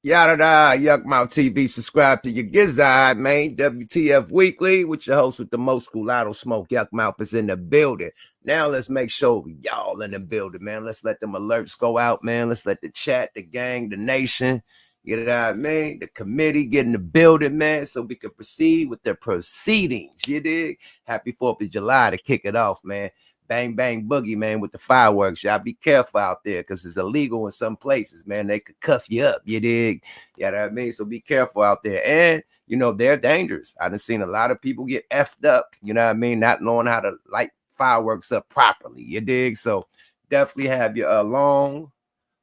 Yada da, Yuck Mouth TV. Subscribe to your gizzard, man. WTF Weekly with your host with the most Gulato Smoke. Yuck Mouth is in the building. Now let's make sure y'all in the building, man. Let's let them alerts go out, man. Let's let the chat, the gang, the nation, you know what I mean? The committee get in the building, man, so we can proceed with the proceedings. You dig? Happy 4th of July to kick it off, man. Bang, bang, boogie, man, with the fireworks. Y'all be careful out there because it's illegal in some places, man. They could cuff you up, you dig? You know what I mean? So be careful out there. And, you know, they're dangerous. I done seen a lot of people get effed up, you know what I mean? Not knowing how to light fireworks up properly, you dig? So definitely have your long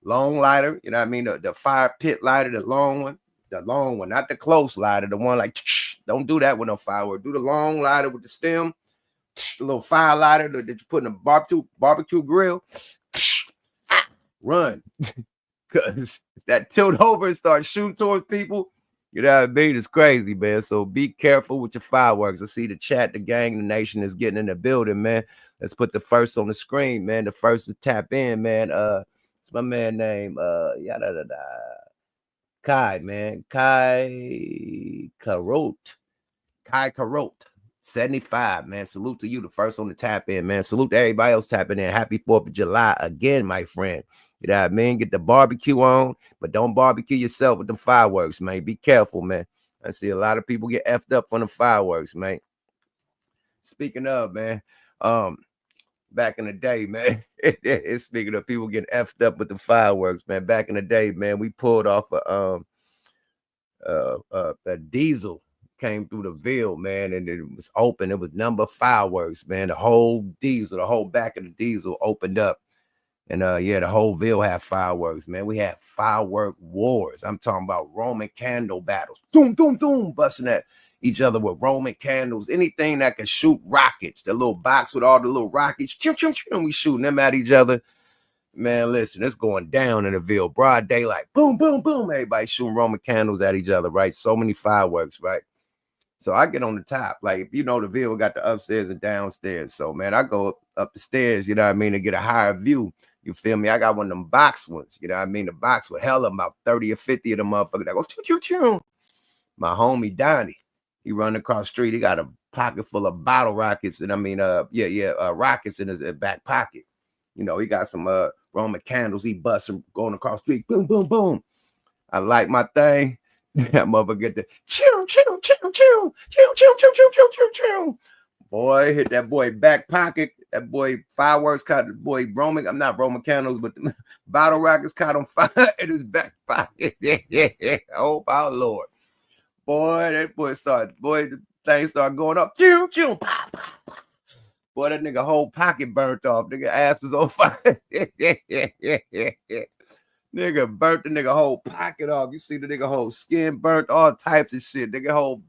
lighter, you know what I mean? The fire pit lighter, the long one, not the close lighter, the one like, don't do that with no firework. Do the long lighter with the stem. A little fire lighter that you put in a barbecue grill. Run. Because that tilt over and start shooting towards people, you know what I mean? It's crazy, man. So be careful with your fireworks. I see the chat, the gang, the nation is getting in the building, man. Let's put the first on the screen, man. The first to tap in, man. It's my man named Kai, man. Kai Karot. 75, man. Salute to you, the first on the tap in, man. Salute to everybody else tapping in. Happy 4th of July again, my friend. You know what I mean? Get the barbecue on, but don't barbecue yourself with the fireworks, man. Be careful, man. I see a lot of people get effed up on the fireworks, man. Speaking of, man, back in the day, man. Speaking of people getting effed up with the fireworks, man. Back in the day, man, we pulled off a diesel. Came through the Ville, man, and it was open. It was number fireworks, man. The whole diesel, the whole back of the diesel opened up. And yeah, the whole Ville had fireworks, man. We had firework wars. I'm talking about Roman candle battles. Doom, doom, doom, busting at each other with Roman candles. Anything that could shoot rockets. The little box with all the little rockets. Choo, choo, choo, we shooting them at each other. Man, listen, it's going down in the Ville. Broad daylight. Boom, boom, boom. Everybody shooting Roman candles at each other, right? So many fireworks, right? So I get on the top. Like, if you know, the Ville got the upstairs and downstairs. So, man, I go up the stairs, you know what I mean, to get a higher view. You feel me? I got one of them box ones, you know what I mean? The box with hell about 30 or 50 of them motherfuckers that go, choo, choo, choo. My homie, Donnie, he run across the street. He got a pocket full of bottle rockets. And I mean, rockets in his back pocket. You know, he got some Roman candles. He busting going across the street. Boom, boom, boom. I like my thing. That motherfucker get the chew, chew, chew, chew, chew, chew, chew, chew, chew, chew, chew. Boy, hit that boy back pocket. That boy fireworks caught the boy Roman. I'm not Roman candles, but the bottle rockets caught on fire in his back pocket. Yeah. Oh my Lord. Boy, that boy the thing started going up. Chew, chew, pop, pop, pop. Boy, that nigga whole pocket burnt off. Nigga ass was on fire. Yeah. Nigga burnt the nigga whole pocket off. You see the nigga whole skin burnt, all types of shit. Nigga whole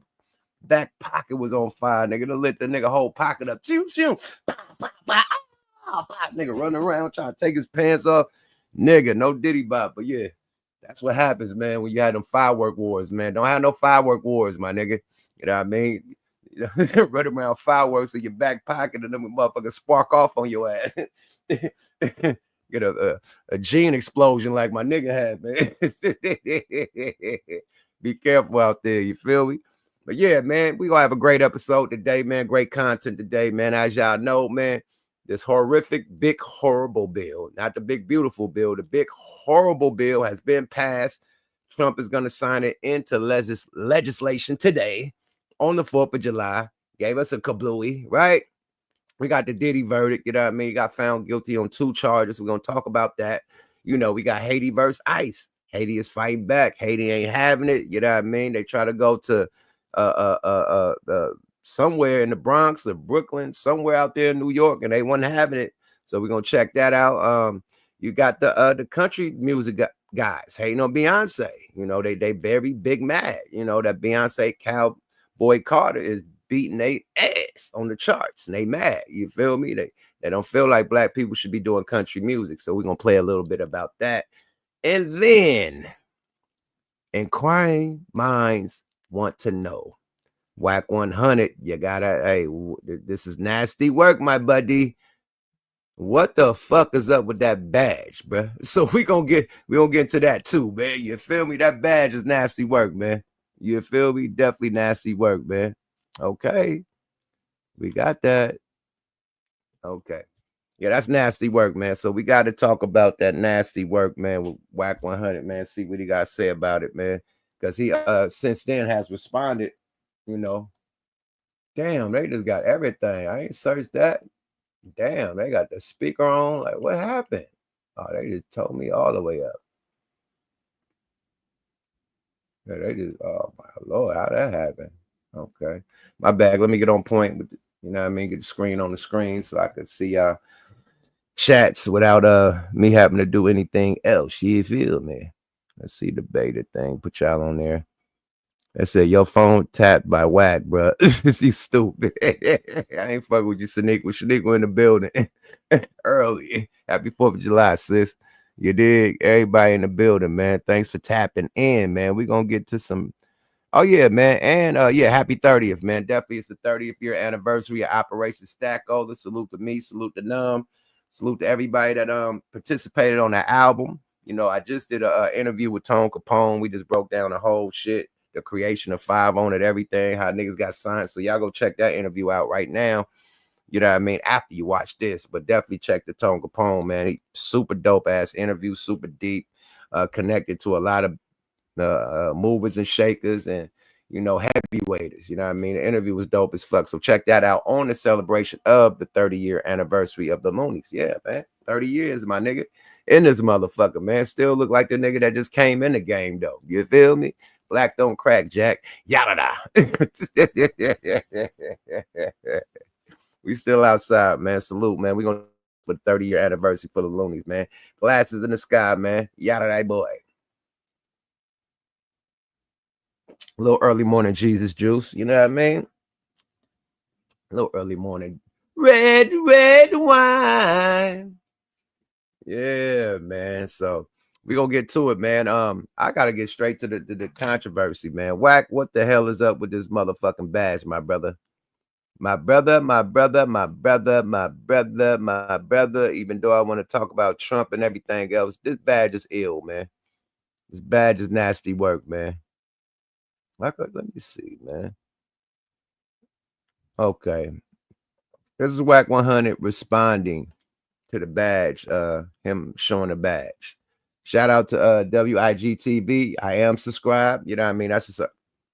back pocket was on fire. Nigga done lit the nigga whole pocket up. Choo, choo. Nigga running around trying to take his pants off. Nigga, no diddy bop. But yeah, that's what happens, man, when you had them firework wars, man. Don't have no firework wars, my nigga. You know what I mean? Running around fireworks in your back pocket and them motherfuckers spark off on your ass. Get a gene explosion like my nigga had, man. Be careful out there, you feel me? But yeah, man, we gonna have a great episode today, man. Great content today, man. As y'all know, man, this horrific, big, horrible bill, not the big, beautiful bill, the big, horrible bill has been passed. Trump is gonna sign it into legislation today on the 4th of July. Gave us a kablooey, right? We got the Diddy verdict, you know what I mean? He got found guilty on 2 charges. We're going to talk about that. You know, we got Haiti versus ICE. Haiti is fighting back. Haiti ain't having it, you know what I mean? They try to go to somewhere in the Bronx or Brooklyn, somewhere out there in New York, and they wasn't having it. So we're going to check that out. You got the country music guys hating on Beyonce. You know, they very big mad. You know, that Beyonce Cowboy Carter is beating their ass on the charts, and they mad. You feel me? They don't feel like black people should be doing country music. So we're gonna play a little bit about that. And then inquiring minds want to know. WACK100, you gotta, hey, this is nasty work, my buddy. What the fuck is up with that badge, bro? So we gonna get into that too, man. You feel me? That badge is nasty work, man. You feel me? Definitely nasty work, man. Okay, we got that. Okay, yeah, that's nasty work, man. So we got to talk about that nasty work, man. With WACK100, man. See what he got to say about it, man. Because he since then has responded. You know, damn, they just got everything. I ain't searched that. Damn, they got the speaker on. Like, what happened? Oh, they just told me all the way up. Yeah, they just, oh my Lord, how that happened? Okay, my bad. Let me get on point with, you know what I mean? Get the screen on the screen so I could see chats without me having to do anything else. You feel me? Let's see the beta thing. Put y'all on there. I said, your phone tapped by WACK, bro. You stupid. I ain't fucking with you, Shaniqua. Shaniqua in the building early. Happy 4th of July, sis. You dig? Everybody in the building, man. Thanks for tapping in, man. We're going to get to some. Oh, yeah, man. And, yeah, happy 30th, man. Definitely it's the 30th year anniversary of Operation Stackola. Salute to me. Salute to Numb. Salute to everybody that participated on that album. You know, I just did an interview with Tone Capone. We just broke down the whole shit. The creation of 5 on it, everything, how niggas got signed. So y'all go check that interview out right now. You know what I mean? After you watch this, but definitely check the Tone Capone, man. He super dope ass interview, super deep, connected to a lot of movers and shakers and, you know, heavyweighters. You know what I mean? The interview was dope as fuck. So check that out on the celebration of the 30-year anniversary of the Loonies. Yeah, man. 30 years, my nigga. In this motherfucker, man. Still look like the nigga that just came in the game, though. You feel me? Black don't crack, Jack. Yada. We still outside, man. Salute, man. We gonna for the 30-year anniversary for the Loonies, man. Glasses in the sky, man. Yada, boy. A little early morning Jesus juice. You know what I mean? A little early morning. Red wine. Yeah, man. So we gonna get to it, man. I gotta get straight to the controversy, man. WACK, what the hell is up with this motherfucking badge, my brother? My brother. Even though I want to talk about Trump and everything else, this badge is ill, man. This badge is nasty work, man. Let me see, man. Okay, this is WACK100 responding to the badge, him showing the badge. Shout out to WIGTV. I am subscribed. You know what I mean? That's just a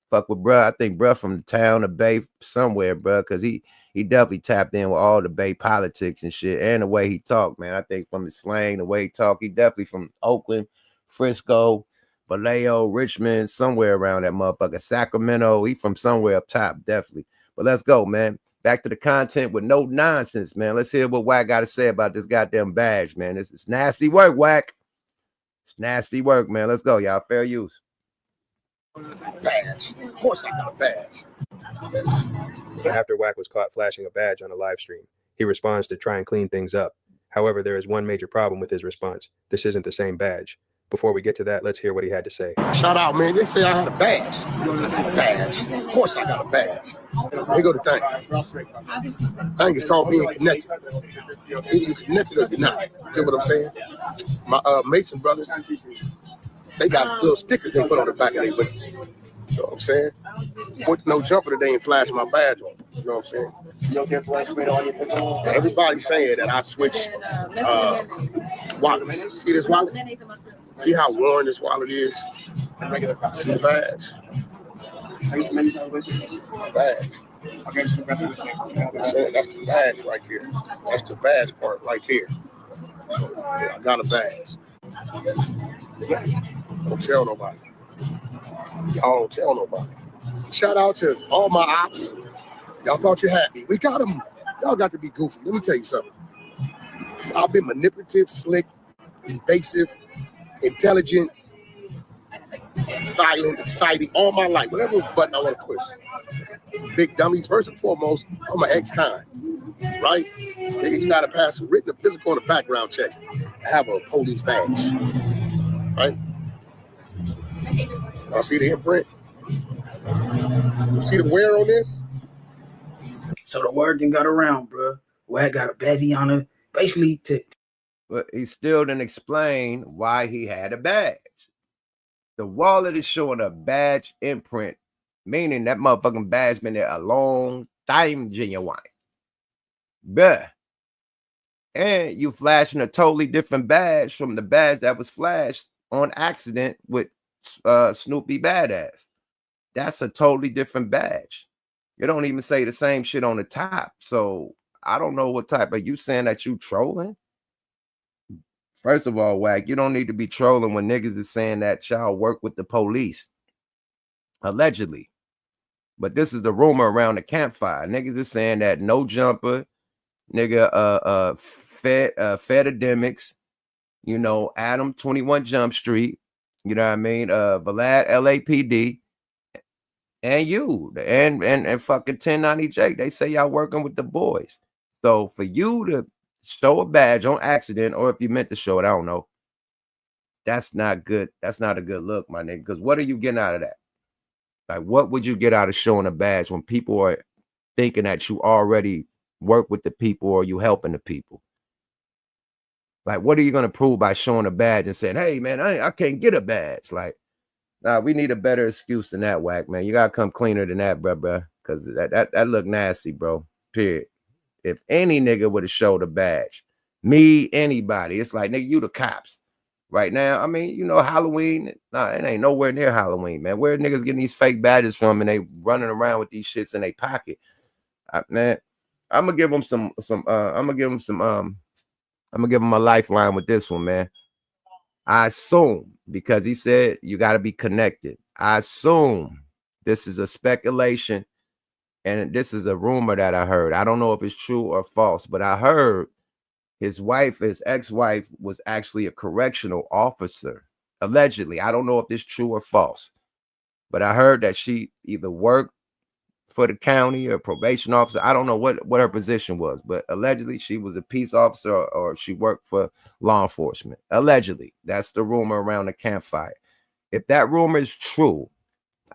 fuck with bruh. I think bruh from the town of Bay somewhere, bruh, because he definitely tapped in with all the Bay politics and shit, and the way he talked, man. I think from his slang, the way he talked, he definitely from Oakland, Frisco, Vallejo, Richmond, somewhere around that motherfucker. Sacramento. He from somewhere up top, definitely. But let's go, man. Back to the content with no nonsense, man. Let's hear what WACK got to say about this goddamn badge, man. It's nasty work, WACK. It's nasty work, man. Let's go, y'all. Fair use. Badge. Of course I got a badge. After WACK was caught flashing a badge on a live stream, he responds to try and clean things up. However, there is one major problem with his response. This isn't the same badge. Before we get to that, let's hear what he had to say. Shout out, man. They say I had a badge. Badge. Of course I got a badge. Here go the thing. Thing is called being connected. Either you connected or you're not. You get what I'm saying? My Mason brothers, they got little stickers they put on the back of their whip. You know what I'm saying? With no jumper, they ain't flash my badge on. You know what I'm saying? Everybody's saying that I switched wallets. See this wallet? See how worn this wallet is? See the badge? Badge. That's the badge right there. That's the badge part right there. So, yeah, I got a badge. Don't tell nobody. Y'all don't tell nobody. Shout out to all my ops. Y'all thought you had me. We got them. Y'all got to be goofy. Let me tell you something. I've been manipulative, slick, invasive, intelligent, silent, exciting all my life. Whatever button I want to push. Big dummies. First and foremost, I'm an ex-con. Right? Nigga, you got to pass a written, physical, and a background check. I have a police badge. Right? Y'all see the imprint? You see the wear on this? So the word then got around, bro. WACK got a badgie on it basically to. But he still didn't explain why he had a badge. The wallet is showing a badge imprint, meaning that motherfucking badge been there a long time, genuine. Bruh. And you flashing a totally different badge from the badge that was flashed on accident with Snoopy Badass. That's a totally different badge. You don't even say the same shit on the top. So I don't know what type. Are you saying that you trolling? First of all, Wack, you don't need to be trolling when niggas is saying that y'all work with the police. Allegedly. But this is the rumor around the campfire. Niggas is saying that No Jumper, nigga, Fedademics, you know, Adam 21 Jump Street, you know what I mean? Vlad LAPD, and you, and fucking 1090 Jake. They say y'all working with the boys. So for you to show a badge on accident, or if you meant to show it, I don't know. That's not good. That's not a good look, my nigga. Because what are you getting out of that? Like, what would you get out of showing a badge when people are thinking that you already work with the people or you helping the people? Like, what are you going to prove by showing a badge and saying, hey, man, I can't get a badge? Like, nah, we need a better excuse than that, Wack, man. You got to come cleaner than that, bro. Because that look nasty, bro. Period. If any nigga would have showed a badge, me, anybody, it's like, nigga, you the cops. Right now, I mean, you know, Halloween, nah, it ain't nowhere near Halloween, man. Where niggas getting these fake badges from and they running around with these shits in their pocket? Man, I'm gonna give them I'm gonna give him a lifeline with this one, man. I assume, because he said you got to be connected. I assume this is a speculation and this is a rumor that I heard. I don't know if it's true or false, but I heard his ex-wife was actually a correctional officer, allegedly. I don't know if this is true or false, but I heard that she either worked for the county or probation officer. I don't know what her position was, but allegedly she was a peace officer or she worked for law enforcement. Allegedly. That's the rumor around the campfire. If that rumor is true,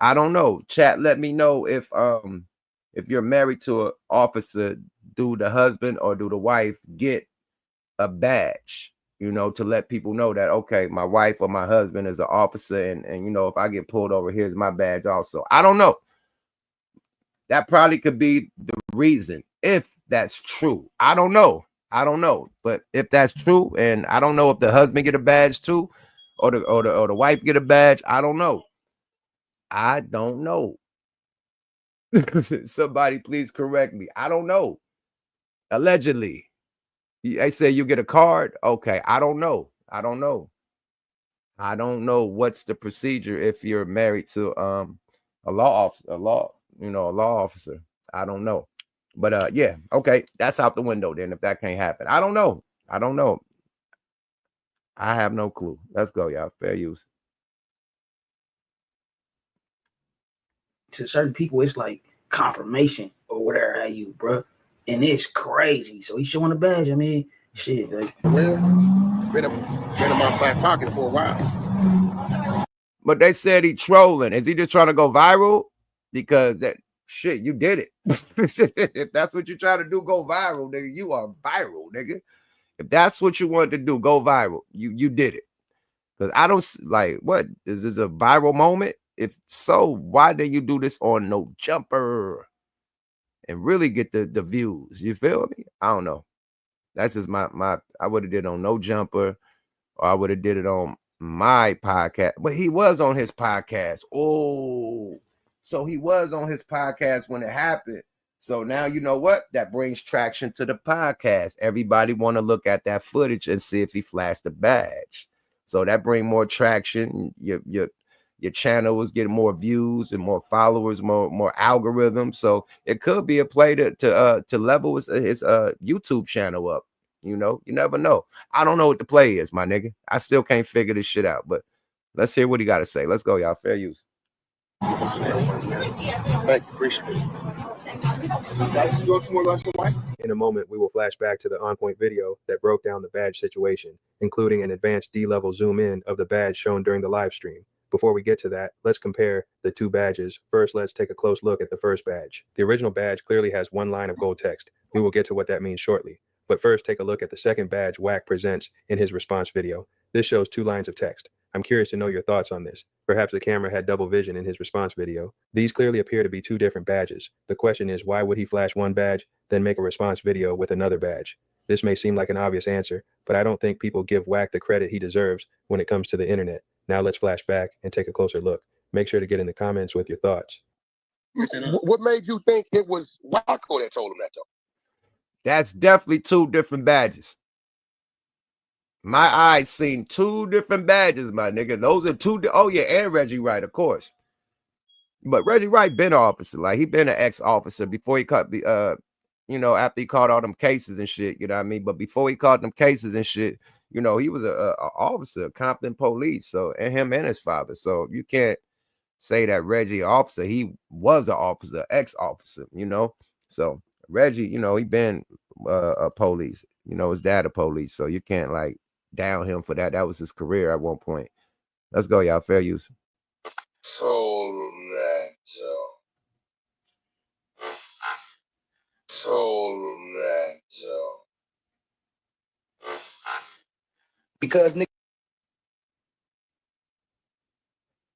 I don't know. Chat, let me know if you're married to an officer, do the husband or do the wife get a badge, you know, to let people know that, okay, my wife or my husband is an officer, and you know, if I get pulled over, here's my badge also. I don't know. That probably could be the reason, if that's true. I don't know. But if that's true, and I don't know if the husband get a badge too, or the wife get a badge, I don't know. Somebody please correct me. I don't know. Allegedly. They say you get a card. Okay, I don't know. I don't know what's the procedure if you're married to a law officer. I don't know. But yeah, okay, that's out the window then if that can't happen. I don't know. I have no clue. Let's go, y'all. Fair use. To certain people, it's like confirmation or whatever have you, bro. And it's crazy. So he's showing a badge. I mean, shit. Like, Well, been in my back pocket for a while. But they said he trolling. Is he just trying to go viral? Because that shit, you did it. If that's what you're trying to do, go viral, nigga. You are viral, nigga. If that's what you wanted to do, go viral. You did it. Because I don't like, what is this, a viral moment? If so, why did you do this on No Jumper and really get the views? You feel me? I don't know. That's just my I would have did it on No Jumper, or I would have did it on my podcast. But he was on his podcast. Oh, so he was on his podcast when it happened. So now you know what? That brings traction to the podcast. Everybody want to look at that footage and see if he flashed the badge. So that bring more traction. Your channel was getting more views and more followers, more algorithms. So it could be a play to level his YouTube channel up. You know, you never know. I don't know what the play is, my nigga. I still can't figure this shit out. But let's hear what he got to say. Let's go, y'all. Fair use. Thank you, appreciate it. Guys, you go to more lessons, Mike? In a moment, we will flash back to the on-point video that broke down the badge situation, including an advanced D-level zoom in of the badge shown during the live stream. Before we get to that, let's compare the two badges. First, let's take a close look at the first badge. The original badge clearly has one line of gold text. We will get to what that means shortly. But first, take a look at the second badge WACK presents in his response video. This shows 2 lines of text. I'm curious to know your thoughts on this. Perhaps the camera had double vision in his response video. These clearly appear to be 2 different badges. The question is, why would he flash one badge, then make a response video with another badge? This may seem like an obvious answer, but I don't think people give WACK the credit he deserves when it comes to the internet. Now let's flash back and take a closer look. Make sure to get in the comments with your thoughts. What made you think it was Wacko that told him that, though? That's definitely 2 different badges. My eyes seen 2 different badges, my nigga. Those are 2. Oh yeah, and Reggie Wright, of course. But Reggie Wright been an officer, like he been an ex-officer before he caught the you know, after he caught all them cases and shit, you know what I mean? But before he caught them cases and shit, you know, he was a officer, Compton police. So, and him and his father. So you can't say that Reggie officer, he was an officer, ex-officer, you know. So Reggie, you know, he been a police, you know, his dad a police. So you can't like down him for that. That was his career at one point. Let's go, y'all. Fair use. Soul that, Because nigga.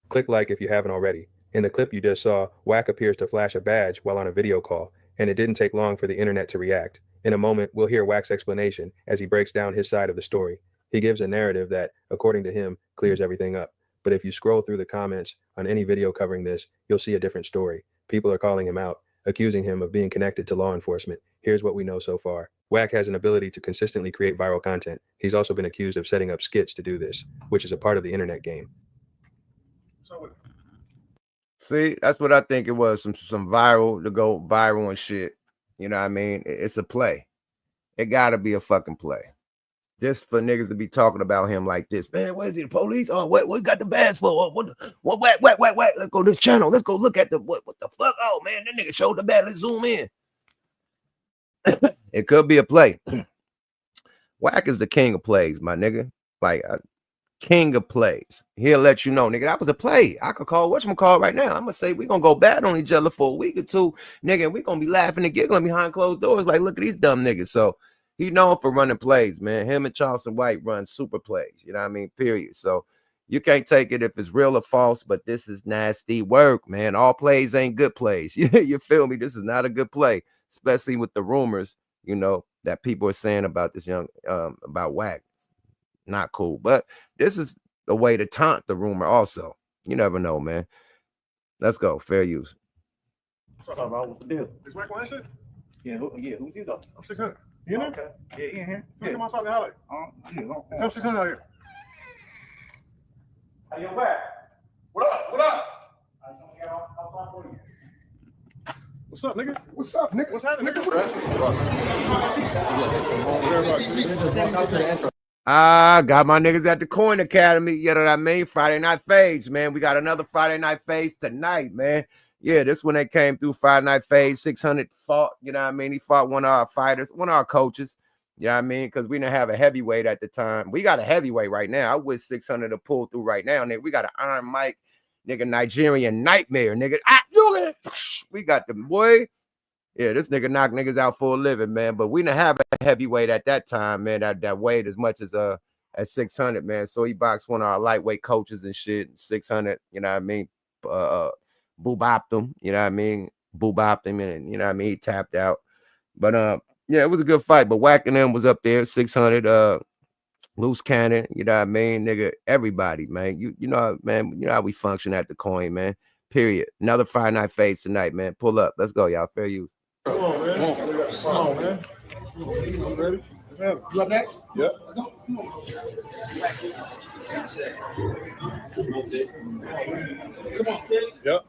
Click like if you haven't already. In the clip you just saw, WACK appears to flash a badge while on a video call, and it didn't take long for the internet to react. In a moment, we'll hear WACK's explanation as he breaks down his side of the story. He gives a narrative that, according to him, clears everything up. But if you scroll through the comments on any video covering this, you'll see a different story. People are calling him out, accusing him of being connected to law enforcement. Here's what we know so far. WACK has an ability to consistently create viral content. He's also been accused of setting up skits to do this, which is a part of the internet game. See, that's what I think it was. Some viral to go viral and shit. You know what I mean? It's a play. It gotta be a fucking play. Just for niggas to be talking about him like this. Man, what is he, the police? Oh, what got the badge for? What, whack. Let's go to this channel. Let's go look at the what the fuck? Oh man, that nigga showed the badge. Let's zoom in. It could be a play. WACK is the king of plays, my nigga. Like king of plays. He'll let you know, nigga, that was a play. I could call whatchamacallit right now. I'm gonna say we're gonna go bad on each other for a week or 2, nigga. We're gonna be laughing and giggling behind closed doors. Like, look at these dumb niggas. So he known for running plays, man. Him and Charleston White run super plays. You know what I mean? Period. So you can't take it if it's real or false, but this is nasty work, man. All plays ain't good plays. You feel me? This is not a good play, especially with the rumors, you know, that people are saying about this young about WACK. Not cool, but this is a way to taunt the rumor also. You never know, man. Let's go. Fair use. What's the deal? Is WACK100 shit? Yeah, who's you though? I'm 600. You in there? Okay. Yeah, in here. Look at my fucking highlight. Yeah, I'm 600 out here. Hey, yo, back. What up? What up? I'll for you. What's up, nigga? What's up, nigga? What's happening, nigga? I got my niggas at the Coin Academy. You know what I mean? Friday Night Fades, man. We got another Friday Night Fades tonight, man. Yeah, this one they came through Friday Night Fades. 600 fought, you know what I mean? He fought one of our fighters, one of our coaches. You know what I mean? Because we didn't have a heavyweight at the time. We got a heavyweight right now. I wish 600 to pull through right now, nigga. We got an Iron Mike, nigga, Nigerian Nightmare, nigga. We got the boy. Yeah, this nigga knock niggas out for a living, man. But we didn't have a heavyweight at that time, man. That weighed as much as at 600, man. So he boxed one of our lightweight coaches and shit. 600, you know what I mean? Boo-bopped him, you know what I mean? Boo-bopped him, and you know what I mean? He tapped out. But yeah, it was a good fight. But WACK and them was up there, 600. Loose cannon, you know what I mean? Nigga, everybody, man. You know, man. You know how we function at the Coin, man. Period. Another Friday Night Fades tonight, man. Pull up. Let's go, y'all. Fair use. Come on, man. Come on, man. You ready? You up next? Yep. Come on, sis. Yep.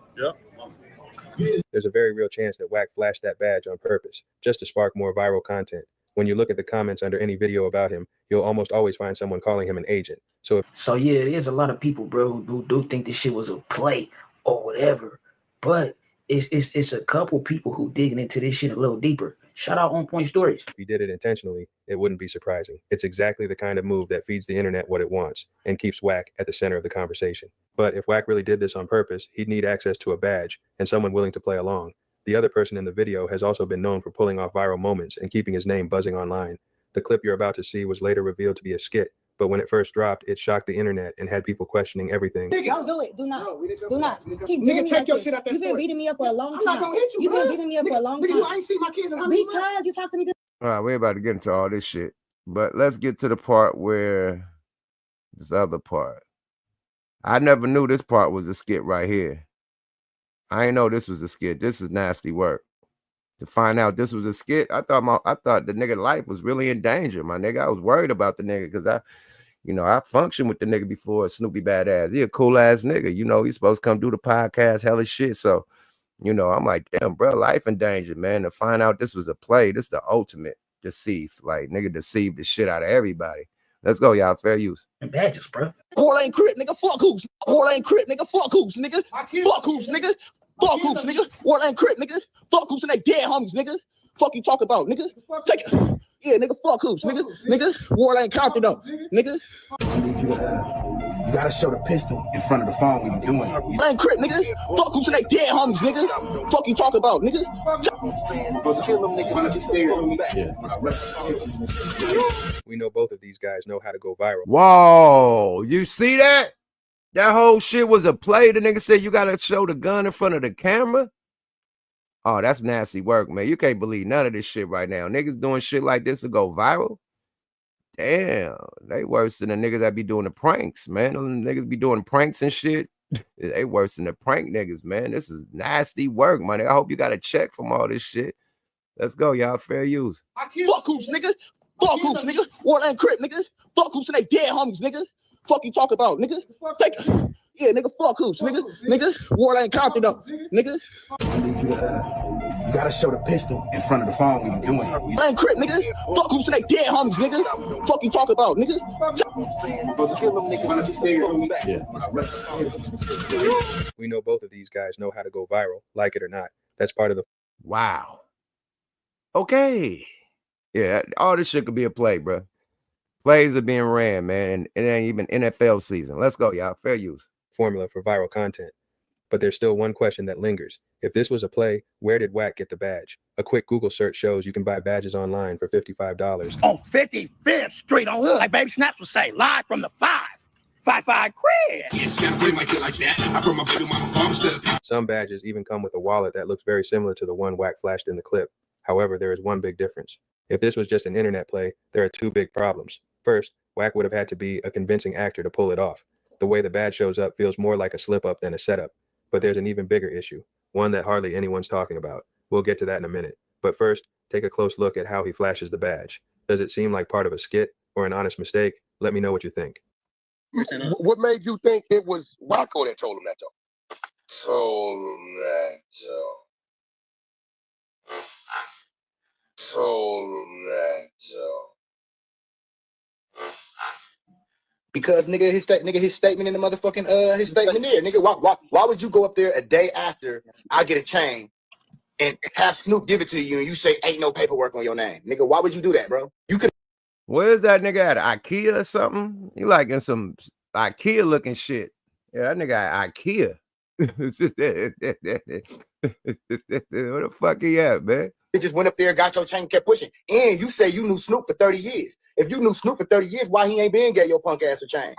There's a very real chance that WACK flashed that badge on purpose, just to spark more viral content. When you look at the comments under any video about him, you'll almost always find someone calling him an agent. So yeah, there's a lot of people, bro, who do think this shit was a play or whatever. But it's a couple people who digging into this shit a little deeper. Shout out On Point Stories. if he did it intentionally, it wouldn't be surprising. It's exactly the kind of move that feeds the internet what it wants and keeps WACK at the center of the conversation. But if WACK really did this on purpose, he'd need access to a badge and someone willing to play along. The other person in the video has also been known for pulling off viral moments and keeping his name buzzing online. The clip you're about to see was later revealed to be a skit, but when it first dropped, it shocked the internet and had people questioning everything. Don't do it. Do not. Do not. Keep nigga, take your shit out that You've been beating me up for a long time. I'm not gonna hit you. You've been beating me up for a long time. I ain't seen my kids in how many months? Because you talk to me. All right, we're about to get into all this shit, but let's get to the part where this other part. I never knew this part was a skit right here. I didn't know this was a skit. This is nasty work. To find out this was a skit, I thought the nigga life was really in danger, my nigga. I was worried about the nigga because I functioned with the nigga before. Snoopy Badass. He a cool ass nigga. He's supposed to come do the podcast, hella shit. So, I'm like, damn, bro, life in danger, man. To find out this was a play, this is the ultimate deceive. Like, nigga deceived the shit out of everybody. Let's go, y'all. Fair use. And badges, bro. All ain't crit, nigga. Fuck hoops. All ain't crit, nigga. Fuck hoops, nigga. Fuck hoops, nigga. Fuck hoops, nigga. All ain't crit, nigga. Fuck hoops and they dead homies, nigga. Fuck you talk about, nigga. Take it. Yeah, nigga. Fuck hoops, nigga. Nigga. War ain't counted up, nigga. You gotta show the pistol in front of the phone when you're doing it. I ain't crit, nigga. Fuck hoops and they dead homies, nigga. Fuck you talk about, nigga. We know both of these guys know how to go viral. Whoa, you see that? That whole shit was a play. The nigga said you gotta show the gun in front of the camera. Oh, that's nasty work, man. You can't believe none of this shit right now. Niggas doing shit like this to go viral. Damn, they worse than the niggas that be doing the pranks, man. Them niggas be doing pranks and shit. They worse than the prank niggas, man. This is nasty work, man. I hope you got a check from all this shit. Let's go, y'all. Fair use. Fuck hoops, nigga. Fuck hoops, nigga. War ain't crit, nigga. Fuck hoops and they dead homies, nigga. Fuck you talk about, nigga. Take it. Yeah, nigga. Fuck hoops, nigga. Nigga. War ain't counted up, nigga. You gotta show the pistol in front of the phone when you're doing it. I ain't crit, nigga. Fuck hoops and they dead homies, nigga. Fuck you talk about, nigga. We know both of these guys know how to go viral, like it or not. That's part of the. Wow. Okay. Yeah, all this shit could be a play, bro. Plays are being ran, man, and it ain't even NFL season. Let's go, y'all. Fair use. Formula for viral content. But there's still one question that lingers. If this was a play, where did WACK get the badge? A quick Google search shows you can buy badges online for $55. On 55th Street on Hood, like Baby Snaps would say, live from the 555 crib. Some badges even come with a wallet that looks very similar to the one WACK flashed in the clip. However, there is one big difference. If this was just an internet play, there are two big problems. First, WACK would have had to be a convincing actor to pull it off. The way the badge shows up feels more like a slip-up than a setup. But there's an even bigger issue, one that hardly anyone's talking about. We'll get to that in a minute. But first, take a close look at how he flashes the badge. Does it seem like part of a skit or an honest mistake? Let me know what you think. What made you think it was Wacko that told him that, though? Told him that, Joe. Because nigga, his statement in the motherfucking his statement there, nigga. Why would you go up there a day after I get a chain and have Snoop give it to you and you say ain't no paperwork on your name, nigga? Why would you do that, bro? You could. Where's that nigga at? IKEA or something? He like in some IKEA looking shit. Yeah, that nigga at IKEA. Where the fuck he at, man? They just went up there, got your chain, kept pushing. And you say you knew Snoop for 30 years. If you knew Snoop for 30 years, why he ain't been get your punk ass a chain?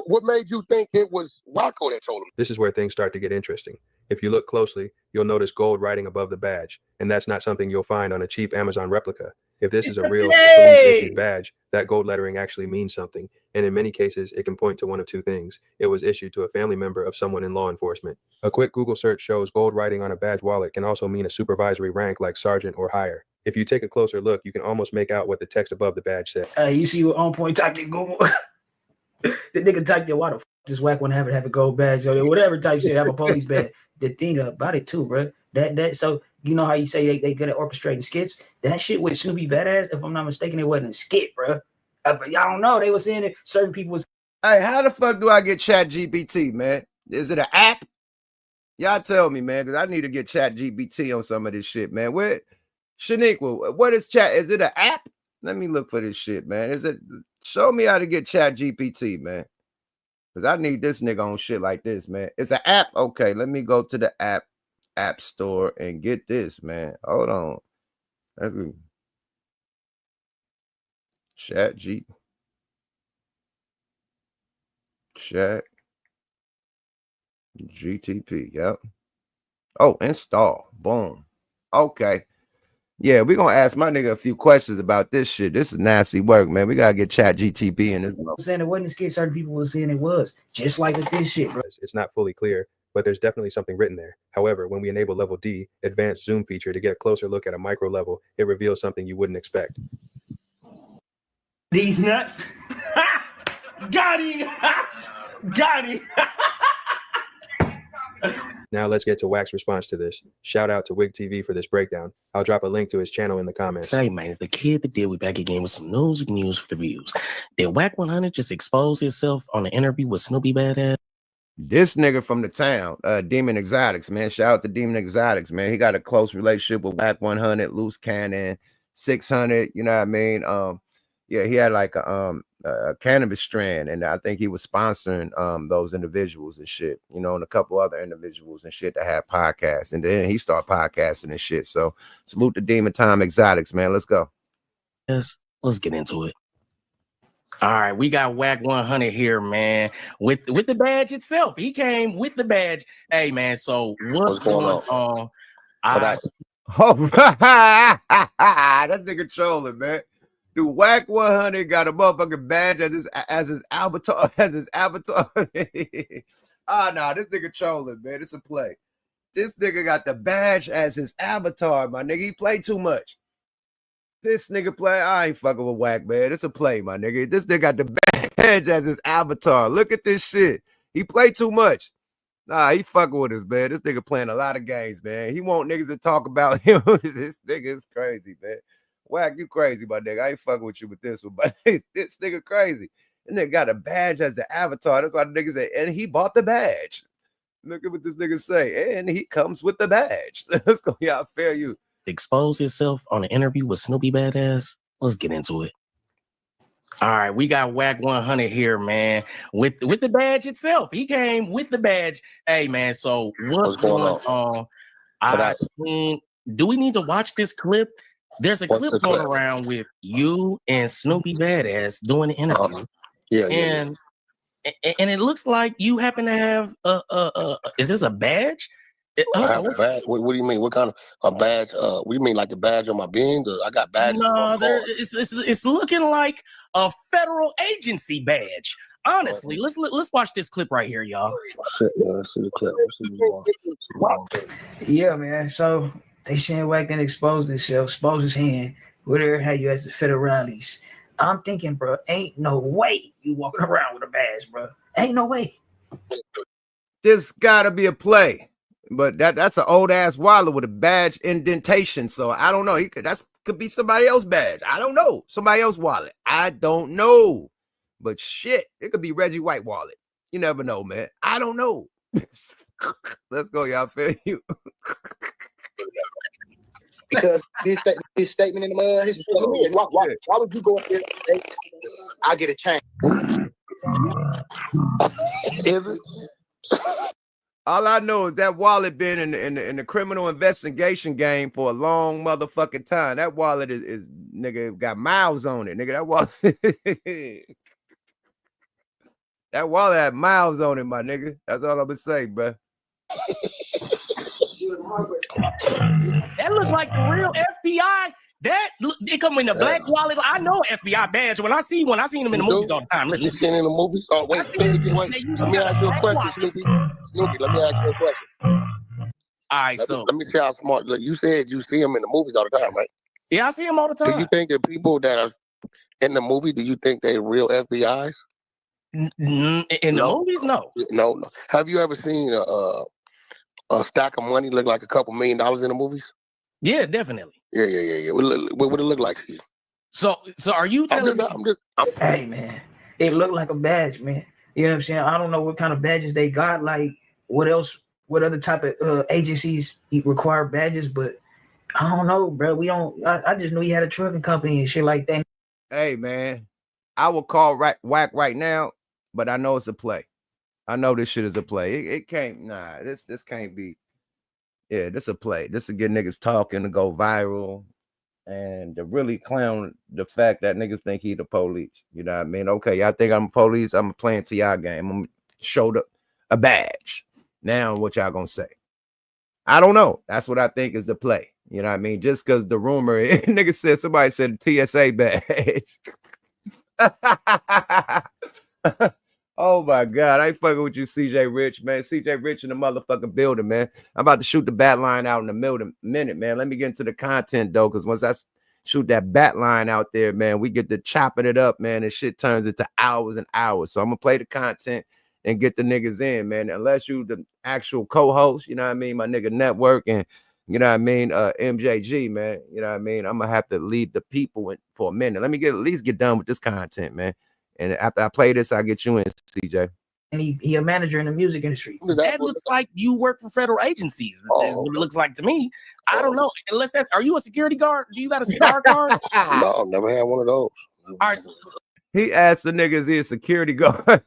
What made you think it was Wacko that told him? This is where things start to get interesting. If you look closely, you'll notice gold writing above the badge, and that's not something you'll find on a cheap Amazon replica. If this is a real police-issued badge, that gold lettering actually means something, and in many cases, it can point to one of two things. It was issued to a family member of someone in law enforcement. A quick Google search shows gold writing on a badge wallet can also mean a supervisory rank like sergeant or higher. If you take a closer look, you can almost make out what the text above the badge said. You see what On Point typed in Google? The nigga typed in, why the f this WACK 100 have a gold badge or whatever type shit, have a police badge. The thing about it too, bro, that so you know how you say they good at orchestrating skits? That shit with Snoopy Badass, if I'm not mistaken, it wasn't a skit, bro. Y'all don't know. They were saying it. Certain people was. Hey, how the fuck do I get ChatGPT, man? Is it an app? Y'all tell me, man, because I need to get ChatGPT on some of this shit, man. Where, Shaniqua, what is chat? Is it an app? Let me look for this shit, man. Is it? Show me how to get ChatGPT, man. Because I need this nigga on shit like this, man. It's an app. Okay, let me go to the app store and get this, man. Hold on. Chat GTP. Yep. Oh, install. Boom. Okay. Yeah, we're gonna ask my nigga a few questions about this shit. This is nasty work, man. We gotta get Chat GTP in this. Saying it wasn't scared. Certain people were saying it was. Just like with this shit, bro. It's not fully clear, but there's definitely something written there. However, when we enable level D, advanced zoom feature, to get a closer look at a micro level, it reveals something you wouldn't expect. These nuts. Got him. Got him. Now let's get to WAC's response to this. Shout out to Wig TV for this breakdown. I'll drop a link to his channel in the comments. Say, man, it's the kid that did. We back again with some news we can use for the views. Did WACK100 just expose himself on an interview with Snoopy Badass? This nigga from the town, Demon Exotics, man. Shout out to Demon Exotics, man. He got a close relationship with WACK100, Loose Cannon, 600. You know what I mean? Yeah, he had like a cannabis strand, and I think he was sponsoring those individuals and shit, you know, and a couple other individuals and shit that had podcasts, and then he started podcasting and shit. So salute the Demon Time Exotics, man. Let's go. Yes, let's get into it. All right, we got WACK100 here, man, with the badge itself. He came with the badge. Hey, man, so what's going on? Oh, that nigga trolling, man. Dude, WACK100 got a motherfucking badge as his avatar. Oh, nah, this nigga trolling, man. It's a play. This nigga got the badge as his avatar, my nigga. He played too much. This nigga play. I ain't fucking with WACK, man. It's a play, my nigga. This nigga got the badge as his avatar. Look at this shit. He played too much. Nah, he fucking with us, man. This nigga playing a lot of games, man. He want niggas to talk about him. This nigga is crazy, man. WACK, you crazy, my nigga. I ain't fucking with you with this one, but this nigga crazy. And nigga got a badge as the avatar. That's why the nigga say, and he bought the badge. Look at what this nigga say. And he comes with the badge. Let's go. Yeah, fair you. Expose himself on an interview with Snoopy Badass. Let's get into it. All right, we got WACK100 here, man, with the badge itself. He came with the badge. Hey, man, so what's going on? Do we need to watch this clip? There's a clip going around with you and Snoopy Badass doing an interview. And it looks like you happen to have is this a badge? I have a badge. What do you mean? What kind of a badge? What do you mean, like the badge on my beans? I got badges. No, it's looking like a federal agency badge. Honestly, let's watch this clip right here, y'all. Let's see the clip. Yeah, man. So they saying WACK didn't expose himself, expose his hand, whatever had you as the federales. I'm thinking, bro, ain't no way you walking around with a badge, bro. Ain't no way. This gotta be a play. But that's an old ass wallet with a badge indentation. So I don't know. Could be somebody else's badge. I don't know. Somebody else's wallet. I don't know. But shit, it could be Reggie White wallet. You never know, man. I don't know. Let's go, y'all. Feel you. Because his statement in the mud, why would you go up there and say, I get a change? Is it? All I know is that wallet been in the criminal investigation game for a long motherfucking time. That wallet is nigga got miles on it, nigga. That wallet had miles on it, my nigga. That's all I'm gonna say, bro. That looks like the real FBI. They come in the black wallet. I know FBI badge. When I see them in the movies all the time. Listen, you seen in the movies? Oh wait. Let me ask you a question, Snoopy. Snoopy, let me ask you a question. All right, let me see how smart. Look, you said you see them in the movies all the time, right? Yeah, I see them all the time. Do you think the people that are in the movie? Do you think they real FBI's? In the movies, no. No. Have you ever seen a stack of money look like a couple $1 million in the movies? Yeah, definitely. Yeah. What would it look like to you? So are you telling me? Hey, man, it looked like a badge, man. You know what I'm saying? I don't know what kind of badges they got. Like, what else? What other type of agencies require badges? But I don't know, bro. We don't. I just knew he had a trucking company and shit like that. Hey, man, I will call WACK right now, but I know it's a play. I know this shit is a play. It can't. Nah, this can't be. Yeah, this a play. This to get niggas talking to go viral. and to really clown the fact that niggas think he the police. You know what I mean? Okay, y'all think I'm police, I'm playing to y'all game. I'm showed up a badge. Now what y'all gonna say? I don't know. That's what I think is the play. You know what I mean? Just because the rumor nigga said somebody said a TSA badge. Oh my God, I ain't fucking with you, CJ Rich, man. CJ Rich in the motherfucking building, man. I'm about to shoot the bat line out in a minute, man. Let me get into the content though, because once I shoot that bat line out there, man, we get to chopping it up, man, and shit turns into hours and hours. So I'm gonna play the content and get the niggas in, man. Unless you the actual co-host, you know what I mean, my nigga Network, and you know what I mean, MJG, man. You know what I mean? I'm gonna have to lead the people for a minute. Let me at least get done with this content, man. And after I play this, I'll get you in, CJ. And he a manager in the music industry. That looks like you work for federal agencies. Is what it looks like to me. I don't know. Unless that's, are you a security guard? Do you got a cigar card? No, never had one of those. All right. He asked the niggas, is he a security guard?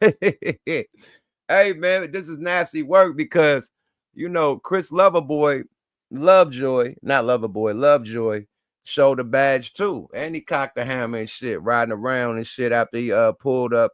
Hey, man, this is nasty work because, you know, Chris Loverboy, Lovejoy showed a badge too. And he cocked the hammer and shit, riding around and shit after he pulled up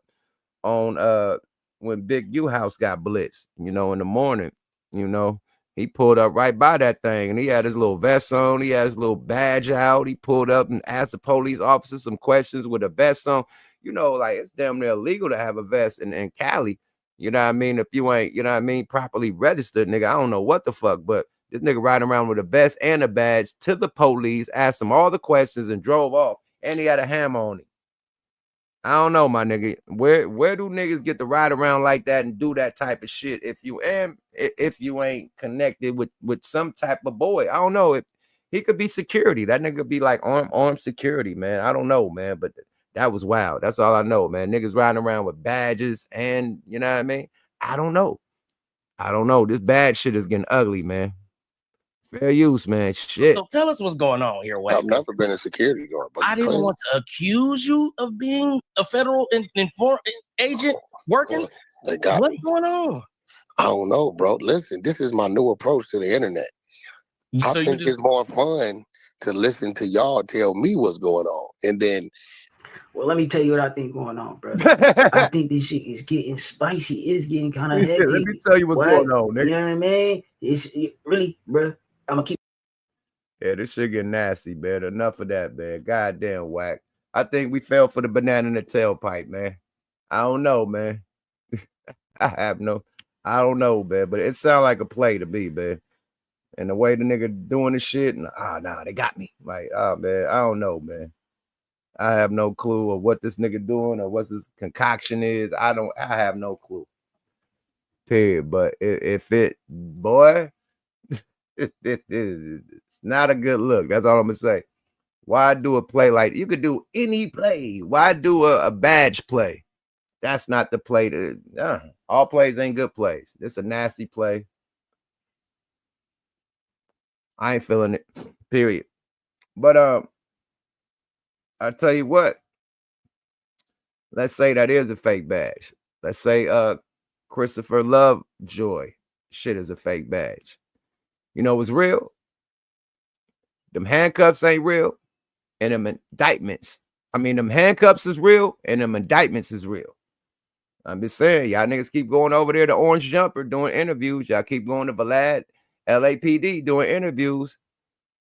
on when Big U House got blitzed, you know, in the morning. You know, he pulled up right by that thing and he had his little vest on, he had his little badge out. He pulled up and asked the police officer some questions with a vest on. You know, like it's damn near illegal to have a vest in Cali. You know what I mean? If you ain't, you know what I mean, properly registered, nigga, I don't know what the fuck, but this nigga riding around with a vest and a badge to the police, asked him all the questions and drove off, and he had a hammer on him. I don't know, my nigga. Where do niggas get to ride around like that and do that type of shit if you ain't connected with some type of boy? I don't know. If he could be security, that nigga be like armed security, man. I don't know, man, but that was wild. That's all I know, man. Niggas riding around with badges and you know what I mean? I don't know. This bad shit is getting ugly, man. Fair use, man. Shit. So tell us what's going on here, Wack. I've never been a security guard, but I didn't want to accuse you of being a federal agent working. They got What's me. going on? I don't know, bro. Listen, this is my new approach to the internet. I think it's more fun to listen to y'all tell me what's going on, and then. Well, let me tell you what I think going on, bro. I think this shit is getting spicy. It's getting kind of hectic. Let me tell you what's going on, nigga. You know what I mean? It's really, bro. I'm gonna keep. Yeah, this shit getting nasty, man. Enough of that, man. Goddamn Wack. I think we fell for the banana in the tailpipe, man. I don't know, man. I don't know, man. But it sounds like a play to me, man. And the way the nigga doing the shit, and they got me. Like, man, I don't know, man. I have no clue of what this nigga doing or what this concoction is. I have no clue. Period. But if it, boy, it's not a good look. That's all I'm gonna say. Why do a play like you could do any play? Why do a badge play? That's not the play to all plays ain't good plays. This a nasty play. I ain't feeling it. Period. But I tell you what, let's say that is a fake badge. Let's say Christopher Lovejoy shit is a fake badge. You know what's real? Them handcuffs ain't real, and them indictments. I mean, them handcuffs is real, and them indictments is real. I'm just saying, y'all niggas keep going over there to Orange Jumper doing interviews. Y'all keep going to Vlad, LAPD doing interviews.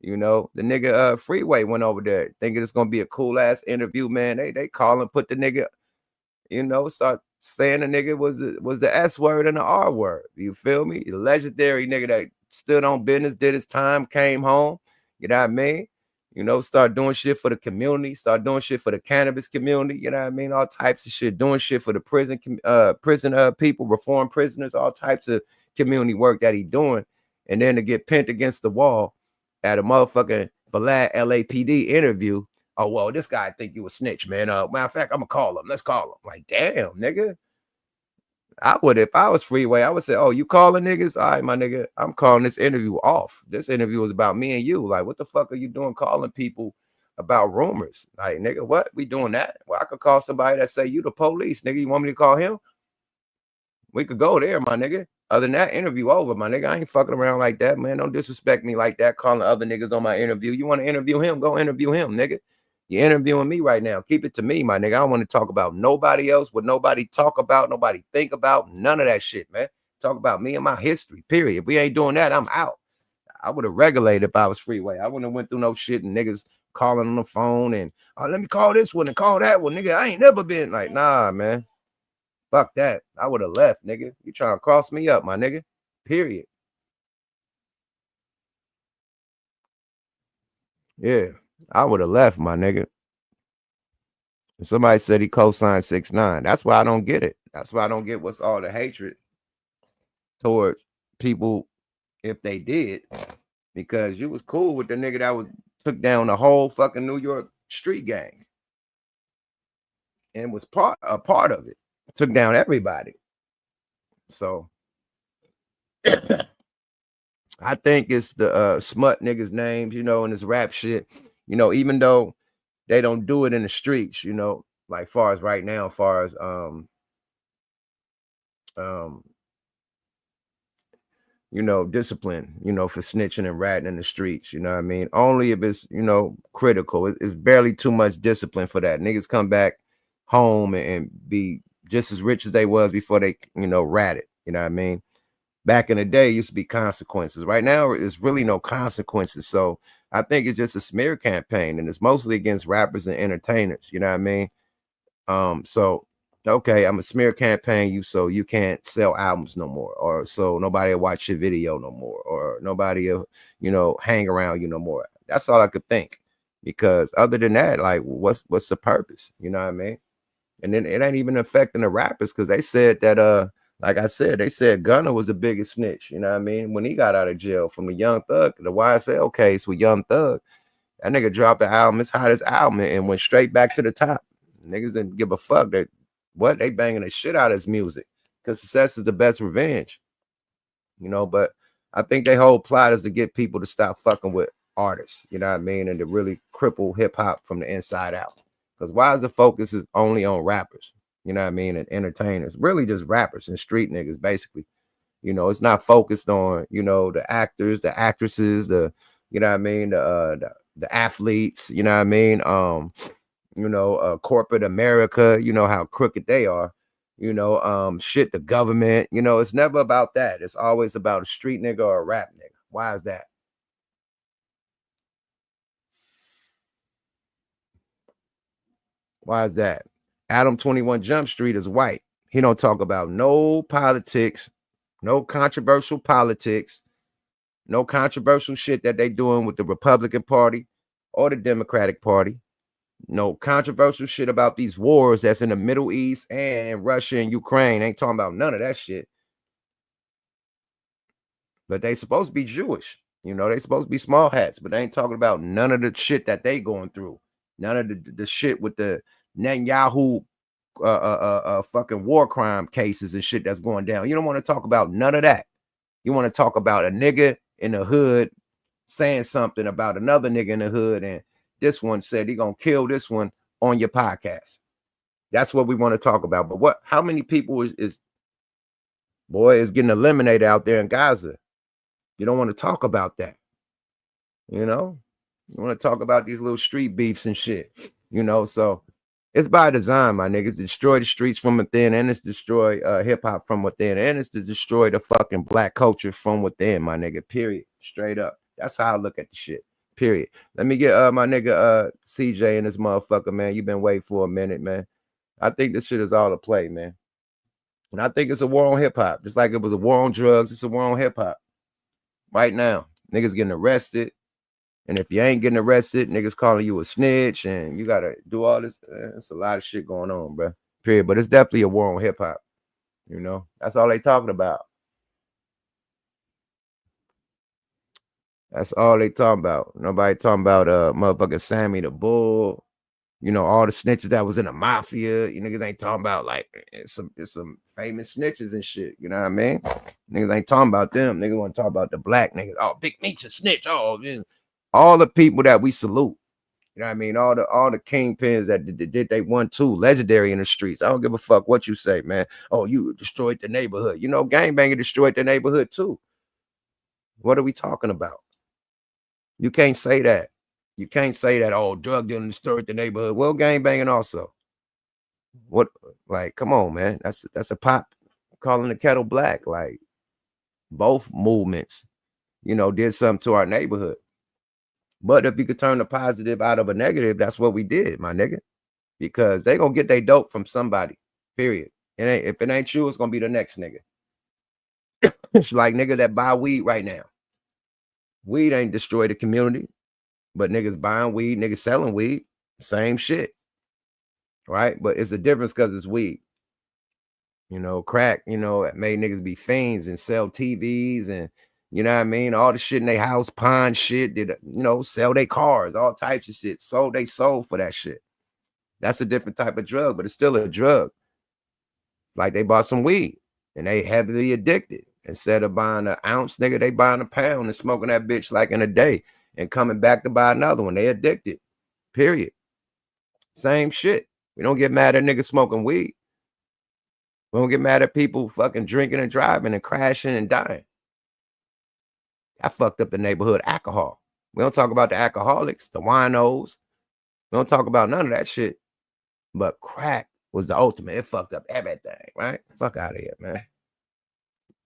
You know, the nigga Freeway went over there thinking it's gonna be a cool ass interview, man. They call and put the nigga, you know, start saying the nigga was the S word and the R word. You feel me? The legendary nigga that stood on business, did his time, came home. You know what I mean? You know, start doing shit for the community, start doing shit for the cannabis community. You know what I mean? All types of shit, doing shit for the prison people, reform prisoners, all types of community work that he doing. And then to get pinned against the wall at a motherfucking Vlad LAPD interview. Oh, well, this guy think you a snitch, man. Matter of fact, I'm gonna call him. Let's call him. Like, damn, nigga. I would, if I was Freeway, I would say, oh, you calling niggas? All right, my nigga, I'm calling this interview off. This interview is about me and you. Like, what the fuck are you doing calling people about rumors? Like, nigga, what? We doing that? Well, I could call somebody that say you the police, nigga. You want me to call him? We could go there, my nigga. Other than that, interview over, my nigga. I ain't fucking around like that, man. Don't disrespect me like that, calling other niggas on my interview. You want to interview him? Go interview him, nigga. You're interviewing me right now. Keep it to me, my nigga. I don't want to talk about nobody else, what nobody talk about, nobody think about, none of that shit, man. Talk about me and my history, period. If we ain't doing that, I'm out. I would have regulated if I was freeway. I wouldn't have went through no shit and niggas calling on the phone and, oh, let me call this one and call that one, nigga. I ain't never been like, nah, man. Fuck that. I would have left, nigga. You trying to cross me up, my nigga. Period. Yeah, I would have left, my nigga. Somebody said he co-signed 6ix9ine. That's why I don't get it. That's why I don't get what's all the hatred towards people if they did, because you was cool with the nigga that was took down the whole fucking New York street gang and was a part of it. Took down everybody. So I think it's the smut niggas' names, you know, and this rap shit, you know, even though they don't do it in the streets, you know, like far as right now, far as you know, discipline, you know, for snitching and ratting in the streets, you know what I mean? Only if it's, you know, critical. It's barely too much discipline for that. Niggas come back home and be just as rich as they was before they, you know, ratted, you know what I mean? Back in the day, it used to be consequences. Right now, it's really no consequences. So I think it's just a smear campaign, and it's mostly against rappers and entertainers, you know what I mean? So okay, I'm a smear campaign you so you can't sell albums no more, or so nobody will watch your video no more, or nobody will, you know, hang around you no more. That's all I could think, because other than that, like, what's the purpose? You know what I mean? And then it ain't even affecting the rappers, because they said that like I said, they said Gunna was the biggest snitch, you know what I mean, when he got out of jail from the Young Thug, the YSL case with Young Thug. That nigga dropped the album, his hottest album, and went straight back to the top. Niggas didn't give a fuck. They banging the shit out of his music, because success is the best revenge, you know. But I think their whole plot is to get people to stop fucking with artists, you know what I mean, and to really cripple hip hop from the inside out. Because why is the focus is only on rappers, you know what I mean, and entertainers, really just rappers and street niggas, basically. You know, it's not focused on, you know, the actors, the actresses, the, you know what I mean, the athletes, you know what I mean, you know, corporate America, you know how crooked they are, you know, shit, the government, you know, it's never about that. It's always about a street nigga or a rap nigga. Why is that? Why is that? Adam 21 Jump Street is white. He don't talk about no politics, no controversial politics, no controversial shit that they doing with the Republican Party or the Democratic Party. No controversial shit about these wars that's in the Middle East and Russia and Ukraine. Ain't talking about none of that shit. But they supposed to be Jewish. You know, they supposed to be small hats, but they ain't talking about none of the shit that they going through. None of the shit with the Netanyahu fucking war crime cases and shit that's going down. You don't want to talk about none of that. You want to talk about a nigga in the hood saying something about another nigga in the hood, and this one said he gonna kill this one on your podcast. That's what we want to talk about. But how many people is getting eliminated out there in Gaza? You don't want to talk about that. You know, you want to talk about these little street beefs and shit, you know. So it's by design, my niggas. Destroy the streets from within, and it's destroy hip-hop from within, and it's to destroy the fucking black culture from within, my nigga. Period. Straight up. That's how I look at the shit. Period. Let me get my nigga CJ and this motherfucker, man. You've been waiting for a minute, man. I think this shit is all a play, man. And I think it's a war on hip-hop. Just like it was a war on drugs, it's a war on hip-hop. Right now, niggas getting arrested. And if you ain't getting arrested, niggas calling you a snitch, and you gotta do all this. It's a lot of shit going on, bro. Period. But it's definitely a war on hip-hop. You know, that's all they talking about. That's all they talking about. Nobody talking about motherfucking Sammy the Bull. You know, all the snitches that was in the mafia. You niggas ain't talking about, like, it's some famous snitches and shit. You know what I mean? Niggas ain't talking about them. Niggas want to talk about the black niggas. Oh, Big Meech a snitch. Oh, man. All the people that we salute. You know what I mean? All the kingpins that did they 1-2 legendary in the streets. I don't give a fuck what you say, man. Oh, you destroyed the neighborhood. You know, gangbanging destroyed the neighborhood too. What are we talking about? You can't say that. You can't say that. Oh, drug dealing destroyed the neighborhood. Well, gangbanging also. What? Like, come on, man. That's a pop calling the kettle black. Like, both movements, you know, did something to our neighborhood. But if you could turn the positive out of a negative, that's what we did, my nigga. Because they gonna get their dope from somebody. Period. If it ain't you, it's gonna be the next nigga. It's like nigga that buy weed right now. Weed ain't destroyed the community, but niggas buying weed, niggas selling weed, same shit. Right? But it's a difference because it's weed. You know, crack, you know, it made niggas be fiends and sell TVs and, you know what I mean? All the shit in their house, pawn shit, did, you know, sell their cars, all types of shit. They sold for that shit. That's a different type of drug, but it's still a drug. Like they bought some weed and they heavily addicted. Instead of buying an ounce, nigga, they buying a pound and smoking that bitch like in a day and coming back to buy another one. They addicted. Period. Same shit. We don't get mad at niggas smoking weed. We don't get mad at people fucking drinking and driving and crashing and dying. I fucked up the neighborhood alcohol. We don't talk about the alcoholics, the winos. We don't talk about none of that shit. But crack was the ultimate. It fucked up everything, right? Fuck out of here, man.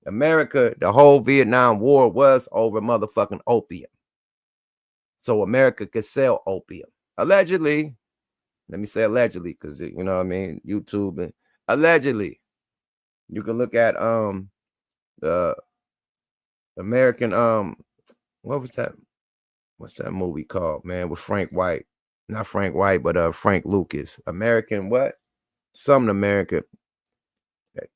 America, the whole Vietnam War was over motherfucking opium. So America could sell opium. Allegedly. Let me say allegedly, because, you know what I mean? YouTube and allegedly. You can look at the American what was that? What's that movie called, man? With Frank White. Not Frank White, but Frank Lucas. American what? Something American.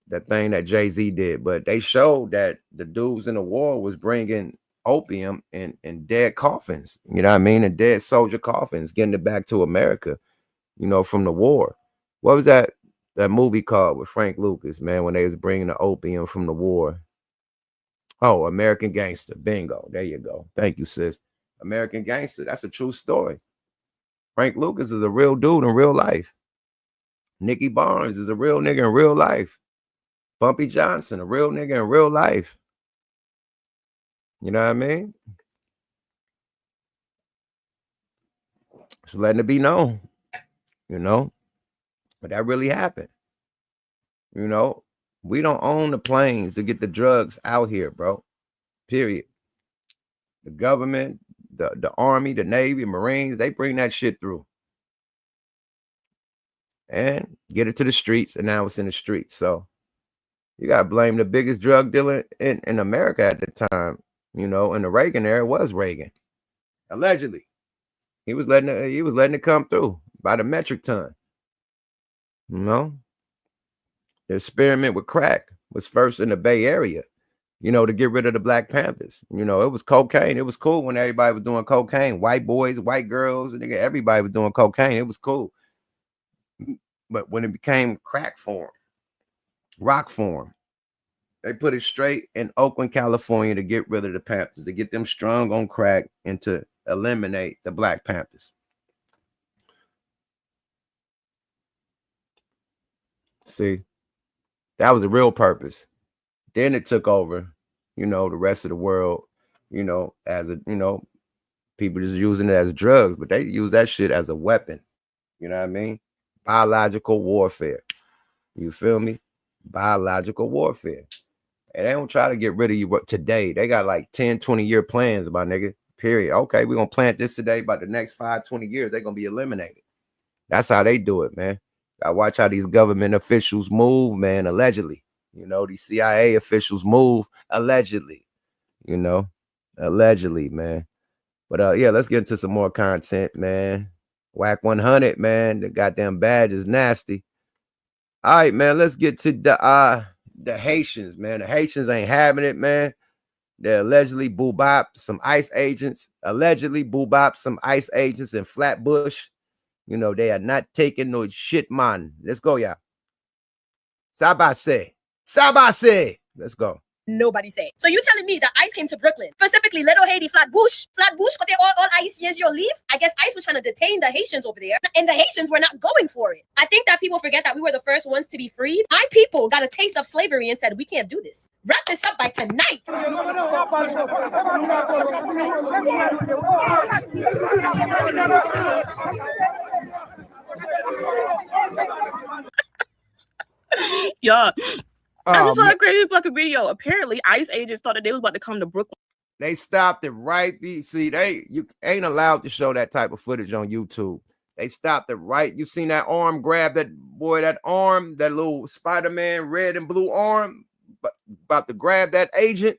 That thing that Jay-Z did. But they showed that the dudes in the war was bringing opium in dead coffins. You know what I mean? And dead soldier coffins, getting it back to America, you know, from the war. What was that movie called with Frank Lucas, man, when they was bringing the opium from the war? Oh, American Gangster. Bingo. There you go. Thank you, sis. American Gangster. That's a true story. Frank Lucas is a real dude in real life. Nicky Barnes is a real nigga in real life. Bumpy Johnson, a real nigga in real life. You know what I mean? Just letting it be known, you know? But that really happened. You know? We don't own the planes to get the drugs out here, bro. Period. The government, the Army, the Navy, Marines, they bring that shit through. And get it to the streets, and now it's in the streets. So you got to blame the biggest drug dealer in America at the time. You know, in the Reagan era was Reagan. Allegedly. He was letting it come through by the metric ton. You know? The experiment with crack was first in the Bay Area, you know, to get rid of the Black Panthers. You know, it was cocaine. It was cool when everybody was doing cocaine. White boys, white girls, nigga, everybody was doing cocaine. It was cool. But when it became crack form, rock form, they put it straight in Oakland, California to get rid of the Panthers, to get them strong on crack and to eliminate the Black Panthers. See, that was the real purpose. Then it took over, you know, the rest of the world, you know, as a, you know, people just using it as drugs, but they use that shit as a weapon. You know what I mean? Biological warfare. You feel me? Biological warfare. And they don't try to get rid of you today. They got like 10, 20-year plans, my nigga. Period. Okay, we're going to plant this today. By the next 5, 20 years, they're going to be eliminated. That's how they do it, man. I watch how these government officials move, man, allegedly. You know, these CIA officials move allegedly. You know, allegedly, man. But yeah, let's get into some more content, man. WACK100, man. The goddamn badge is nasty. All right, man. Let's get to the Haitians, man. The Haitians ain't having it, man. They allegedly boobop some ICE agents. Allegedly boobop some ICE agents in Flatbush. You know, they are not taking no shit, man. Let's go, y'all. Sabase. Let's go. Nobody say. So you telling me that ICE came to Brooklyn, specifically Little Haiti, Flatbush, but they all ICE years your leave? I guess ICE was trying to detain the Haitians over there, and the Haitians were not going for it. I think that people forget that we were the first ones to be freed. My people got a taste of slavery and said, we can't do this. Wrap this up by tonight. Y'all, I Oh, just saw man. a crazy fucking video. Apparently, ICE agents thought that they was about to come to Brooklyn. They stopped it right. See, you ain't allowed to show that type of footage on YouTube. They stopped it right. You seen that arm grab that boy, that arm, that little Spider-Man red and blue arm, about to grab that agent.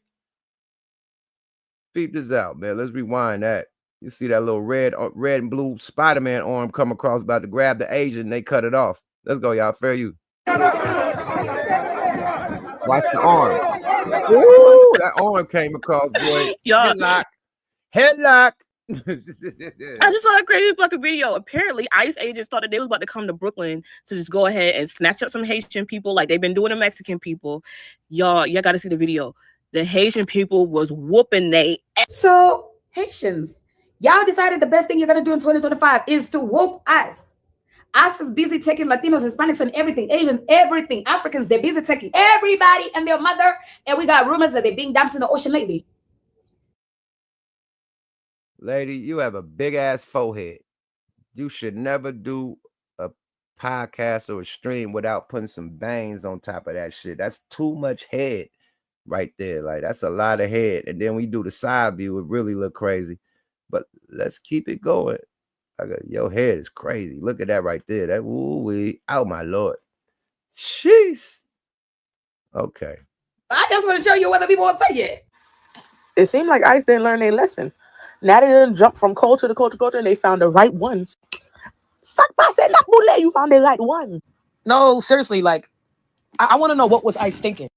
Peep this out, man. Let's rewind that. You see that little red and blue Spider-Man arm come across, about to grab the agent, and they cut it off. Let's go, y'all. Fair use. Watch the arm. Ooh, that arm came across, boy. Y'all. Headlock. I just saw a crazy fucking video. Apparently, ICE agents thought that they was about to come to Brooklyn to just go ahead and snatch up some Haitian people like they've been doing to Mexican people. Y'all got to see the video. The Haitian people was whooping they. So, Haitians, y'all decided the best thing you're going to do in 2025 is to whoop us. Us is busy taking Latinos, Hispanics, and everything, Asians, everything, Africans. They're busy taking everybody and their mother. And we got rumors that they're being dumped in the ocean lately. Lady, you have a big ass forehead. You should never do a podcast or a stream without putting some bangs on top of that shit. That's too much head right there. Like, that's a lot of head. And then we do the side view, it really look crazy. But let's keep it going. Your head is crazy. Look at that right there. That woo-wee. Oh my Lord. Jeez. Okay. I just want to show you whether people will say it. It seemed like ICE didn't learn their lesson. Now they didn't jump from culture to culture, and they found the right one. You found the right one. No, seriously, like, I want to know what was ICE thinking.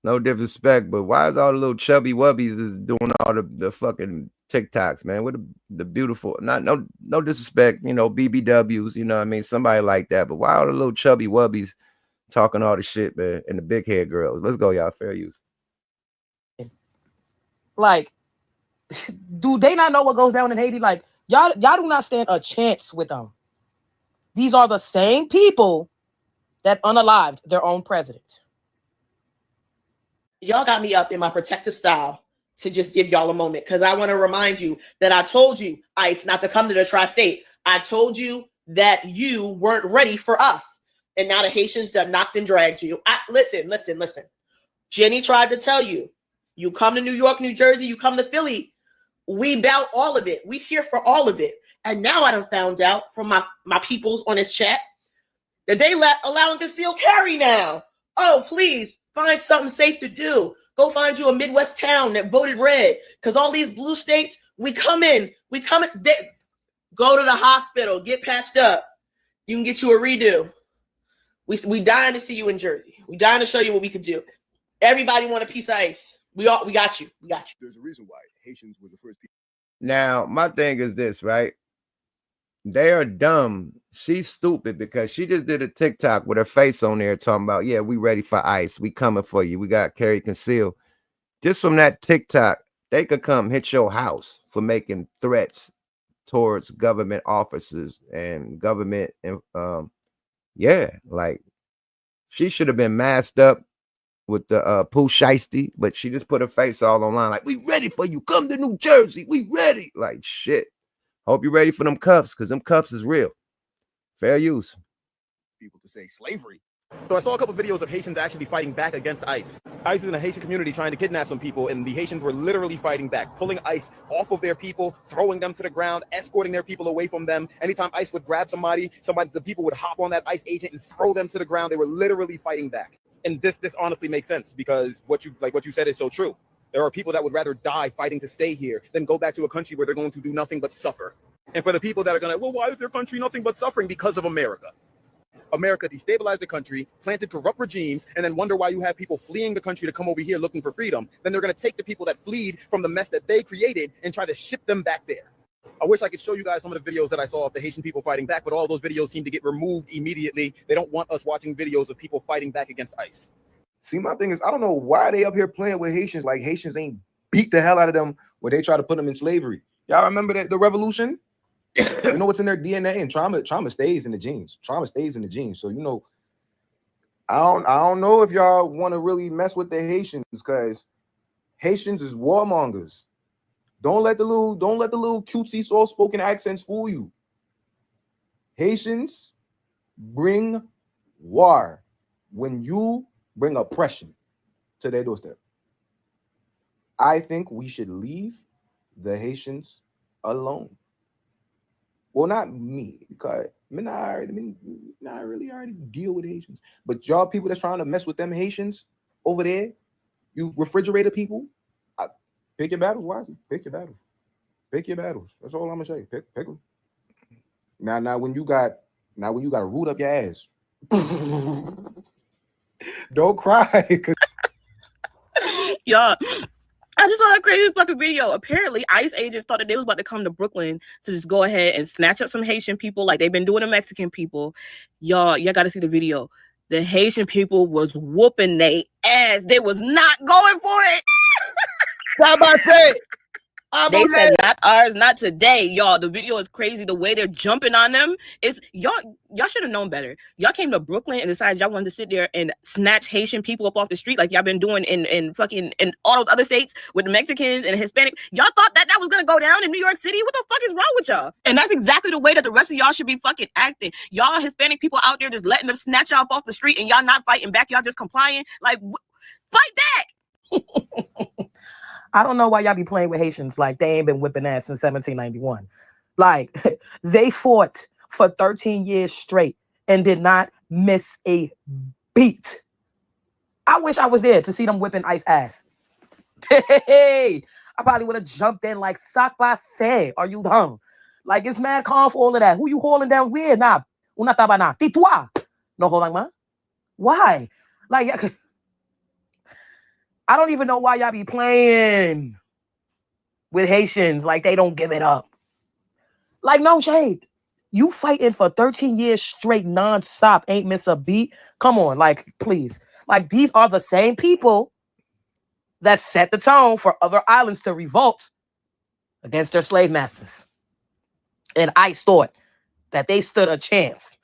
No disrespect, but why is all the little chubby wubbies is doing all the fucking TikToks, man? What the beautiful, no disrespect, BBWs, you know what I mean? Somebody like that, but why all the little chubby wubbies talking all the shit, man, and the big head girls? Let's go, y'all. Fair use. Like, do they not know what goes down in Haiti? Like, y'all do not stand a chance with them. These are the same people that unalived their own president. Y'all got me up in my protective style to just give y'all a moment, because I want to remind you that I told you, ICE, not to come to the tri-state. I told you that you weren't ready for us. And now the Haitians that knocked and dragged you. Listen. Jenny tried to tell you, you come to New York, New Jersey, you come to Philly. We bout all of it. We here for all of it. And now I done found out from my peoples on this chat that they allowing concealed carry now. Oh, please. Find something safe to do. Go find you a Midwest town that voted red. Because all these blue states, we come in. Go to the hospital. Get patched up. You can get you a redo. We dying to see you in Jersey. We dying to show you what we could do. Everybody want a piece of ICE. We got you. We got you. There's a reason why Haitians were the first people. Now, my thing is this, right? They are dumb. She's stupid because she just did a TikTok with her face on there talking about, yeah, we ready for ICE. We coming for you. We got carry conceal. Just from that TikTok, they could come hit your house for making threats towards government officers and government. Like she should have been masked up with the Pooh Shiesty, but she just put her face all online like, we ready for you. Come to New Jersey. We ready. Like, shit. Hope you're ready for them cuffs, because them cuffs is real. Fair use. People to say slavery. So I saw a couple videos of Haitians actually fighting back against ICE. ICE is in a Haitian community trying to kidnap some people, and the Haitians were literally fighting back, pulling ICE off of their people, throwing them to the ground, escorting their people away from them. Anytime ICE would grab somebody, the people would hop on that ICE agent and throw them to the ground. They were literally fighting back. And this honestly makes sense, because what you said is so true. There are people that would rather die fighting to stay here than go back to a country where they're going to do nothing but suffer. And for the people that are going to, well, why is their country nothing but suffering? Because of America. America destabilized the country, planted corrupt regimes, and then wonder why you have people fleeing the country to come over here looking for freedom. Then they're going to take the people that fled from the mess that they created and try to ship them back there. I wish I could show you guys some of the videos that I saw of the Haitian people fighting back, but all those videos seem to get removed immediately. They don't want us watching videos of people fighting back against ICE. See, my thing is, I don't know why they up here playing with Haitians like Haitians ain't beat the hell out of them when they try to put them in slavery. Y'all remember that the revolution? You know what's in their DNA, and trauma stays in the genes. Trauma stays in the genes. So you know, I don't know if y'all want to really mess with the Haitians, because Haitians is warmongers. Don't let the little cutesy soft-spoken accents fool you. Haitians bring war when you bring oppression to their doorstep. I think we should leave the Haitians alone. Well, not me, because I really already deal with Haitians. But y'all people that's trying to mess with them Haitians over there, you refrigerator people, pick your battles wisely. Pick your battles. Pick your battles. That's all I'm gonna say. Pick them. Now when you got to root up your ass. Don't cry. Y'all, I just saw a crazy fucking video. Apparently, ICE agents thought that they was about to come to Brooklyn to just go ahead and snatch up some Haitian people like they've been doing to Mexican people. Y'all got to see the video. The Haitian people was whooping their ass. They was not going for it. They said not ours, not today, y'all. The video is crazy. The way they're jumping on them is y'all should have known better. Y'all came to Brooklyn and decided y'all wanted to sit there and snatch Haitian people up off the street like y'all been doing in all those other states with the Mexicans and Hispanic. Y'all thought that was gonna go down in New York City. What the fuck is wrong with y'all? And that's exactly the way that the rest of y'all should be fucking acting. Y'all Hispanic people out there just letting them snatch y'all up off the street and y'all not fighting back. Y'all just complying. Like, fight back. I don't know why y'all be playing with Haitians like they ain't been whipping ass since 1791. Like, they fought for 13 years straight and did not miss a beat. I wish I was there to see them whipping ICE ass. Hey, I probably would have jumped in like sac passe. Are you dumb? Like, it's mad calm for all of that. Who you hauling down with? Nah, una tabana. Tis-toi. No holding man. Why? Like, I don't even know why y'all be playing with Haitians like they don't give it up. Like, no shade. You fighting for 13 years straight nonstop, ain't miss a beat. Come on, like, please. Like, these are the same people that set the tone for other islands to revolt against their slave masters. And ICE thought that they stood a chance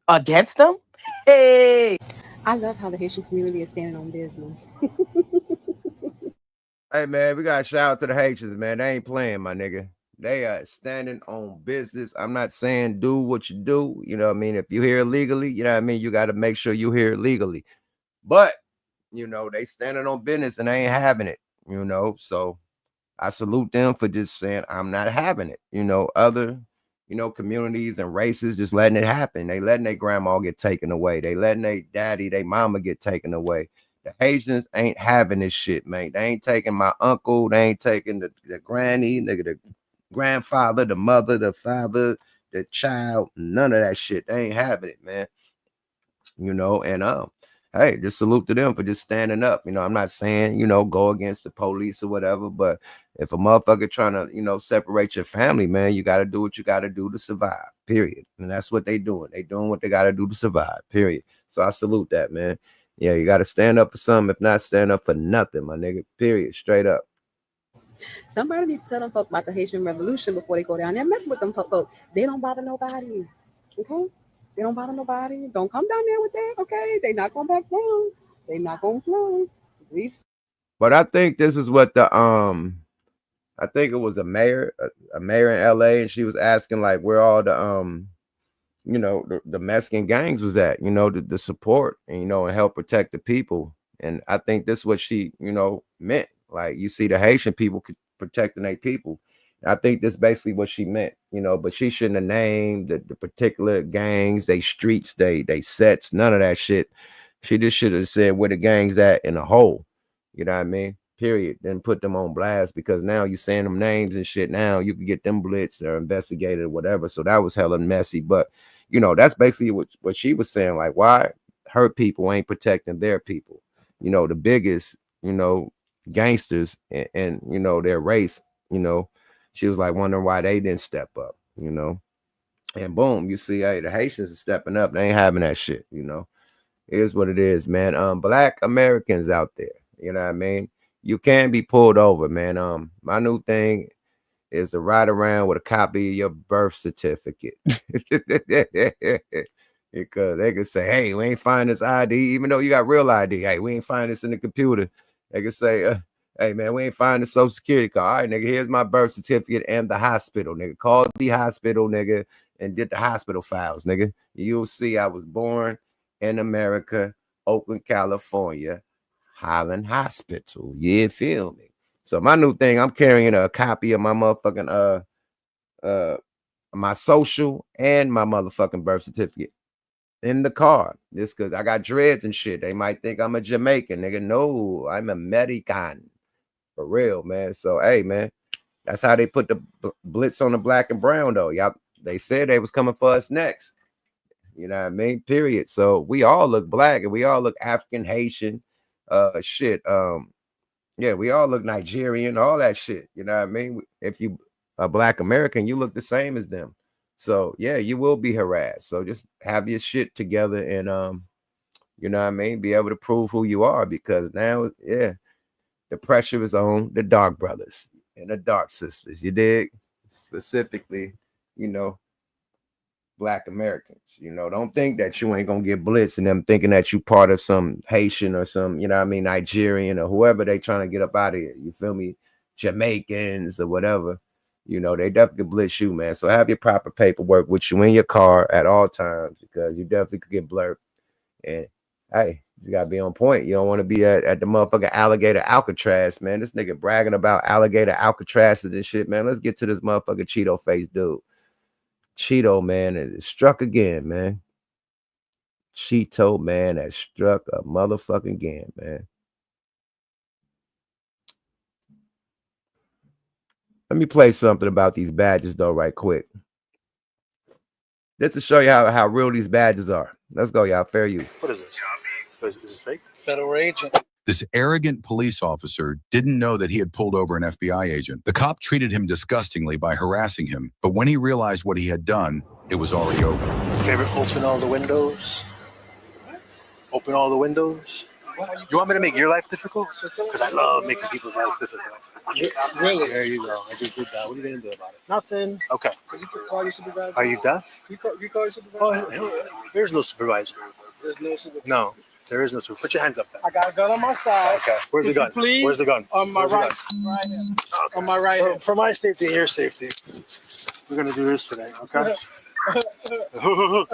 against them. Hey. I love how the Haitian community is standing on business. Hey, man, we got to shout out to the Haitians, man. They ain't playing, my nigga. They are standing on business. I'm not saying do what you do. You know what I mean? If you're here illegally, you know what I mean? You got to make sure you're here legally. But, you know, they standing on business and they ain't having it, you know? So I salute them for just saying, I'm not having it. You know, other, you know, communities and races just letting it happen. They letting their grandma get taken away. They letting their daddy, their mama get taken away. The Haitians ain't having this shit, man. They ain't taking my uncle. They ain't taking the granny, nigga, the grandfather, the mother, the father, the child. None of that shit. They ain't having it, man. You know, and hey, just salute to them for just standing up. You know, I'm not saying, you know, go against the police or whatever, but if a motherfucker trying to, you know, separate your family, man, you got to do what you got to do to survive, period. And that's what they doing. They doing what they got to do to survive, period. So I salute that, man. Yeah, you got to stand up for something. If not, stand up for nothing, my nigga, period, straight up. Somebody need to tell them folk about the Haitian Revolution before they go down there mess with them folk. They don't bother nobody, okay? They don't bother nobody. Don't come down there with that, okay? They not going back down. They not going to play. But I think this is what the I think it was a mayor in LA, and she was asking like where all the you know, the Mexican gangs was at, you know, the support and, you know, and help protect the people. And I think this is what she, you know, meant. Like, you see the Haitian people protecting their people. I think that's basically what she meant, you know, but she shouldn't have named the particular gangs, they streets, they sets, none of that shit. She just should have said where the gangs at in a whole, you know what I mean? Period. Then put them on blast, because now you saying them names and shit. Now you can get them blitzed or investigated or whatever. So that was hella messy. But, you know, that's basically what she was saying. Like, why her people ain't protecting their people? You know, the biggest, you know, gangsters and you know, their race, you know, she was like wondering why they didn't step up, you know. And boom, you see, hey, the Haitians are stepping up. They ain't having that shit, you know. Here's what it is, man. Black Americans out there, you know what I mean? You can be pulled over, man. My new thing is to ride around with a copy of your birth certificate. Because they can say, hey, we ain't find this ID, even though you got real ID. Hey, we ain't find this in the computer. They can say, hey, man, we ain't find the social security card. All right, nigga, here's my birth certificate and the hospital, nigga. Call the hospital, nigga, and get the hospital files, nigga. You'll see I was born in America, Oakland, California, Highland Hospital. You feel me? So my new thing, I'm carrying a copy of my motherfucking my social and my motherfucking birth certificate in the car. This because I got dreads and shit. They might think I'm a Jamaican, nigga. No, I'm American. For real, man. So hey, man, that's how they put the blitz on the black and brown, though. Y'all, they said they was coming for us next. You know what I mean? Period. So we all look black and we all look African, Haitian, shit. Yeah, we all look Nigerian, all that shit. You know what I mean? If you a black American, you look the same as them. So yeah, you will be harassed. So just have your shit together and you know what I mean, be able to prove who you are, because now, yeah, the pressure is on the dark brothers and the dark sisters. You dig? Specifically, you know, black Americans. You know, don't think that you ain't gonna get blitzed and them thinking that you part of some Haitian or some, you know what I mean, Nigerian or whoever they trying to get up out of here. You feel me? Jamaicans or whatever. You know, they definitely blitz you, man. So have your proper paperwork with you in your car at all times, because you definitely could get blurred. And hey, you gotta be on point. You don't want to be at the motherfucking alligator Alcatraz, man. This nigga bragging about alligator Alcatrazes and shit, man. Let's get to this motherfucking Cheeto face dude. Cheeto man is struck again, man. Cheeto man has struck a motherfucking again, man. Let me play something about these badges though, right quick. Just to show you how real these badges are. Let's go, y'all. Fair use. What is this? Is this fake? Federal agent. This arrogant police officer didn't know that he had pulled over an FBI agent. The cop treated him disgustingly by harassing him, but when he realized what he had done, it was already over. Favorite, open all the windows. What? Open all the windows. You want me to make your life difficult? Because I love making people's lives difficult. Really? There you go. I just did that. What are you going to do about it? Nothing. Okay. You can call your supervisor. Are you deaf? You call your supervisor? Oh, there's no supervisor. There's no supervisor. No, there is no supervisor. Put your hands up there. I got a gun on my side. Okay. Where's the gun? Please? Where's the gun? On my right. Right here. Okay. On my right hand. For my safety and your safety, we're going to do this today, okay? Oh,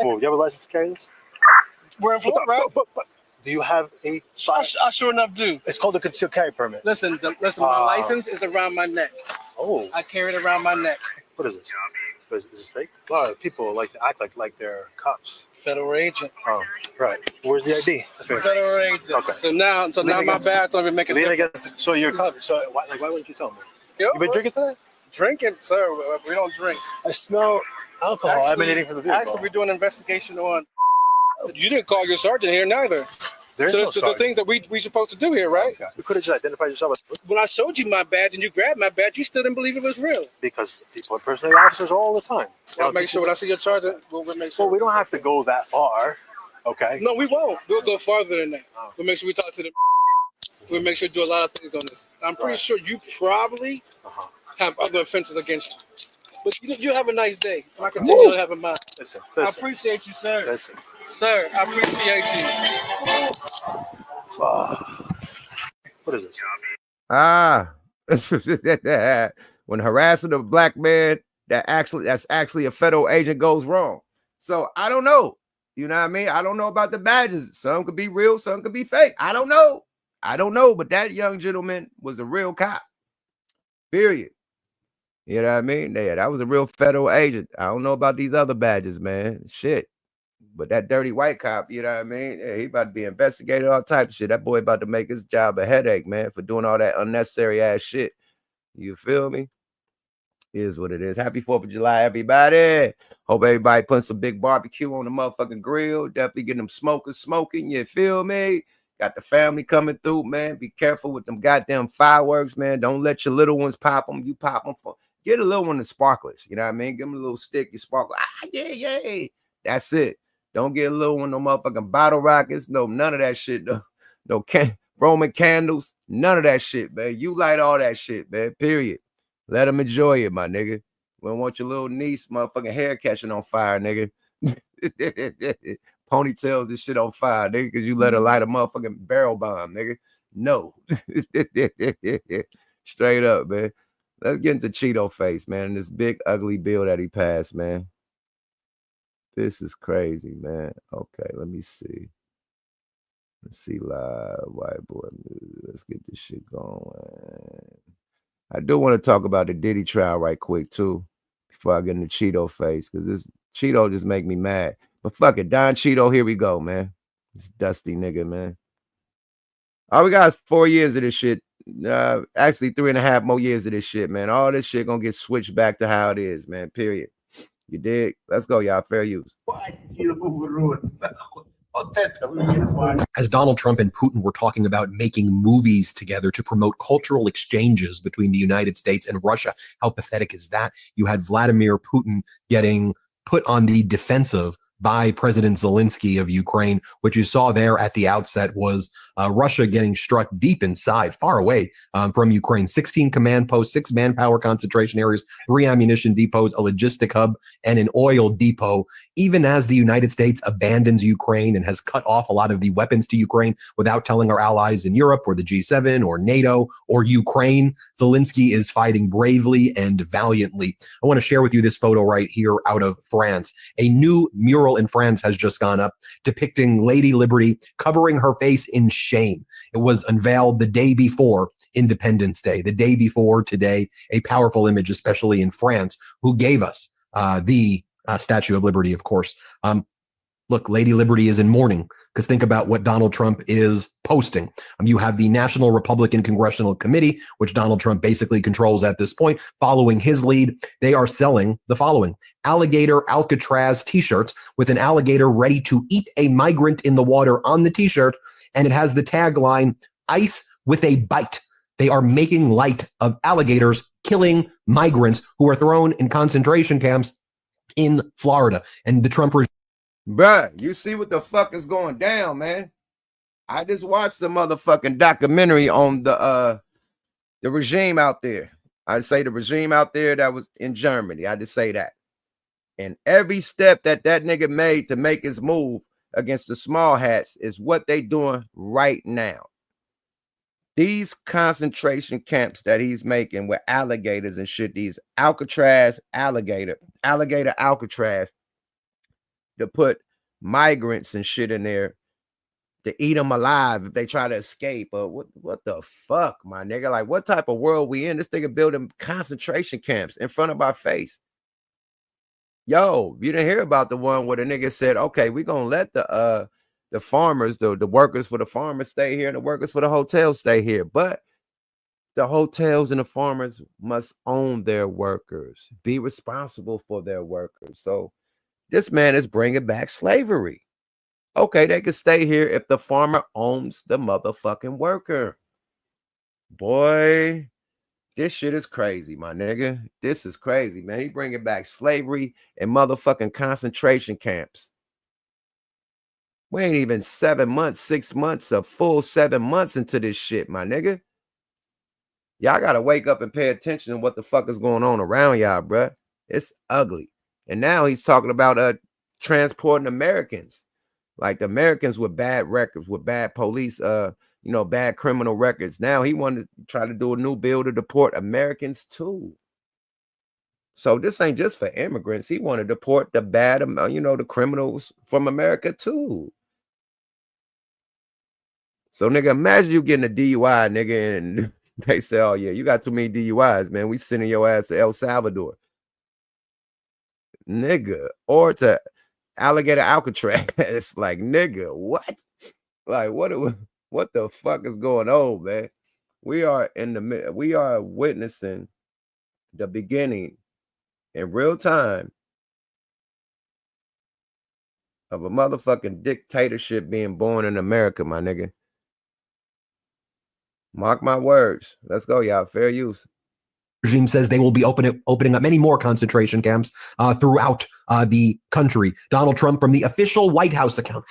you have a license to carry this? We're in Florida, right? But do you have a... I sure enough do. It's called a concealed carry permit. Listen, my license is around my neck. Oh. I carry it around my neck. What is this? Is this fake? A lot of people like to act like they're cops. Federal agent. Oh, right. Where's the ID? Federal agent. Okay. So now my badge don't even make a difference. So you're a cop. So why wouldn't you tell me? You been drinking today? Drinking, sir. We don't drink. I smell alcohol emanating from the vehicle. Actually, we're doing an investigation on. You didn't call your sergeant here, neither. There's no sergeant. The things that we supposed to do here, right? Okay. You could have just identified yourself. When I showed you my badge and you grabbed my badge, you still didn't believe it was real. Because people impersonate officers all the time. I'll make sure when I see your sergeant, we'll make sure. Well, we don't have to go that far, okay? No, we won't. We'll go farther than that. We'll make sure we talk to them. We'll make sure we do a lot of things on this. I'm pretty sure you probably have other offenses against you. But you have a nice day. I can tell you have a mind. Listen. I appreciate you, sir. Listen. Sir, I appreciate you. What is this? When harassing a black man that's actually a federal agent goes wrong. So I don't know. You know what I mean? I don't know about the badges. Some could be real, some could be fake. I don't know. But that young gentleman was a real cop. Period. You know what I mean? Yeah, that was a real federal agent. I don't know about these other badges, man. Shit. But that dirty white cop, you know what I mean? Yeah, he about to be investigated, all types of shit. That boy about to make his job a headache, man, for doing all that unnecessary ass shit. You feel me? Is what it is. Happy 4th of July, everybody. Hope everybody putting some big barbecue on the motherfucking grill. Definitely getting them smokers smoking. You feel me? Got the family coming through, man. Be careful with them goddamn fireworks, man. Don't let your little ones pop them. You pop them for. Get a little one of sparklers. You know what I mean? Give them a little stick. You sparkle. Yeah. That's it. Don't get a little one, no motherfucking bottle rockets. No, none of that shit. No Roman candles. None of that shit, man. You light all that shit, man. Period. Let them enjoy it, my nigga. We don't want your little niece motherfucking hair catching on fire, nigga. Ponytails and shit on fire, nigga, because you let her light a motherfucking barrel bomb, nigga. No. Straight up, man. Let's get into Cheeto Face, man. This big ugly bill that he passed, man. This is crazy, man. Okay, let me see. Let's see live white boy news. Let's get this shit going. I do want to talk about the Diddy trial right quick too, before I get into Cheeto Face, because this Cheeto just make me mad. But fuck it, Don Cheeto, here we go, man. This dusty nigga, man. All we got is 4 years of this shit. Actually 3.5 more years of this shit, man. All this shit gonna get switched back to how it is, man. Period. You dig? Let's go, y'all. Fair use. As Donald Trump and Putin were talking about making movies together to promote cultural exchanges between the United States and Russia, how pathetic is that? You had Vladimir Putin getting put on the defensive by President Zelensky of Ukraine. What you saw there at the outset was Russia getting struck deep inside, far away from Ukraine. 16 command posts, 6 manpower concentration areas, 3 ammunition depots, a logistic hub, and an oil depot. Even as the United States abandons Ukraine and has cut off a lot of the weapons to Ukraine without telling our allies in Europe or the G7 or NATO or Ukraine, Zelensky is fighting bravely and valiantly. I want to share with you this photo right here out of France. A new mural in France has just gone up depicting Lady Liberty covering her face in shame. It was unveiled the day before Independence Day, the day before today, a powerful image, especially in France, who gave us the Statue of Liberty, of course. Look, Lady Liberty is in mourning, because think about what Donald Trump is posting. You have the National Republican Congressional Committee, which Donald Trump basically controls at this point. Following his lead, they are selling the following: alligator Alcatraz t-shirts with an alligator ready to eat a migrant in the water on the t-shirt, and it has the tagline, "Ice with a bite." They are making light of alligators killing migrants who are thrown in concentration camps in Florida. And the Trump regime. Bruh, you see what the fuck is going down, man. I just watched the motherfucking documentary on the regime out there. I'd say the regime out there that was in Germany. I just say that. And every step that nigga made to make his move against the small hats is what they doing right now. These concentration camps that he's making with alligators and shit, these Alcatraz alligator Alcatraz, to put migrants and shit in there to eat them alive if they try to escape. What the fuck, my nigga? Like, what type of world we in? This nigga building concentration camps in front of our face. Yo, you didn't hear about the one where the nigga said, okay, we're gonna let the farmers, the workers for the farmers stay here and the workers for the hotels stay here. But the hotels and the farmers must own their workers, be responsible for their workers. So this man is bringing back slavery. Okay, they can stay here if the farmer owns the motherfucking worker. Boy, this shit is crazy, my nigga. This is crazy, man. He bringing back slavery and motherfucking concentration camps. We ain't even 7 months, 6 months, a full 7 months into this shit, my nigga. Y'all got to wake up and pay attention to what the fuck is going on around y'all, bruh. It's ugly. And now he's talking about transporting Americans, like the Americans with bad records, with bad police, bad criminal records. Now he wanted to try to do a new bill to deport Americans too. So this ain't just for immigrants. He want to deport the bad, the criminals from America too. So nigga, imagine you getting a DUI, nigga, and they say, oh yeah, you got too many DUIs, man. We sending your ass to El Salvador. Nigga, or to alligator Alcatraz. It's like, nigga, what? Like, what the fuck is going on, man? We are witnessing the beginning in real time of a motherfucking dictatorship being born in America, my nigga. Mark my words. Let's go, y'all. Fair use. regime says they will be opening up many more concentration camps throughout the country. Donald Trump from the official White House account,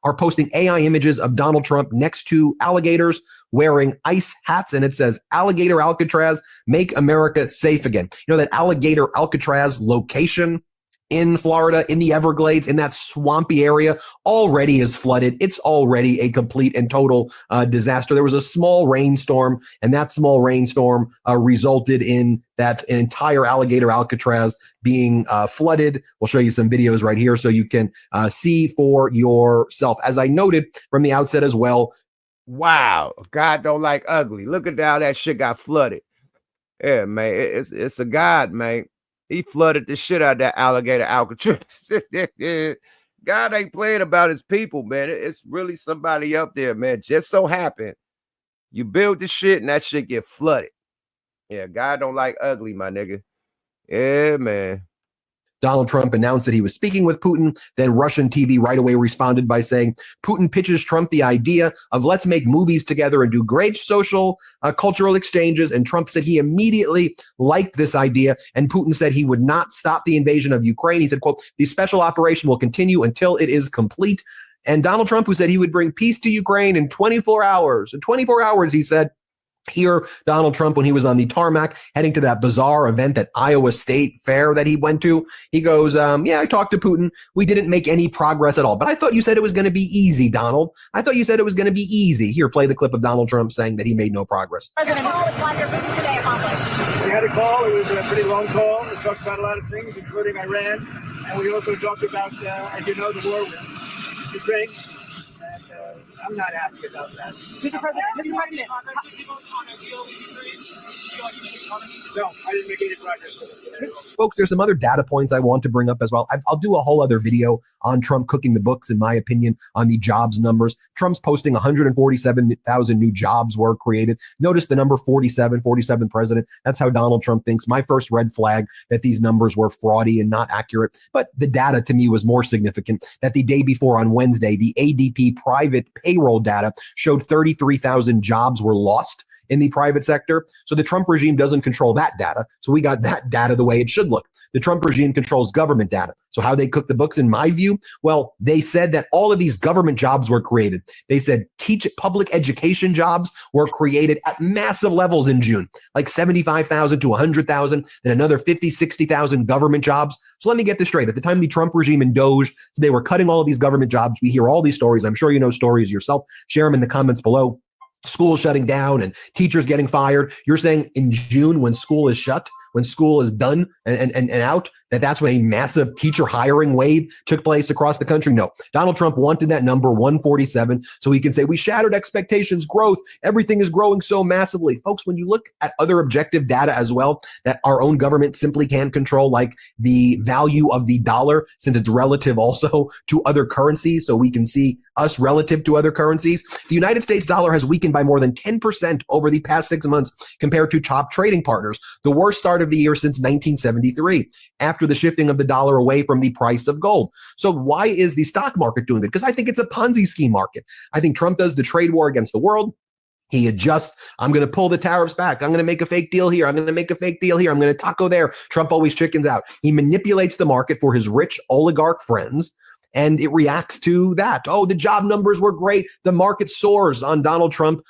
are posting AI images of Donald Trump next to alligators wearing ICE hats. And it says, Alligator Alcatraz, make America safe again. You know, that Alligator Alcatraz location in Florida, in the Everglades, in that swampy area, already is flooded. It's already a complete and total disaster. There was a small rainstorm, and that small rainstorm resulted in that entire Alligator Alcatraz being flooded. We'll show you some videos right here so you can see for yourself. As I noted from the outset as well. Wow, God don't like ugly. Look at how that shit got flooded. Yeah, man, it's a God, man. He flooded the shit out of that Alligator Alcatraz. God ain't playing about his people, man. It's really somebody up there, man. Just so happened you build the shit and that shit get flooded. Yeah, God don't like ugly, my nigga. Yeah, man. Donald Trump announced that he was speaking with Putin. Then Russian TV right away responded by saying, Putin pitches Trump the idea of let's make movies together and do great social, cultural exchanges. And Trump said he immediately liked this idea. And Putin said he would not stop the invasion of Ukraine. He said, quote, the special operation will continue until it is complete. And Donald Trump, who said he would bring peace to Ukraine in 24 hours. In 24 hours, he said, here, Donald Trump, when he was on the tarmac, heading to that bizarre event at Iowa State Fair that he went to, he goes, yeah, I talked to Putin. We didn't make any progress at all. But I thought you said it was going to be easy, Donald. I thought you said it was going to be easy. Here, play the clip of Donald Trump saying that he made no progress. We had a call. It was a pretty long call. We talked about a lot of things, including Iran. And we also talked about, as you know, the war with Ukraine. I'm not happy about that. Mr. President, no, I didn't make any progress. Folks, there's some other data points I want to bring up as well. I'll do a whole other video on Trump cooking the books, in my opinion, on the jobs numbers. Trump's posting 147,000 new jobs were created. Notice the number 47 president. That's how Donald Trump thinks. My first red flag that these numbers were fraudy and not accurate. But the data to me was more significant that the day before on Wednesday, the ADP private payroll data showed 33,000 jobs were lost in the private sector. So the Trump regime doesn't control that data. So we got that data the way it should look. The Trump regime controls government data. So how they cook the books, in my view, well, they said that all of these government jobs were created. They said public education jobs were created at massive levels in June, like 75,000 to 100,000, then another 50, 60,000 government jobs. So let me get this straight. At the time the Trump regime in Doge, they were cutting all of these government jobs. We hear all these stories. I'm sure you know stories yourself. Share them in the comments below. Schools shutting down and teachers getting fired. You're saying in June, when school is shut, when school is done and out, that's when a massive teacher hiring wave took place across the country? No. Donald Trump wanted that number 147 so he can say, we shattered expectations, growth, everything is growing so massively. Folks, when you look at other objective data as well that our own government simply can't control, like the value of the dollar, since it's relative also to other currencies, so we can see us relative to other currencies, the United States dollar has weakened by more than 10% over the past 6 months compared to top trading partners, the worst start of the year since 1973. After the shifting of the dollar away from the price of gold. So why is the stock market doing that? Because I think it's a Ponzi scheme market. I think Trump does the trade war against the world. He adjusts. I'm going to pull the tariffs back. I'm going to make a fake deal here. I'm going to make a fake deal here. I'm going to taco there. Trump always chickens out. He manipulates the market for his rich oligarch friends. And it reacts to that. Oh, the job numbers were great. The market soars on Donald Trump,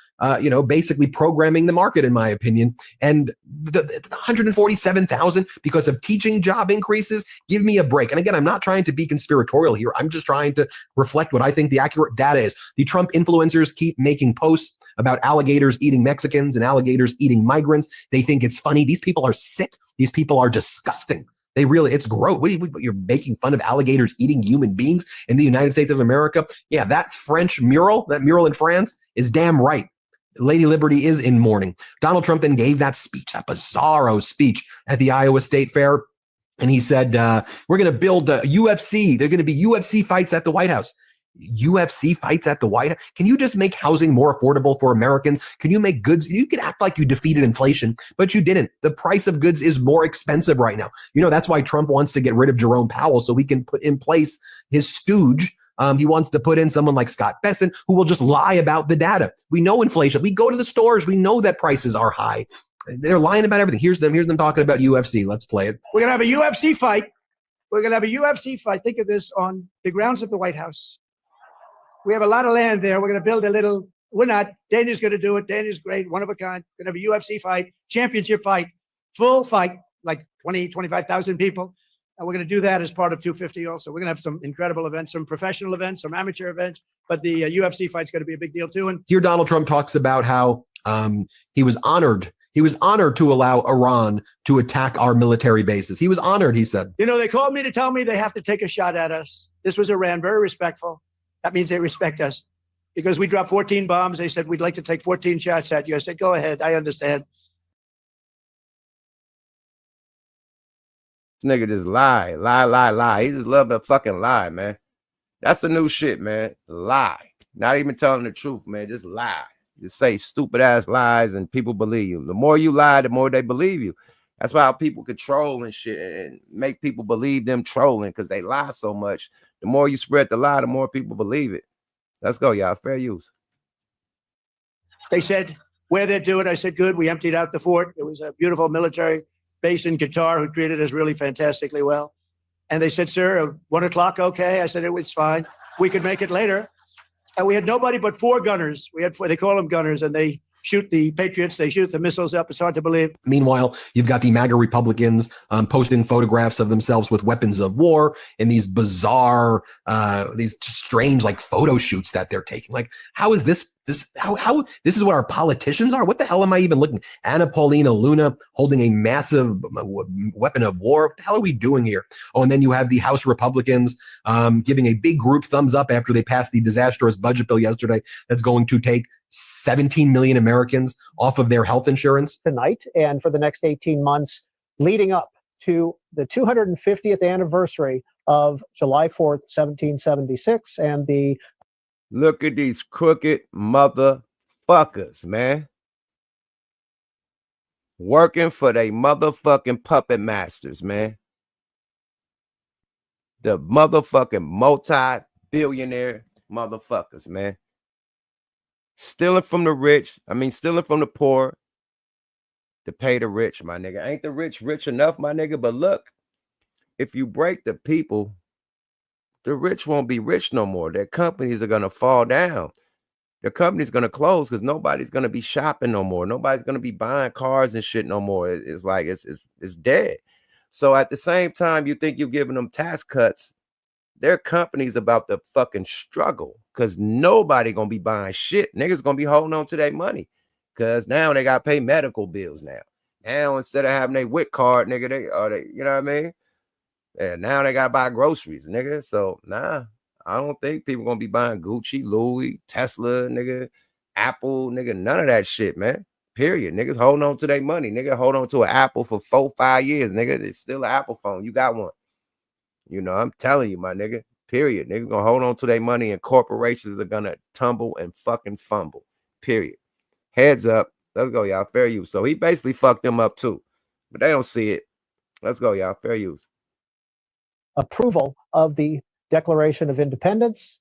basically programming the market, in my opinion. And the 147,000 because of teaching job increases, give me a break. And again, I'm not trying to be conspiratorial here. I'm just trying to reflect what I think the accurate data is. The Trump influencers keep making posts about alligators eating Mexicans and alligators eating migrants. They think it's funny. These people are sick. These people are disgusting. It's gross. You're making fun of alligators eating human beings in the United States of America. Yeah, that mural in France is damn right. Lady Liberty is in mourning. Donald Trump then gave that speech, that bizarro speech at the Iowa State Fair. And he said, we're going to build a UFC. There are going to be UFC fights at the White House. UFC fights at the White House? Can you just make housing more affordable for Americans? Can you make goods? You can act like you defeated inflation, but you didn't. The price of goods is more expensive right now. That's why Trump wants to get rid of Jerome Powell so we can put in place his stooge, He wants to put in someone like Scott Besson who will just lie about the data. We know inflation. We go to the stores. We know that prices are high. They're lying about everything. Here's them talking about UFC. Let's play it. We're going to have a UFC fight. We're going to have a UFC fight. Think of this on the grounds of the White House. We have a lot of land there. We're going to build a little. We're not. Daniel's going to do it. Daniel's great, one of a kind. We're going to have a UFC fight, championship fight, full fight, like 20, 25,000 people. And we're going to do that as part of 250 also. We're going to have some incredible events, some professional events, some amateur events. But the UFC fight's going to be a big deal too. And here Donald Trump talks about how he was honored. He was honored to allow Iran to attack our military bases. He was honored, he said. You know, they called me to tell me they have to take a shot at us. This was Iran, very respectful. That means they respect us. Because we dropped 14 bombs, they said, we'd like to take 14 shots at you. I said, go ahead, I understand. This nigga just lie. He just love to fucking lie, man. That's the new shit, man. Lie. Not even telling the truth, man. Just lie. Just say stupid ass lies and people believe you. The more you lie, the more they believe you. That's why people control and shit and make people believe them trolling because they lie so much. The more you spread the lie, the more people believe it. Let's go, y'all. Fair use. They said where they'd do it. I said, good. We emptied out the fort. It was a beautiful military base in Qatar who treated us really fantastically well. And they said, sir, 1 o'clock, okay. I said, it was fine. We could make it later. And we had nobody but 4 gunners. We had 4, they call them gunners, and they shoot the Patriots. They shoot the missiles up. It's hard to believe. Meanwhile, you've got the MAGA Republicans posting photographs of themselves with weapons of war in these bizarre, these strange like photo shoots that they're taking. Like, how is this how this is what our politicians are? What the hell am I even looking? Anna Paulina Luna holding a massive weapon of war. What the hell are we doing here? Oh, and then you have the House Republicans giving a big group thumbs up after they passed the disastrous budget bill yesterday that's going to take 17 million Americans off of their health insurance tonight and for the next 18 months leading up to the 250th anniversary of July 4th, 1776 and the Look at these crooked motherfuckers, man. Working for they motherfucking puppet masters, man. The motherfucking multi-billionaire motherfuckers, man. Stealing from the rich. Stealing from the poor to pay the rich, my nigga. Ain't the rich enough, my nigga? But look, if you break the people, the rich won't be rich no more. Their companies are going to fall down. Their company's going to close because nobody's going to be shopping no more. Nobody's going to be buying cars and shit no more. It's like it's dead. So at the same time, you think you're giving them tax cuts, their company's about to fucking struggle because nobody going to be buying shit. Niggas going to be holding on to their money because now they got to pay medical bills now. Now, instead of having their WIC card, nigga, they you know what I mean? And now they gotta buy groceries, nigga. So nah, I don't think people gonna be buying Gucci, Louis, Tesla, nigga, Apple, nigga, none of that shit, man. Period. Niggas holding on to their money. Nigga, hold on to an Apple for 4-5 years, nigga. It's still an Apple phone. You got one. You know, I'm telling you, my nigga. Period. Niggas gonna hold on to their money and corporations are gonna tumble and fucking fumble. Period. Heads up. Let's go, y'all. Fair use. So he basically fucked them up too, but they don't see it. Let's go, y'all. Fair use. Approval of the Declaration of Independence,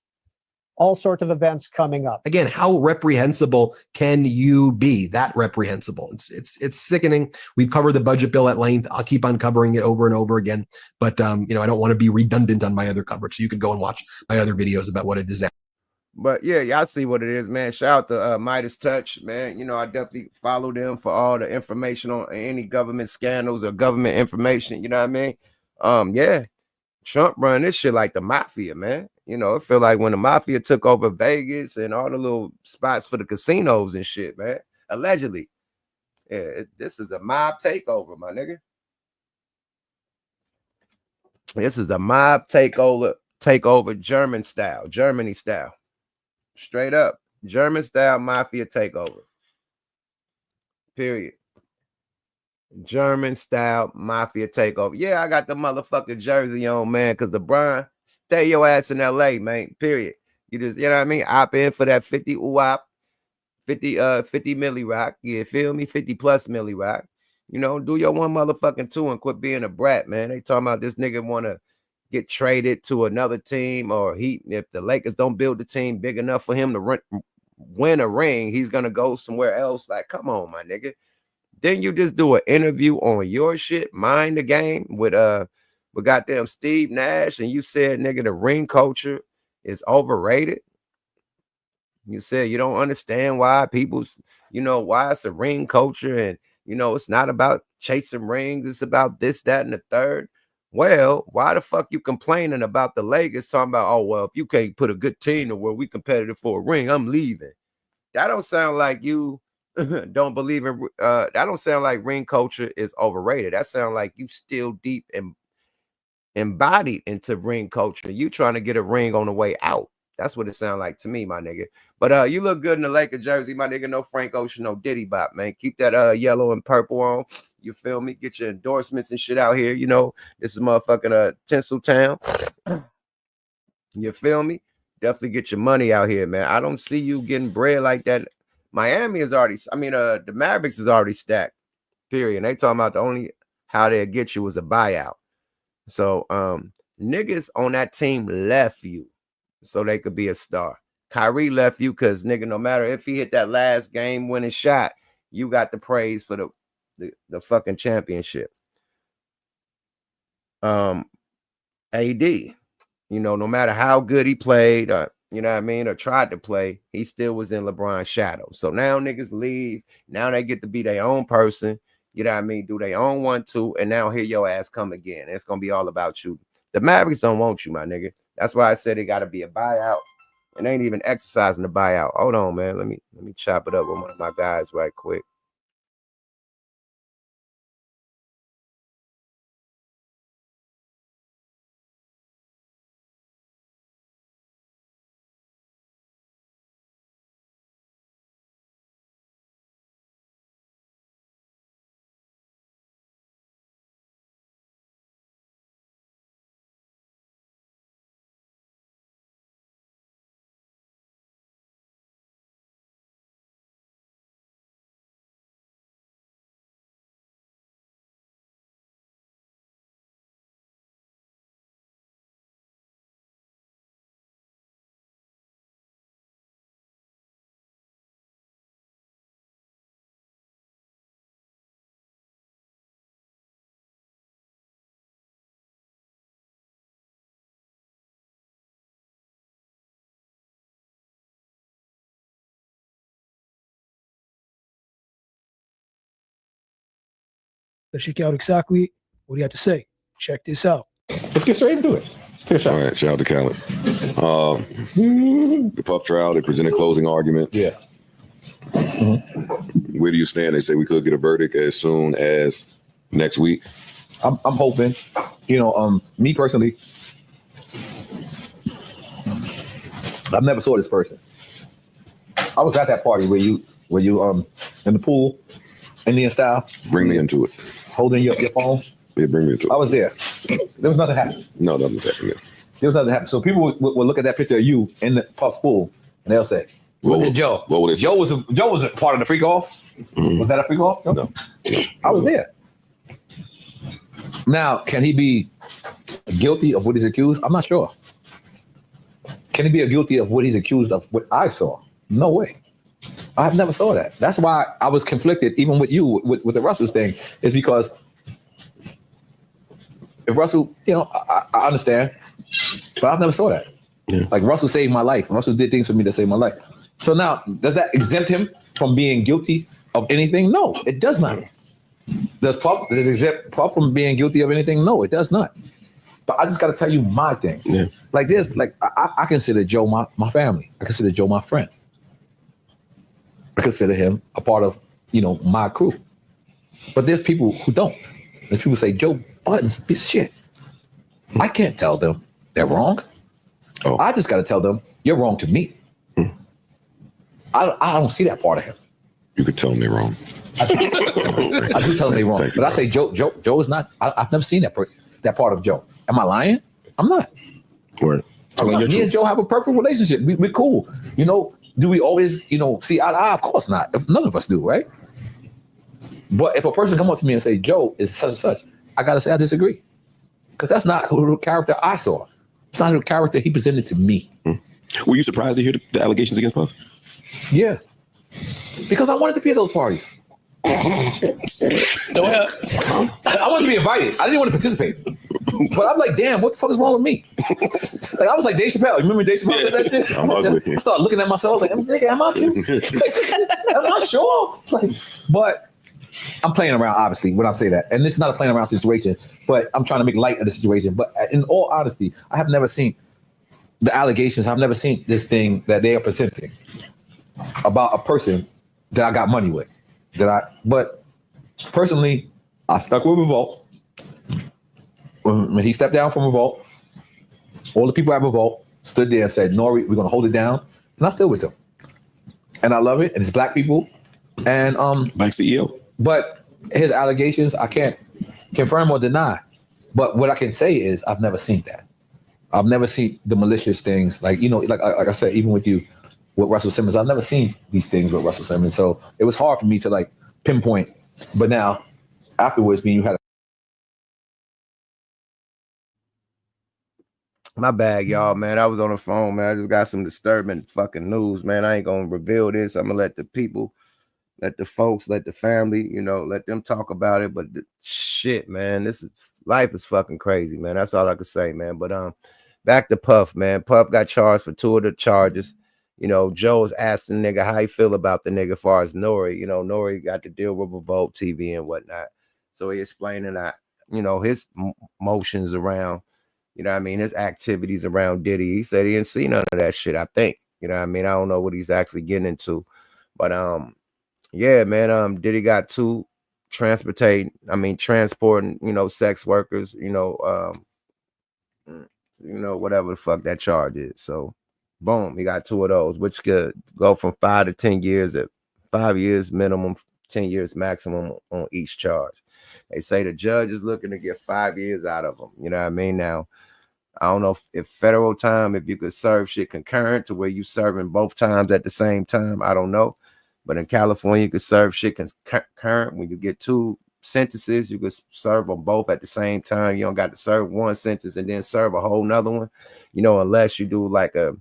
all sorts of events coming up. Again, how reprehensible can you be? That reprehensible. It's sickening. We've covered the budget bill at length. I'll keep on covering it over and over again. But I don't want to be redundant on my other coverage. So you can go and watch my other videos about what a disaster. But yeah, y'all see what it is, man. Shout out to Midas Touch, man. You know, I definitely follow them for all the information on any government scandals or government information. You know what I mean? Yeah. Trump run this shit like the mafia, man. You know, it feel like when the mafia took over Vegas and all the little spots for the casinos and shit, man. Allegedly. Yeah, this is a mob takeover, my nigga. This is a mob takeover Germany style. Straight up. German style mafia takeover. Period. German style mafia takeover. Yeah, I got the motherfucking jersey on, man, because LeBron, stay your ass in LA, man. Period. You just, you know what I mean? Opt in for that 50 UOP, 50 milli rock. Yeah, feel me? 50 plus milli rock. You know, do your one motherfucking two and quit being a brat, man. They talking about this nigga want to get traded to another team, or if the Lakers don't build the team big enough for him to win a ring, he's gonna go somewhere else. Like, come on, my nigga. Then you just do an interview on your shit, Mind the Game, with goddamn Steve Nash, and you said, nigga, the ring culture is overrated. You said you don't understand why people's, why it's a ring culture, and it's not about chasing rings, it's about this, that, and the third. Well, why the fuck you complaining about the Lakers talking about, oh, well, if you can't put a good team to where we competitive for a ring, I'm leaving. That don't sound like you don't believe in that don't sound like ring culture is overrated. That sound like you still deep and embodied into ring culture. You trying to get a ring on the way out. That's what it sounds like to me, my nigga. But you look good in the Laker jersey, my nigga. No Frank Ocean, no Diddy Bop, man. Keep that yellow and purple on. You feel me? Get your endorsements and shit out here. This is motherfucking Tinseltown. You feel me? Definitely get your money out here, man. I don't see you getting bread like that. Miami is already, the Mavericks is already stacked, period. And they talking about the only how they'll get you is a buyout. So niggas on that team left you so they could be a star. Kyrie left you because, nigga, no matter if he hit that last game winning shot, you got the praise for the fucking championship. AD, no matter how good he played, or or tried to play, he still was in LeBron's shadow. So now niggas leave. Now they get to be their own person. Do their own 1-2, and now here your ass come again. It's gonna be all about you. The Mavericks don't want you, my nigga. That's why I said it got to be a buyout. And they ain't even exercising the buyout. Hold on, man. Let me chop it up with one of my guys right quick. Let's check out exactly what you have to say. Check this out. Let's get straight into it. Take a shot. All right, shout out to Khaled. The Puff trial, they presented closing arguments. Yeah. Mm-hmm. Where do you stand? They say we could get a verdict as soon as next week. I'm hoping. Me personally, I've never saw this person. I was at that party where you in the pool, Indian style. Bring me into it. Holding your phone. Yeah, bring me into it. I was there. There was nothing happening. No, nothing's happening. There was nothing happening. So people would look at that picture of you in the Puff's pool, and they'll say, "Look at Joe." What would it say? Joe was a part of the freak off. Mm-hmm. Was that a freak off? No. I was there. Now, can he be guilty of what he's accused? I'm not sure. Can he be guilty of what he's accused of? What I saw? No way. I've never saw that. That's why I was conflicted, even with you, with the Russell's thing, is because if Russell, I understand, but I've never saw that. Yeah. Like Russell saved my life. Russell did things for me to save my life. So now, does that exempt him from being guilty of anything? No, it does not. Does it exempt Puff from being guilty of anything? No, it does not. But I just got to tell you my thing. Yeah. Like this, I consider Joe my family. I consider Joe my friend. I consider him a part of, my crew. But there's people who don't. There's people who say, Joe Budden's a piece of shit. I can't tell them they're wrong. Oh. I just got to tell them, you're wrong to me. I don't see that part of him. You could tell them they're wrong. I do tell them they're wrong. But I say, Joe is not, I've never seen that part of Joe. Am I lying? I'm not. Word. Me and Joe have a perfect relationship. We're cool. Do we always, see eye to eye? Of course not. None of us do, right? But if a person come up to me and say, Joe is such and such, I got to say I disagree. because that's not the character I saw. It's not the character he presented to me. Were you surprised to hear the allegations against Puff? Yeah, because I wanted to be at those parties. I wanted to be invited. I didn't want to participate. But I'm like, damn, what the fuck is wrong with me? Like I was like Dave Chappelle. You remember Dave Chappelle said that shit? I started looking at myself like, nigga, am I here? I'm not sure. Like, but I'm playing around, obviously, when I say that. And this is not a playing around situation, but I'm trying to make light of the situation. But in all honesty, I have never seen the allegations. I've never seen this thing that they are presenting about a person that I got money with. But personally, I stuck with Revolt. When he stepped down from Revolt, all the people at Revolt stood there and said, Nori, we're going to hold it down. And I'm still with them. And I love it. And it's black people. And Black CEO. But his allegations, I can't confirm or deny. But what I can say is I've never seen that. I've never seen the malicious things. Like, you know, like I said, even with you, with Russell Simmons, I've never seen these things with Russell Simmons. So it was hard for me to like pinpoint. But now, afterwards, me and you had My bad, y'all, man. I was on the phone, man. I just got some disturbing fucking news, man. I ain't gonna reveal this. I'm gonna let the people, let the folks, let the family, you know, let them talk about it. But shit, man, life is fucking crazy, man. That's all I can say, man. But back to Puff, man. Puff got charged for 2 of the charges. You know, Joe was asking the nigga how he feel about the nigga as far as Nori. You know, Nori got to deal with Revolt TV and whatnot. So he explaining that, you know, his motions around, you know what I mean, his activities around Diddy. He said he didn't see none of that shit, I think. You know what I mean? I don't know what he's actually getting into. But yeah, man, Diddy got 2 transporting, you know, sex workers, you know, whatever the fuck that charge is. So boom, he got 2 of those, which could go from 5 to 10 years at 5 years minimum, 10 years maximum on each charge. They say the judge is looking to get 5 years out of them. You know what I mean? Now, I don't know if federal time, if you could serve shit concurrent to where you serving both times at the same time. I don't know. But in California, you could serve shit concurrent. When you get 2 sentences, you could serve them both at the same time. You don't got to serve one sentence and then serve a whole nother one, you know, unless you do like a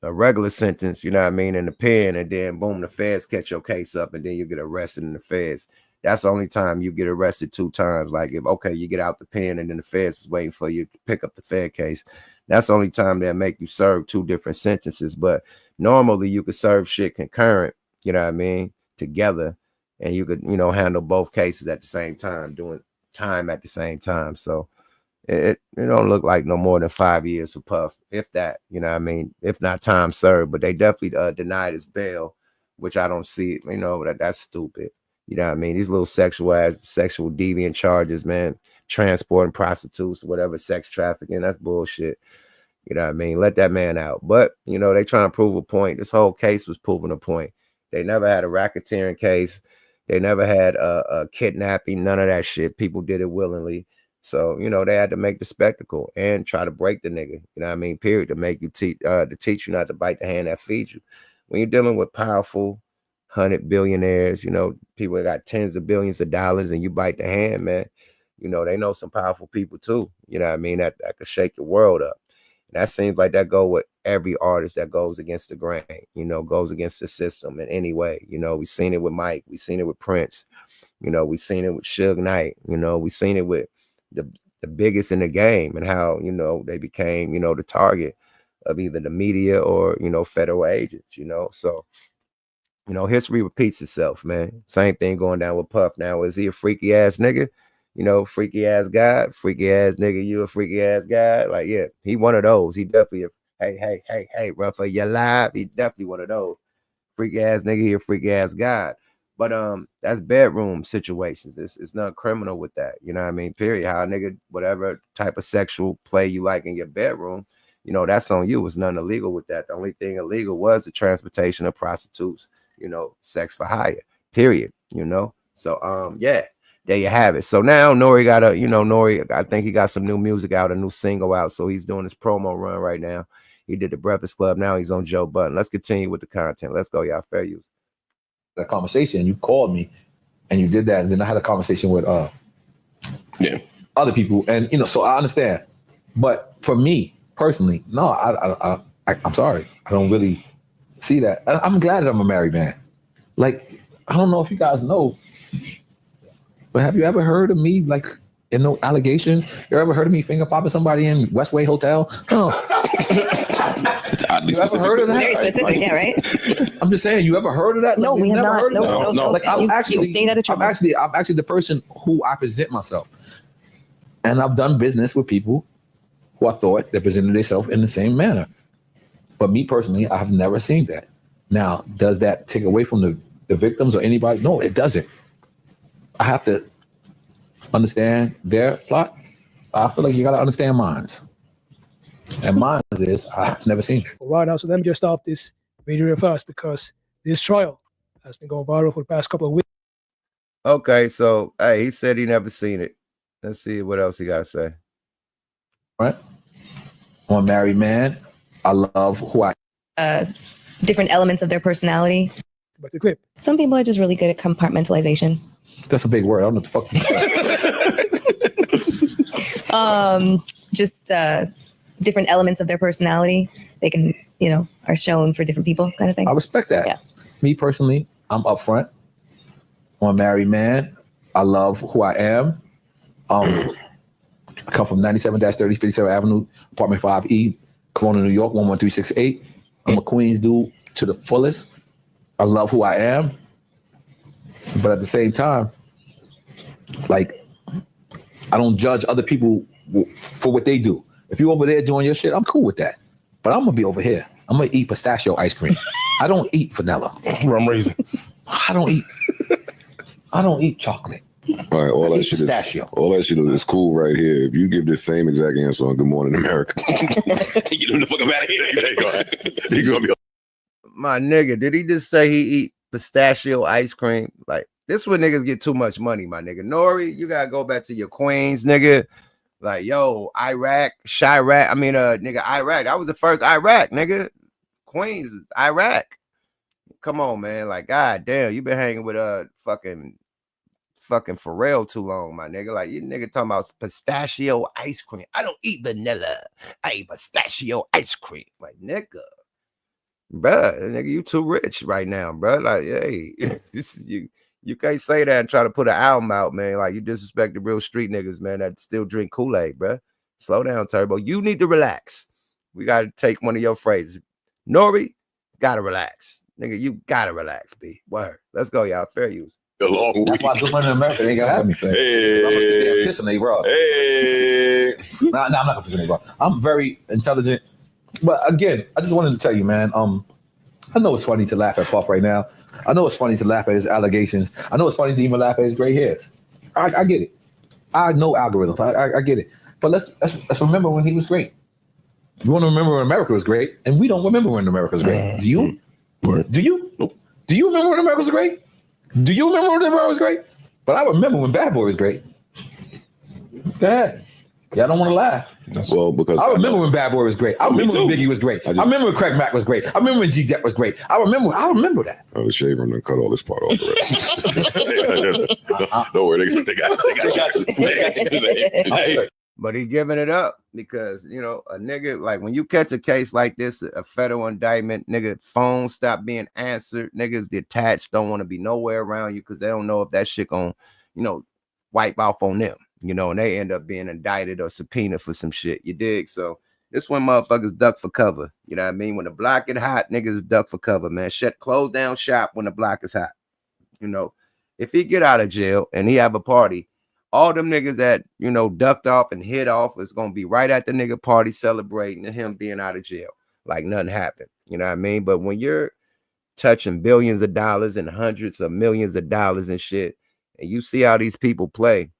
regular sentence, you know what I mean, in the pen, and then boom, the feds catch your case up, and then you get arrested in the feds. That's the only time you get arrested 2 times. Like if you get out the pen and then the feds is waiting for you to pick up the Fed case. That's the only time they'll make you serve 2 different sentences. But normally you could serve shit concurrent, you know what I mean, together, and you could, you know, handle both cases at the same time, doing time at the same time. So it don't look like no more than 5 years for Puff, if that, you know what I mean, if not time served. But they definitely denied his bail, which I don't see, you know, that's stupid. You know what I mean? These little sexual deviant charges, man, transporting prostitutes, whatever, sex trafficking, that's bullshit. You know what I mean? Let that man out. But, you know, they trying to prove a point. This whole case was proving a point. They never had a racketeering case. They never had a kidnapping, none of that shit. People did it willingly. So, you know, they had to make the spectacle and try to break the nigga, you know what I mean, period, to make you to teach you not to bite the hand that feeds you. When you're dealing with powerful 100 billionaires, you know, people that got tens of billions of dollars, and you bite the hand, man, you know, they know some powerful people too, you know what I mean, that could shake your world up. And that seems like that go with every artist that goes against the grain, you know, goes against the system in any way. You know, we've seen it with Mike, we've seen it with Prince, you know, we've seen it with Suge Knight, you know, we've seen it with the biggest in the game, and how, you know, they became, you know, the target of either the media or, you know, federal agents, you know. So, you know, history repeats itself, man. Same thing going down with Puff now. Is he a freaky ass nigga? You know, freaky ass guy, freaky ass nigga, you a freaky ass guy. Like, yeah, he one of those. He definitely hey, run for your life. He definitely one of those. Freaky ass nigga, he a freaky ass guy. But that's bedroom situations. It's not criminal with that. You know what I mean? Period. How a nigga, whatever type of sexual play you like in your bedroom, you know, that's on you. It's nothing illegal with that. The only thing illegal was the transportation of prostitutes, you know, sex for hire, period, you know? So, yeah, there you have it. So now Nori got I think he got some new music out, a new single out. So he's doing his promo run right now. He did the Breakfast Club. Now he's on Joe Budden. Let's continue with the content. Let's go, y'all. Fair use. That conversation, you called me and you did that. And then I had a conversation with other people, and so I understand. But for me personally, no, I'm sorry, I don't really see that. I'm glad that I'm a married man. Like, I don't know if you guys know, but have you ever heard of me in no allegations? You ever heard of me finger popping somebody in Westway Hotel? No. It's oddly You ever specific. heard of that? Very specific, yeah, right? I'm just saying, you ever heard of that? No, we have never not. heard of that? No. Like, I'm You stayed out of trouble. I'm actually the person who I present myself, and I've done business with people who I thought they presented themselves in the same manner. But me personally, I have never seen that. Now, does that take away from the victims or anybody? No, it doesn't. I have to understand their plot. I feel like you got to understand mine's. And mine is, I've never seen it. Right now, so let me just stop this video real fast because this trial has been going viral for the past couple of weeks. Okay, so hey, he said he never seen it. Let's see what else he got to say. All right. I'm a married man. I love who I Different elements of their personality. But the clip. Some people are just really good at compartmentalization. That's a big word. I don't know what the fuck. Just different elements of their personality. They can, are shown for different people, kind of thing. I respect that. Yeah. Me personally, I'm upfront. I'm a married man. I love who I am. I come from 97-30 57th Avenue, apartment 5E, Corona, New York, 11368. I'm a Queens dude to the fullest. I love who I am. But at the same time, like, I don't judge other people for what they do. If you over there doing your shit, I'm cool with that. But I'm going to be over here. I'm going to eat pistachio ice cream. I don't eat vanilla. Rum raisin. I don't eat chocolate. All right, all that shit is cool right here. If you give this same exact answer on Good Morning America, get him the fuck out of here. He's gonna be. My nigga, did he just say he eat pistachio ice cream? Like, this when niggas get too much money, my nigga. Nori, you gotta go back to your Queens, nigga. Like, yo, Iraq. Nigga, Iraq. That was the first Iraq, nigga. Queens, Iraq. Come on, man. Like, god damn, you been hanging with fucking Pharrell too long, my nigga. Like, you nigga talking about pistachio ice cream. I don't eat vanilla. I eat pistachio ice cream. Like, nigga. Bruh, nigga, you too rich right now, bruh. Like, hey, you can't say that and try to put an album out, man. Like, you disrespect the real street niggas, man, that still drink Kool-Aid, bruh. Slow down, Turbo. You need to relax. We got to take one of your phrases. Nori, gotta relax. Nigga, you gotta relax, B. Word. Let's go, y'all. Fair use. A long week. That's why Good Morning America ain't gonna have me. Hey. I'm gonna sit there and piss on they raw. Hey. Nah, I'm not gonna piss on they raw. I'm very intelligent. But again, I just wanted to tell you, man, I know it's funny to laugh at Puff right now. I know it's funny to laugh at his allegations. I know it's funny to even laugh at his gray hairs. I get it. I know algorithms. I get it. But let's remember when he was great. We want to remember when America was great, and we don't remember when America was great. Do you? Do you? Nope. Do you remember when America was great? Do you remember when America was great? But I remember when Bad Boy was great. Go ahead. Y'all don't want to laugh. Well, because I remember when Bad Boy was great. I remember when Biggie was great. I remember when Craig Mack was great. I remember when G-Dep was great. I remember that. I was shaving and cut all this part off already. Don't worry, they got you. But he giving it up because, a nigga, like, when you catch a case like this, a federal indictment, nigga, phones stop being answered, niggas detached, don't want to be nowhere around you because they don't know if that shit gonna, wipe off on them, and they end up being indicted or subpoenaed for some shit, you dig? So this when motherfuckers duck for cover, you know what I mean? When the block get hot, niggas duck for cover, man. Close down shop when the block is hot. If he get out of jail and he have a party, all them niggas that, ducked off and hid off is going to be right at the nigga party celebrating him being out of jail. Like nothing happened. You know what I mean? But when you're touching billions of dollars and hundreds of millions of dollars and shit, and you see how these people play,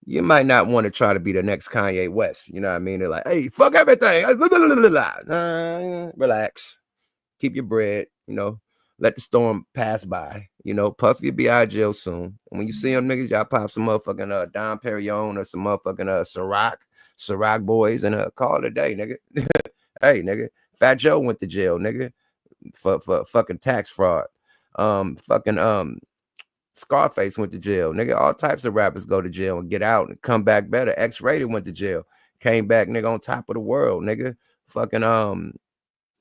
you might not want to try to be the next Kanye West. You know what I mean? They're like, hey, fuck everything. Relax. Keep your bread, let the storm pass by. Puff, you'll be out of jail soon. And when you see them niggas, y'all pop some motherfucking Dom Perignon or some motherfucking Ciroc boys and call it a day, nigga. Hey, nigga, Fat Joe went to jail, nigga, for fucking tax fraud. Scarface went to jail. Nigga, all types of rappers go to jail and get out and come back better. X-Rated went to jail. Came back, nigga, on top of the world, nigga. Fucking,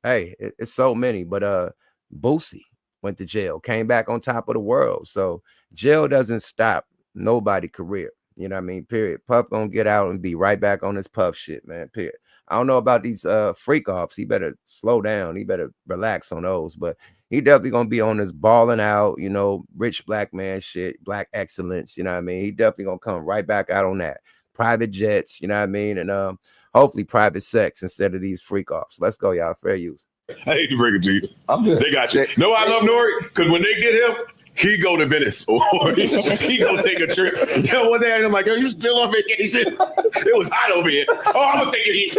hey, it's so many. But Boosie went to jail. Came back on top of the world. So jail doesn't stop nobody's career. You know what I mean? Period. Puff gonna get out and be right back on his Puff shit, man. Period. I don't know about these freak offs. He better slow down. He better relax on those. But he definitely gonna be on this balling out, you know, rich black man shit, black excellence. You know what I mean? He definitely gonna come right back out on that. Private jets, you know what I mean? And hopefully private sex instead of these freak offs. Let's go, y'all. Fair use. I hate to break it to you. I'm good. They got you. No, I love Nori because when they get him, he go to Venice or he go take a trip. You know, one day I'm like, yo, you still on vacation? It was hot over here. Oh, I'm gonna take it heat.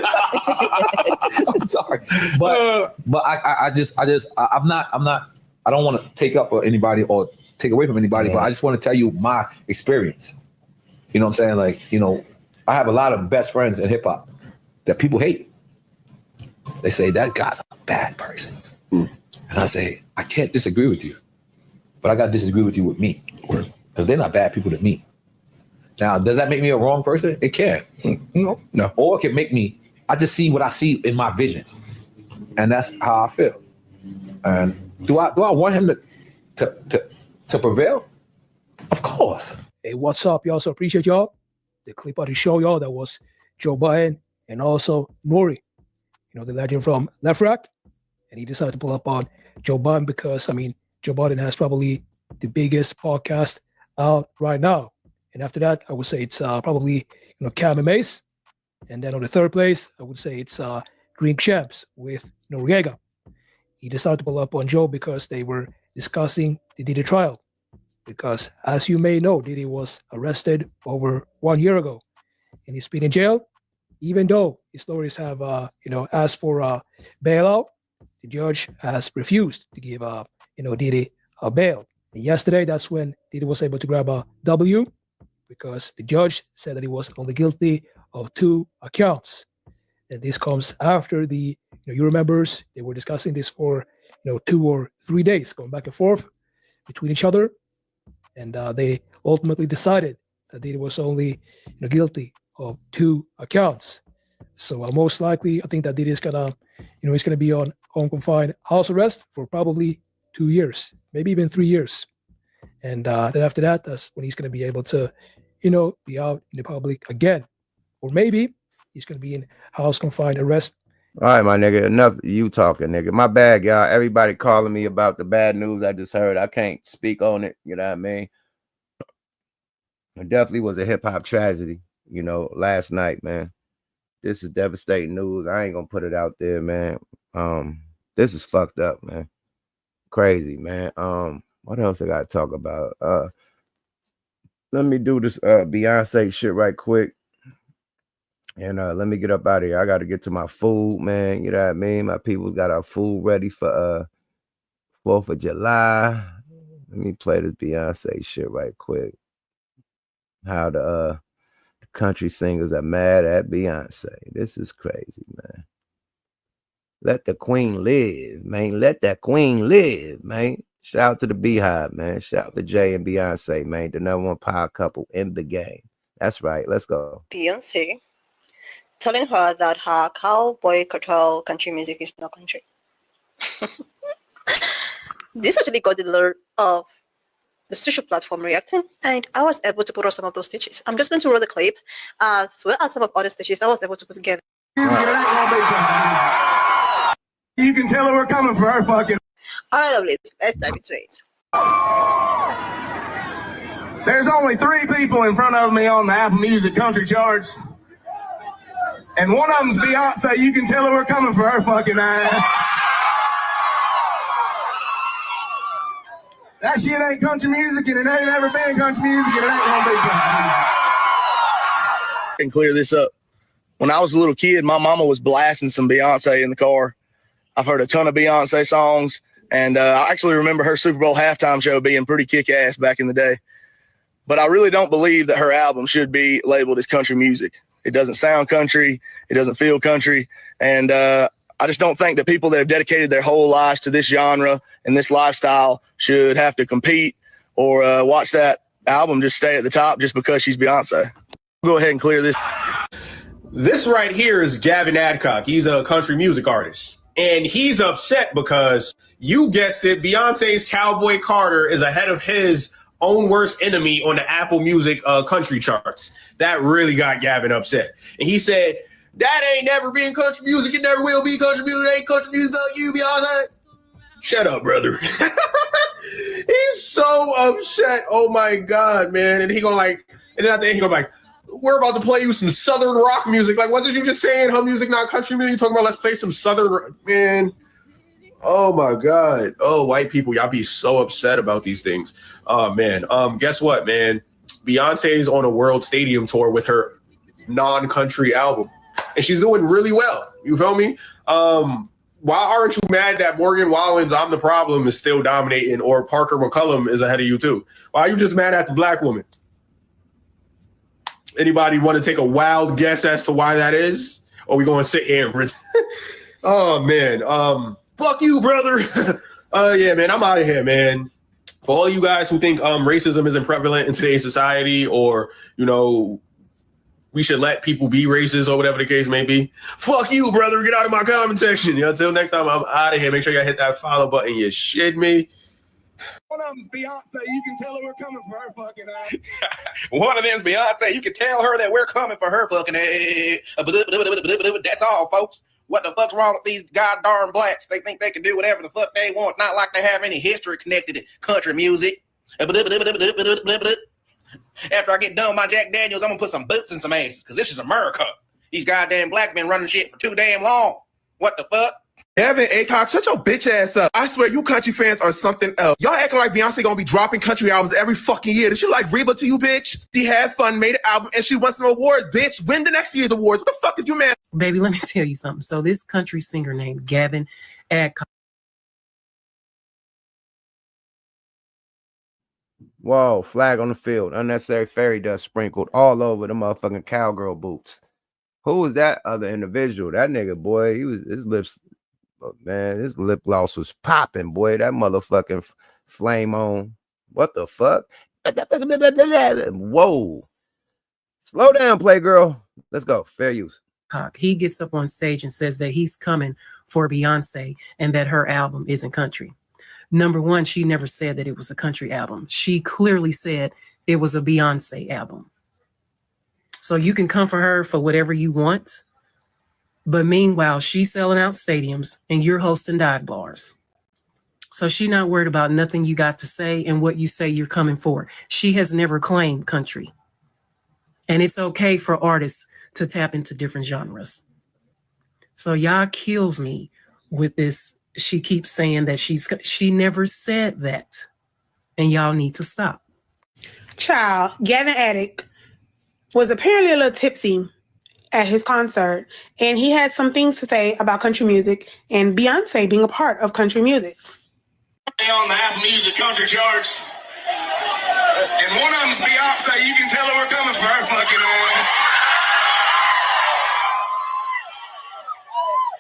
I'm sorry, but I'm not. I don't want to take up for anybody or take away from anybody, but I just want to tell you my experience. You know what I'm saying? Like, you know, I have a lot of best friends in hip hop that people hate. They say that guy's a bad person, and I say I can't disagree with you. But I got to disagree with you with me because they're not bad people to me. Now, does that make me a wrong person? It can. No. Or it can make me, I just see what I see in my vision. And that's how I feel. And do I want him to prevail? Of course. Hey, what's up, y'all? So appreciate y'all. The clip of the show, y'all, that was Joe Biden and also Nori, you know, the legend from Left Rack. And he decided to pull up on Joe Biden because, I mean, Joe Biden has probably the biggest podcast out right now. And after that, I would say it's probably, you know, Cam and Mace. And then on the third place, I would say it's Drink Champs with Noriega. He decided to pull up on Joe because they were discussing the Diddy trial. Because as you may know, Diddy was arrested over 1 year ago. And he's been in jail, even though his lawyers have, you know, asked for bailout. The judge has refused to give Diddy a bail. And yesterday, that's when Diddy was able to grab a W because the judge said that he was only guilty of 2 accounts. And this comes after the, you remembers, they were discussing this for, 2 or 3 days, going back and forth between each other. And they ultimately decided that Diddy was only guilty of 2 accounts. So most likely, I think that Diddy is gonna, he's gonna be on home confined house arrest for probably 2 years, maybe even 3 years. And then after that, that's when he's going to be able to, be out in the public again. Or maybe he's going to be in house confined arrest. All right, my nigga, enough you talking, nigga. My bad, y'all. Everybody calling me about the bad news I just heard. I can't speak on it, you know what I mean? It definitely was a hip-hop tragedy, last night, man. This is devastating news. I ain't going to put it out there, man. This is fucked up, man. Crazy, man. What else I gotta talk about? Let me do this Beyonce shit right quick. And let me get up out of here. I gotta get to my food, man. You know what I mean? My people got our food ready for 4th of July. Let me play this Beyonce shit right quick. How the country singers are mad at Beyonce. This is crazy, man. Let the queen live, man. Let that queen live, man. Shout out to the Beehive, man. Shout out to Jay and Beyonce, man. The #1 power couple in the game. That's right. Let's go. Beyonce telling her that her cowboy cartel country music is not country. This actually got the alert of the social platform reacting, and I was able to put on some of those stitches. I'm just going to roll the clip as well as some of other stitches I was able to put together. You can tell her we're coming for her fucking. All right, lovely. Let's dive into it. There's only 3 people in front of me on the Apple Music country charts. And one of them's Beyonce. You can tell her we're coming for her fucking ass. That shit ain't country music, and it ain't ever been country music, and it ain't gonna be country music. I can clear this up. When I was a little kid, my mama was blasting some Beyonce in the car. I've heard a ton of Beyonce songs, and I actually remember her Super Bowl halftime show being pretty kick-ass back in the day. But I really don't believe that her album should be labeled as country music. It doesn't sound country. It doesn't feel country. And I just don't think that people that have dedicated their whole lives to this genre and this lifestyle should have to compete or watch that album just stay at the top just because she's Beyonce. Go ahead and clear this. This right here is Gavin Adcock. He's a country music artist. And he's upset because, you guessed it, Beyonce's Cowboy Carter is ahead of his own worst enemy on the Apple Music country charts. That really got Gavin upset. And he said, that ain't never been country music. It never will be country music. It ain't country music. You, Beyonce. Shut up, brother. He's so upset. Oh, my God, man. And he gonna like, and then at the end, he gonna like, we're about to play you some Southern rock music. Like, wasn't you just saying her music, not country music? You talking about let's play some Southern rock, man. Oh my God. Oh, white people, y'all be so upset about these things. Oh man. Guess what, man? Beyonce's on a world stadium tour with her non-country album. And she's doing really well. You feel me? Why aren't you mad that Morgan Wallen's I'm the Problem is still dominating, or Parker McCullum is ahead of you too? Why are you just mad at the black woman? Anybody want to take a wild guess as to why that is? Or we going to sit here and pretend? Oh, man. Fuck you, brother. Yeah, man, I'm out of here, man. For all you guys who think racism isn't prevalent in today's society, or, you know, we should let people be racist or whatever the case may be, fuck you, brother. Get out of my comment section. You know, until next time, I'm out of here. Make sure you hit that follow button. You shit me. One of them's Beyonce. You can tell her we're coming for her fucking ass. One of them's Beyonce. You can tell her that we're coming for her fucking ass. That's all, folks. What the fuck's wrong with these goddamn blacks? They think they can do whatever the fuck they want. Not like they have any history connected to country music. After I get done with my Jack Daniels, I'm gonna put some boots in some asses, because this is America. These goddamn blacks been running shit for too damn long. What the fuck? Gavin Adcock, shut your bitch ass up. I swear, you country fans are something else. Y'all acting like Beyonce gonna be dropping country albums every fucking year. Did she like Reba to you, bitch? She had fun, made an album, and she won some awards, bitch. Win the next year's awards. What the fuck is you, man? Baby, let me tell you something. So this country singer named Gavin Adcock. Whoa, flag on the field. Unnecessary fairy dust sprinkled all over the motherfucking cowgirl boots. Who was that other individual? That nigga, boy, his lips, man, his lip gloss was popping, boy. That motherfucking flame on. What the fuck? Whoa. Slow down, Playgirl. Let's go. Fair use. He gets up on stage and says that he's coming for Beyonce and that her album isn't country. Number one, she never said that it was a country album. She clearly said it was a Beyonce album. So you can come for her for whatever you want. But meanwhile, she's selling out stadiums and you're hosting dive bars. So she's not worried about nothing you got to say and what you say you're coming for. She has never claimed country. And it's okay for artists to tap into different genres. So y'all kills me with this. She keeps saying that she never said that. And y'all need to stop. Child, Gavin Addick was apparently a little tipsy at his concert, and he had some things to say about country music and Beyonce being a part of country music. On the Apple Music country charts, and one of them's Beyonce. You can tell her we're coming for her fucking ass.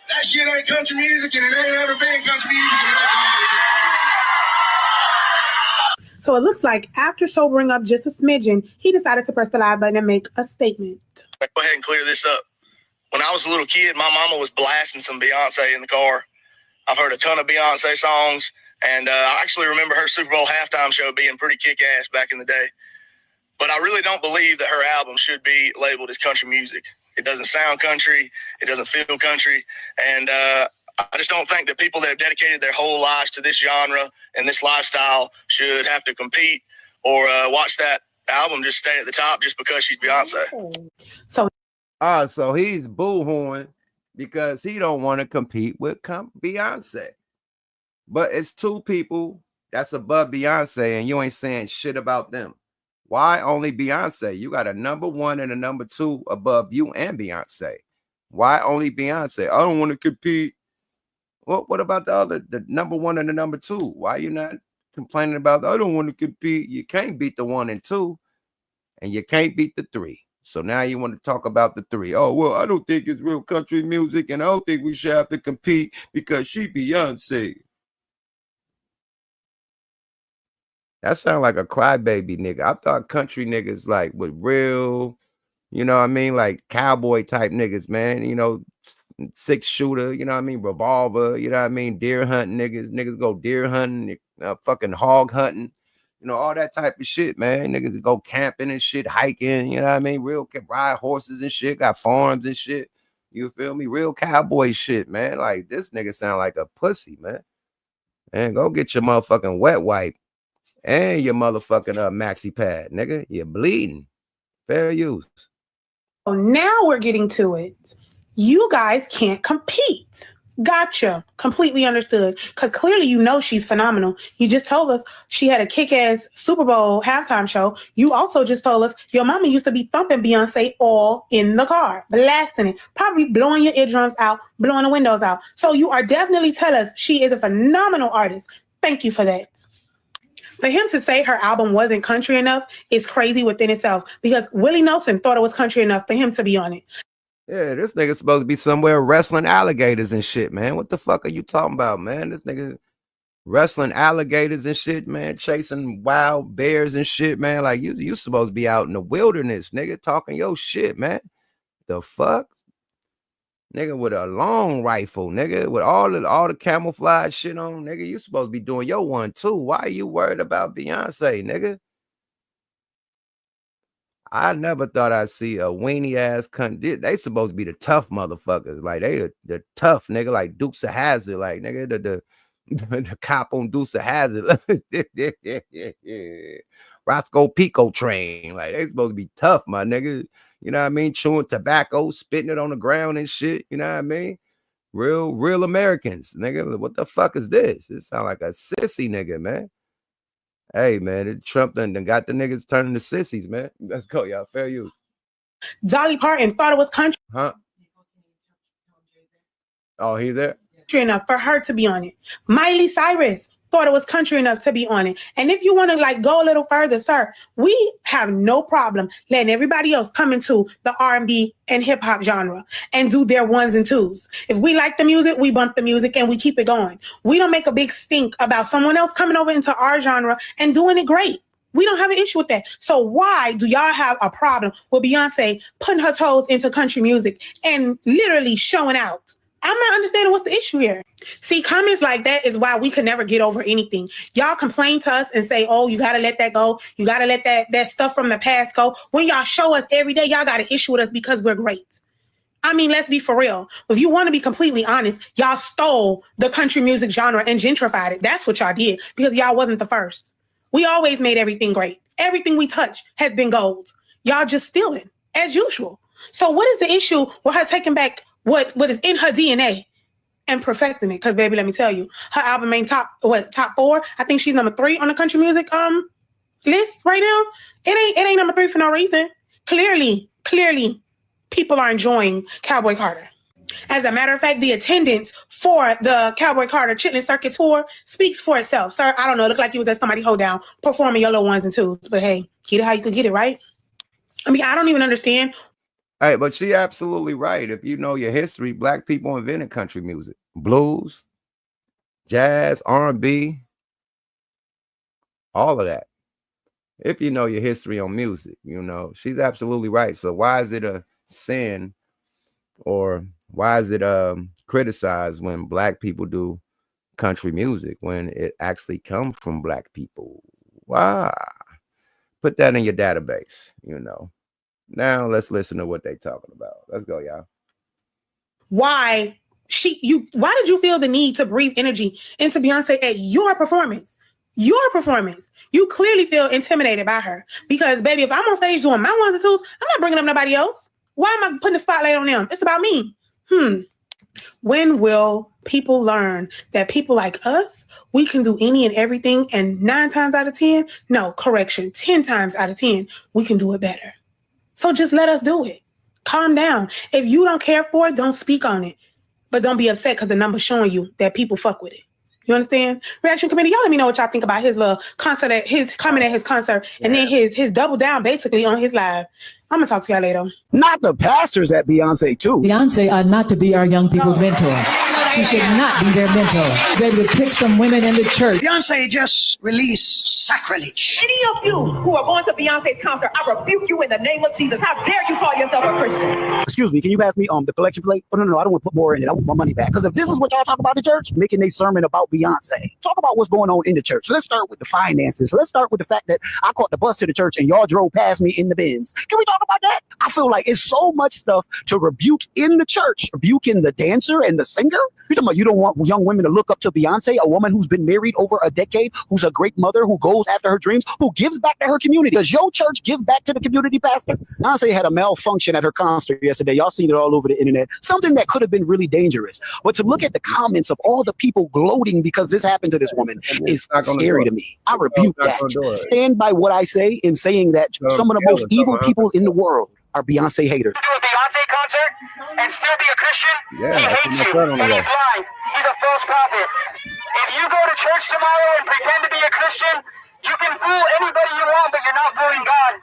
That shit ain't country music, and it ain't ever been country music. So it looks like after sobering up just a smidgen, he decided to press the live button and make a statement. Go ahead and clear this up. When I was a little kid, my mama was blasting some Beyonce in the car. I've heard a ton of Beyonce songs, and I actually remember her Super Bowl halftime show being pretty kick-ass back in the day. But I really don't believe that her album should be labeled as country music. It doesn't sound country. It doesn't feel country. And I just don't think that people that have dedicated their whole lives to this genre and this lifestyle should have to compete or watch that album just stay at the top just because she's Beyonce. So he's boo-hooing because he don't want to compete with Beyonce. But it's two people that's above Beyonce and you ain't saying shit about them. Why only Beyonce? You got a number one and a number two above you and Beyonce. Why only Beyonce? I don't want to compete. Well, what about the number one and the number two? Why you not complaining about, I don't want to compete? You can't beat the 1 and 2, and you can't beat the 3. So now you want to talk about the 3. Oh, well, I don't think it's real country music, and I don't think we should have to compete because she Beyonce. That sound like a crybaby nigga. I thought country niggas like with real, you know what I mean, like cowboy type niggas, man. You know, 6-shooter, you know what I mean, revolver, you know what I mean, deer hunting niggas go deer hunting, fucking hog hunting, you know, all that type of shit, man. Niggas go camping and shit, hiking, you know what I mean, real ride horses and shit, got farms and shit. You feel me? Real cowboy shit, man. Like this nigga sound like a pussy, man. And go get your motherfucking wet wipe and your motherfucking maxi pad, nigga. You're bleeding. Fair use. So now we're getting to it. You guys can't compete. Gotcha. Completely understood. Because clearly you know she's phenomenal. You just told us she had a kick-ass Super Bowl halftime show. You also just told us your mama used to be thumping Beyonce all in the car, blasting it, probably blowing your eardrums out, blowing the windows out. So you are definitely telling us she is a phenomenal artist. Thank you for that. For him to say her album wasn't country enough is crazy within itself because Willie Nelson thought it was country enough for him to be on it. Yeah, this nigga's supposed to be somewhere wrestling alligators and shit, man. What the fuck are you talking about, man? This nigga wrestling alligators and shit, man. Chasing wild bears and shit, man. Like you supposed to be out in the wilderness, nigga, talking your shit, man. The fuck? Nigga with a long rifle, nigga, with all the camouflage shit on, nigga. You supposed to be doing your one too. Why are you worried about Beyonce, nigga? I never thought I'd see a weenie ass cunt. They supposed to be the tough motherfuckers. Like they the tough nigga, like Dukes of Hazzard, like nigga the cop on Dukes of Hazzard. Roscoe Pico train. Like they supposed to be tough, my nigga. You know what I mean? Chewing tobacco, spitting it on the ground and shit. You know what I mean? Real Americans, nigga. What the fuck is this? It sound like a sissy nigga, man. Hey, man, Trump done got the niggas turning to sissies, man. Let's go, y'all. Fair use. Dolly Parton thought it was country. Huh? Oh, he there? Enough for her to be on it. Miley Cyrus thought it was country enough to be on it. And if you want to like go a little further, sir, we have no problem letting everybody else come into the R&B and hip hop genre and do their ones and twos. If we like the music, we bump the music and we keep it going. We don't make a big stink about someone else coming over into our genre and doing it great. We don't have an issue with that. So why do y'all have a problem with Beyonce putting her toes into country music and literally showing out? I'm not understanding what's the issue here. See, comments like that is why we could never get over anything. Y'all complain to us and say, oh, you got to let that go. You got to let that stuff from the past go. When y'all show us every day, y'all got an issue with us because we're great. I mean, let's be for real. If you want to be completely honest, y'all stole the country music genre and gentrified it. That's what y'all did because y'all wasn't the first. We always made everything great. Everything we touch has been gold. Y'all just stealing as usual. So what is the issue with her taking back what is in her DNA and perfecting it? Because baby, let me tell you, her album ain't top 4. I think she's number 3 on the country music list right now. It ain't number 3 for no reason. Clearly, people are enjoying Cowboy Carter. As a matter of fact, the attendance for the Cowboy Carter Chitlin Circuit tour speaks for itself. Sir, I don't know. It looked like you was at somebody hold down performing your little ones and twos. But hey, get it how you could get it, right? I mean, I don't even understand. Hey, but she absolutely right. If you know your history, black people invented country music, blues, jazz, R&B, all of that. If you know your history on music, you know, she's absolutely right. So why is it a sin or why is it criticized when black people do country music when it actually comes from black people? Why? Put that in your database, you know. Now let's listen to what they're talking about. Let's go, y'all. Why did you feel the need to breathe energy into Beyonce at your performance? Your performance. You clearly feel intimidated by her because, baby, if I'm on stage doing my ones and twos, I'm not bringing up nobody else. Why am I putting the spotlight on them? It's about me. When will people learn that people like us, we can do any and everything, and 9 times out of 10, no, correction, 10 times out of 10, we can do it better. So just let us do it. Calm down. If you don't care for it, don't speak on it. But don't be upset because the number's showing you that people fuck with it. You understand? Reaction committee, y'all let me know what y'all think about his little concert, his comment at his concert, and then his double down basically on his live. I'm going to talk to y'all later. Not the pastors at Beyonce, too. Beyonce ought not to be our young people's mentor. She should not be their mentor. They would pick some women in the church. Beyonce just released Sacrilege. Any of you who are going to Beyonce's concert, I rebuke you in the name of Jesus. How dare you call yourself a Christian? Excuse me, can you pass me the collection plate? Oh, no, I don't want to put more in it. I want my money back. Because if this is what y'all talk about the church, making a sermon about Beyonce, talk about what's going on in the church. Let's start with the finances. Let's start with the fact that I caught the bus to the church and y'all drove past me in the Benz. Can we talk about that? I feel like it's so much stuff to rebuke in the church, rebuking the dancer and the singer. You're talking about you don't want young women to look up to Beyonce, a woman who's been married over a decade, who's a great mother, who goes after her dreams, who gives back to her community. Does your church give back to the community, pastor? Beyonce had a malfunction at her concert yesterday. Y'all seen it all over the internet. Something that could have been really dangerous. But to look at the comments of all the people gloating because this happened to this woman is scary to me. I rebuke that. Stand by what I say in saying that some of the most evil people in the world are Beyonce haters. Do a Beyonce concert and still be a Christian? Yeah, he hates you, and he's lying. He's a false prophet. If you go to church tomorrow and pretend to be a Christian, you can fool anybody you want, but you're not fooling God.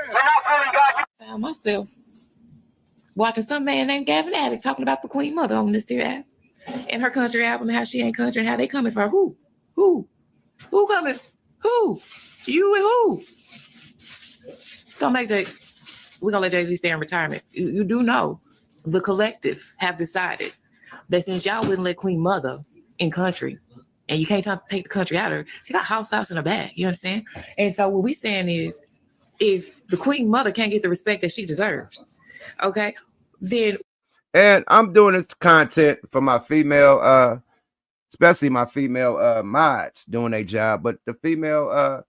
You're not fooling God. I found myself watching some man named Gavin Addict talking about the Queen Mother on this here app and her country album, how she ain't country and how they coming for her. Who coming? Who? You and who? Don't make Jay. We're gonna let Jay-Z stay in retirement. You do know the collective have decided that since y'all wouldn't let Queen Mother in country and you can't take the country out of her, she got house in her bag. You understand? And so what we saying is if the Queen Mother can't get the respect that she deserves, okay, then. And I'm doing this content for my female, especially my female mods doing their job, but the female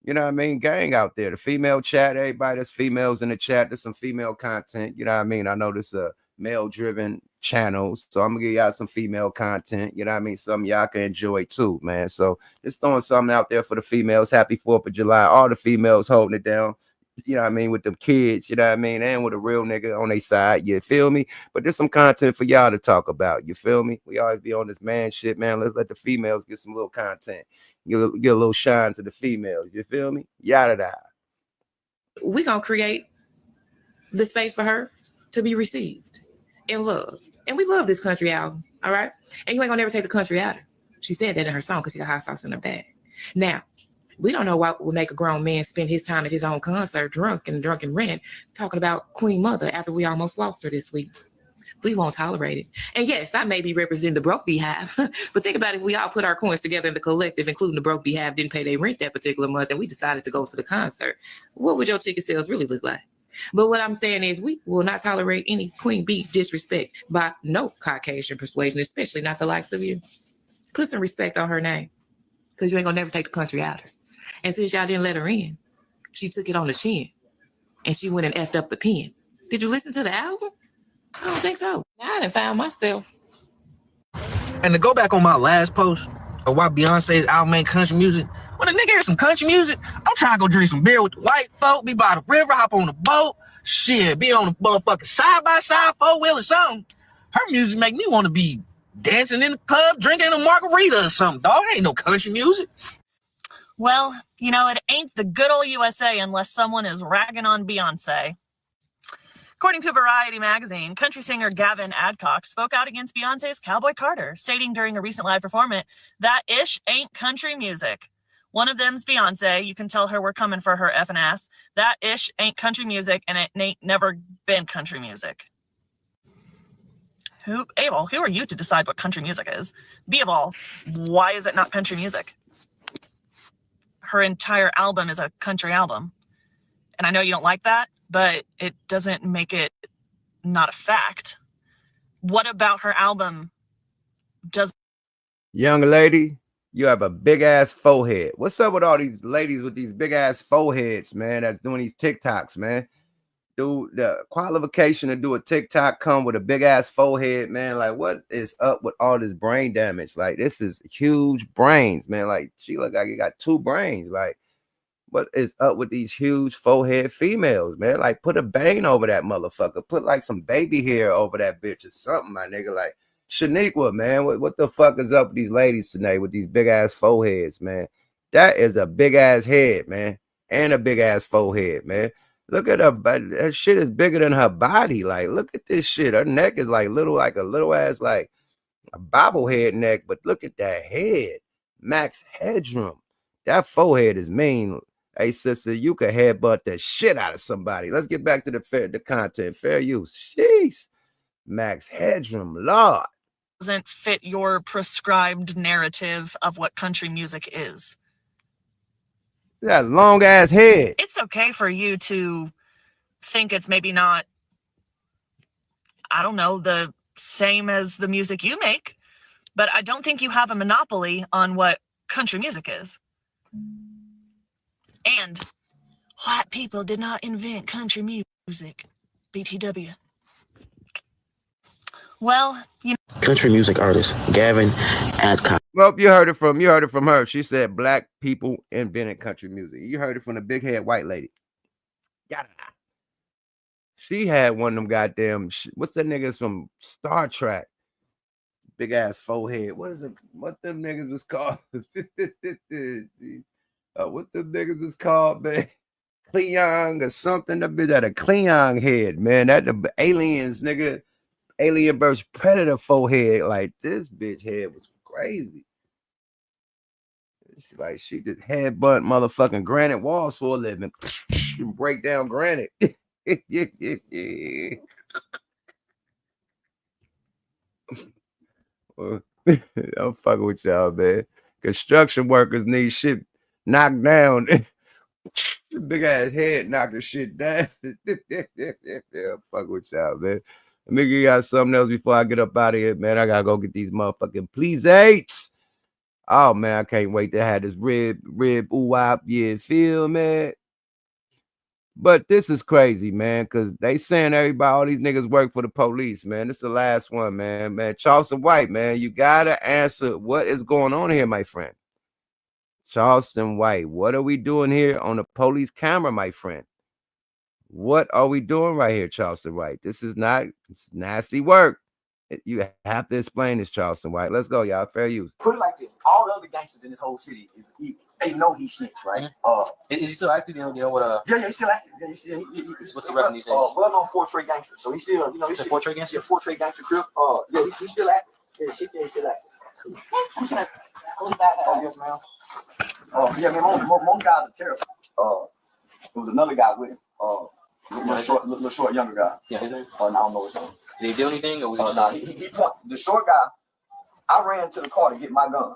you know what I mean, gang out there, the female chat, everybody that's females in the chat, there's some female content, you know what I mean? I know this is a male-driven channel, so I'm gonna give y'all some female content, you know what I mean? Some y'all can enjoy too, man. So just throwing something out there for the females. Happy 4th of July. All the females holding it down, you know what I mean, with them kids, you know what I mean, and with a real nigga on their side, you feel me? But there's some content for y'all to talk about, you feel me? We always be on this man shit, man. Let's let the females get some little content. Get a little shine to the females, you feel me? Yada da. We're gonna create the space for her to be received and loved. And we love this country album, all right? And you ain't gonna never take the country out of her. She said that in her song because she got hot sauce in her bag. Now, we don't know what will make a grown man spend his time at his own concert drunk and rant talking about Queen Mother after we almost lost her this week. We won't tolerate it. And yes, I may be representing the broke beehive, but think about it, if we all put our coins together in the collective, including the broke beehive, didn't pay their rent that particular month, and we decided to go to the concert, what would your ticket sales really look like? But what I'm saying is we will not tolerate any Queen Bee disrespect by no Caucasian persuasion, especially not the likes of you. Put some respect on her name, because you ain't gonna never take the country out of her. And since y'all didn't let her in, she took it on the chin, and she went and effed up the pen. Did you listen to the album? I don't think so. I done found myself. And to go back on my last post of why Beyonce's album ain't country music, when a nigga hear some country music, I'm trying to go drink some beer with the white folk, be by the river, hop on the boat, shit, be on the motherfucking side-by-side 4-wheel or something. Her music make me want to be dancing in the club, drinking a margarita or something, dog. Ain't no country music. Well, you know, it ain't the good old USA unless someone is ragging on Beyonce. According to Variety magazine, country singer Gavin Adcock spoke out against Beyonce's Cowboy Carter, stating during a recent live performance that ish ain't country music. One of them's Beyonce. You can tell her we're coming for her effing ass. That ish ain't country music, and it ain't never been country music. Abel, who are you to decide what country music is? B of all, why is it not country music? Her entire album is a country album. And I know you don't like that, but it doesn't make it not a fact. What about her album does? Young lady, you have a big ass forehead. What's up with all these ladies with these big ass foreheads, man, that's doing these TikToks, man? Dude, the qualification to do a TikTok come with a big ass forehead, man. Like, what is up with all this brain damage? Like, this is huge brains, man. Like, she look like you got 2 brains. Like, what is up with these huge forehead females, man? Like, put a bang over that motherfucker. Put like some baby hair over that bitch or something, my nigga. Like, Shaniqua, man, what the fuck is up with these ladies tonight with these big ass foreheads, man? That is a big ass head, man, and a big ass forehead, man. Look at her, but that shit is bigger than her body. Like, look at this shit. Her neck is like little, like a little ass, like a bobblehead neck, but look at that head. Max headroom. That forehead is mean. Hey, sister, you could headbutt the shit out of somebody. Let's get back to the content. Fair use. Jeez. Max headroom, Lord. Doesn't fit your prescribed narrative of what country music is. That long ass head. It's okay for you to think it's maybe not, I don't know, the same as the music you make, but I don't think you have a monopoly on what country music is. And white people did not invent country music. BTW. Well, you know. Country music artist Gavin Adcock. Well, you heard it from her. She said black people invented country music. You heard it from the big head white lady. Yada. She had one of them goddamn. What's that niggas from Star Trek? Big ass forehead. What them niggas was called? What them niggas was called, man? Cleon or something. That bitch had a Cleon head, man. That the aliens, nigga. Alien vs. Predator forehead. Like, this bitch head was crazy. It's like she just headbutt motherfucking granite walls for a living. And break down granite. I'm fucking with y'all, man. Construction workers need shit knocked down. Big ass head knocking shit down. I'm fucking with y'all, man. Let me give y'all something else before I get up out of here, man. I gotta go get these motherfucking please eights. Oh man, I can't wait to have this rib ooh-wop, yeah, feel, man. But this is crazy, man, because they saying everybody, all these niggas work for the police, man. This is the last one, man. Man, Charleston White, man, you gotta answer what is going on here, my friend. Charleston White, what are we doing here on the police camera, my friend? What are we doing right here, Charleston White? This is not, it's nasty work. You have to explain this, Charleston White. Let's go, y'all. Fair use. Put it like this: all the other gangsters in this whole city they know he snitched, right? Is he still active? You know what? Yeah, he's still active. Yeah, What's the record these days? Well known four-trade gangster. So he's still, he's a four-trade gangster. Yeah, four-trade gangster crib. Yeah, he's still active. Yeah, he's still active. I'm just gonna hold that. Oh yes, ma'am. Yeah, man, one guy's a terrorist. There was another guy with him. Little short, younger guy. Yeah, his name? I don't know his name. Did he do anything, or was he? Nah, he the short guy. I ran to the car to get my gun,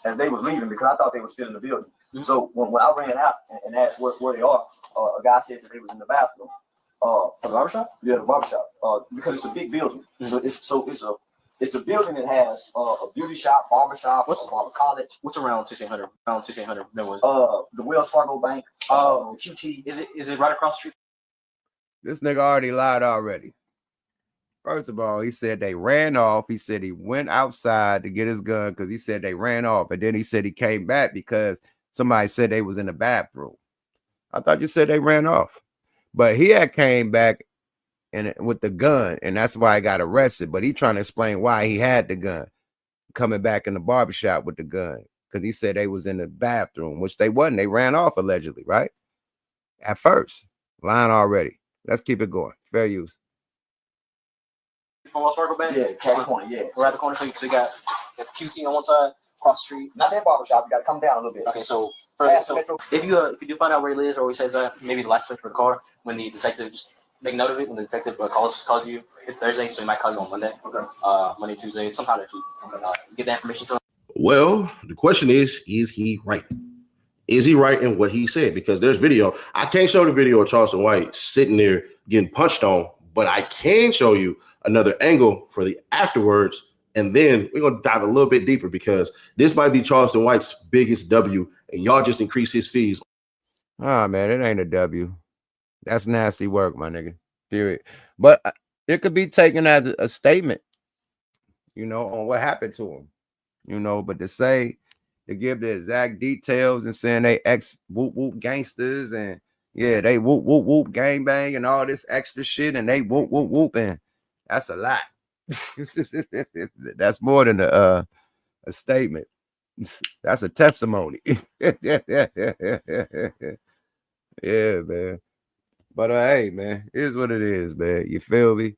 and they were leaving because I thought they were still in the building. So when I ran out and asked where they are, a guy said that they was in the bathroom. The barbershop? Yeah, the barbershop. Because it's a big building. So it's a building that has a beauty shop, barbershop, barber college. What's around 1600? Around 1600. The Wells Fargo Bank. QT. Is it right across the street? This nigga already lied already. First of all, he said they ran off. He said he went outside to get his gun because he said they ran off. And then he said he came back because somebody said they was in the bathroom. I thought you said they ran off. But he had came back with the gun, and that's why he got arrested. But he trying to explain why he had the gun, coming back in the barbershop with the gun, because he said they was in the bathroom, which they wasn't. They ran off allegedly, right? At first. Lying already. Let's keep it going. Fair use. From Wells Fargo Bank? Yeah, Cash Corner, yeah. Right at the corner, so you got QT on one side, across the street. Not that barbershop, you got to come down a little bit. Okay, so if you do find out where he lives, or he says maybe the license plate for the car, when the detectives make note of it, when the detective calls you, it's Thursday, so he might call you on Monday. Okay. Monday, Tuesday, sometime next week. Get that information to him. Well, the question is he right? Is he right in what he said? Because there's video. I can't show the video of Charleston White sitting there getting punched on, but I can show you another angle for the afterwards. And then we're going to dive a little bit deeper because this might be Charleston White's biggest W, and y'all just increase his fees. Oh, man, it ain't a W. That's nasty work, my nigga. Period. But it could be taken as a statement, on what happened to him, but to give the exact details and saying they whoop whoop gangsters and yeah, they whoop whoop whoop gang bang and all this extra shit and they whoop whoop whoop, and that's a lot. That's more than a statement. That's a testimony. Yeah, man. But hey, man, it is what it is, man. You feel me?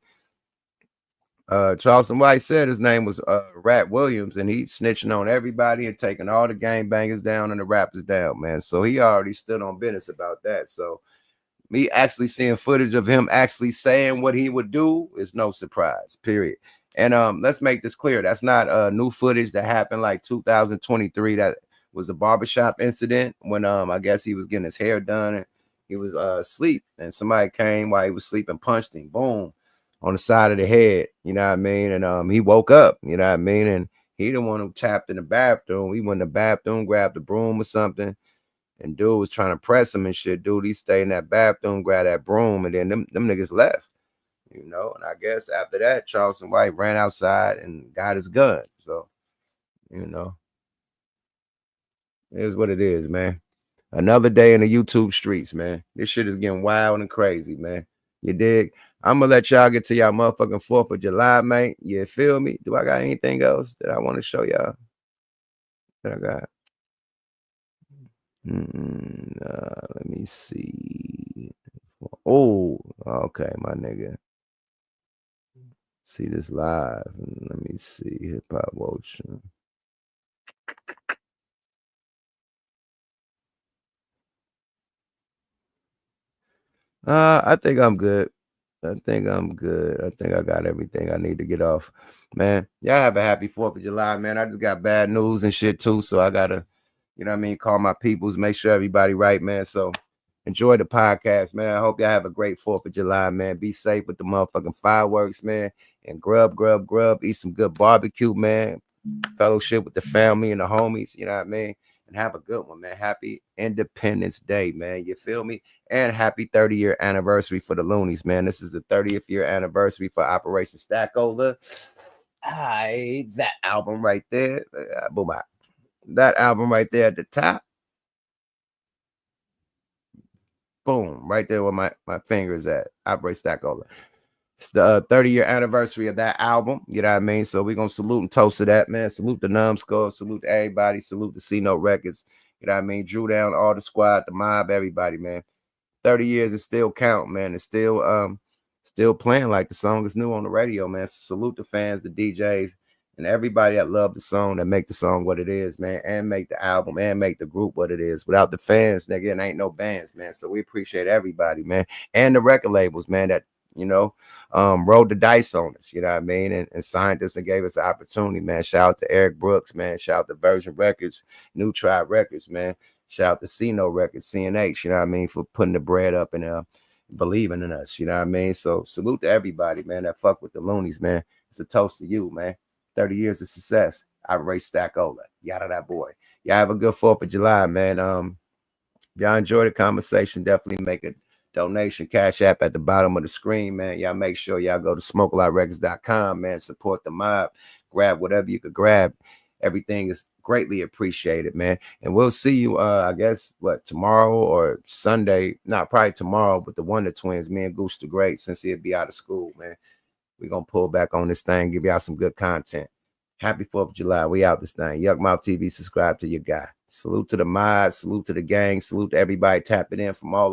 Charleston White said his name was Rat Williams, and he's snitching on everybody and taking all the game bangers down and the rappers down, man. So he already stood on business about that. So me actually seeing footage of him actually saying what he would do is no surprise, period. And let's make this clear. That's not new footage that happened like 2023. That was a barbershop incident when I guess he was getting his hair done and he was asleep, and somebody came while he was sleeping, punched him, boom, on the side of the head, you know what I mean? And he woke up, you know what I mean? And he the one who tapped in the bathroom. He went in the bathroom, grabbed the broom or something, and dude was trying to press him and shit. Dude, he stayed in that bathroom, grabbed that broom, and then them niggas left, you know? And I guess after that, Charleston White ran outside and got his gun. So, you know, it is what it is, man. Another day in the YouTube streets, man. This shit is getting wild and crazy, man. You dig? I'm gonna let y'all get to y'all motherfucking 4th of July, mate. You feel me? Do I got anything else that I want to show y'all? That I got? Let me see. Oh, okay, my nigga. See this live. Let me see. Hip Hop Ocean. I think I'm good. I think I'm good. I think I got everything I need to get off. Man, y'all have a happy 4th of July, man. I just got bad news and shit too. So I gotta, you know what I mean, call my peoples, make sure everybody right, man. So enjoy the podcast, man. I hope y'all have a great 4th of July, man. Be safe with the motherfucking fireworks, man. And grub. Eat some good barbecue, man. Fellowship with the family and the homies, you know what I mean? And have a good one, man. Happy Independence Day, man. You feel me? And happy 30-year anniversary for the Loonies, man. This is the 30th year anniversary for Operation Stackola. That album right there. Boom. That album right there at the top. Boom. Right there where my fingers at. Operation Stackola. It's the 30-year anniversary of that album. You know what I mean? So we're going to salute and toast to that, man. Salute the Numbskull. Salute to everybody. Salute the C Note Records. You know what I mean? Drew down all the squad, the mob, everybody, man. 30 years is still count, man. It's still playing like the song is new on the radio, man. So salute the fans, the DJs, and everybody that love the song, that make the song what it is, man, and make the album and make the group what it is. Without the fans, nigga, it ain't no bands, man. So we appreciate everybody, man, and the record labels, man, that, you know, rolled the dice on us, you know what I mean, and signed us and gave us the opportunity, man. Shout out to Eric Brooks, man. Shout out to Virgin Records, New Tribe Records, man. Shout out to C-No Records, CNH, you know what I mean, for putting the bread up and believing in us, you know what I mean? So salute to everybody, man, that fuck with the Loonies, man. It's a toast to you, man. 30 years of success. Operation Stackola. Yada that boy. Y'all have a good 4th of July, man. Y'all enjoy the conversation. Definitely make a donation. Cash App at the bottom of the screen, man. Y'all make sure y'all go to smokealotrecords.com, man. Support the mob. Grab whatever you could grab. Everything is greatly appreciated, man. And we'll see you, I guess, tomorrow or Sunday. Not probably tomorrow, but the Wonder Twins, me and Goose the Great, since he'll be out of school, man. We're going to pull back on this thing, give y'all some good content. Happy 4th of July. We out this thing. Yuck Mouth TV, subscribe to your guy. Salute to the mods. Salute to the gang. Salute to everybody tapping in from all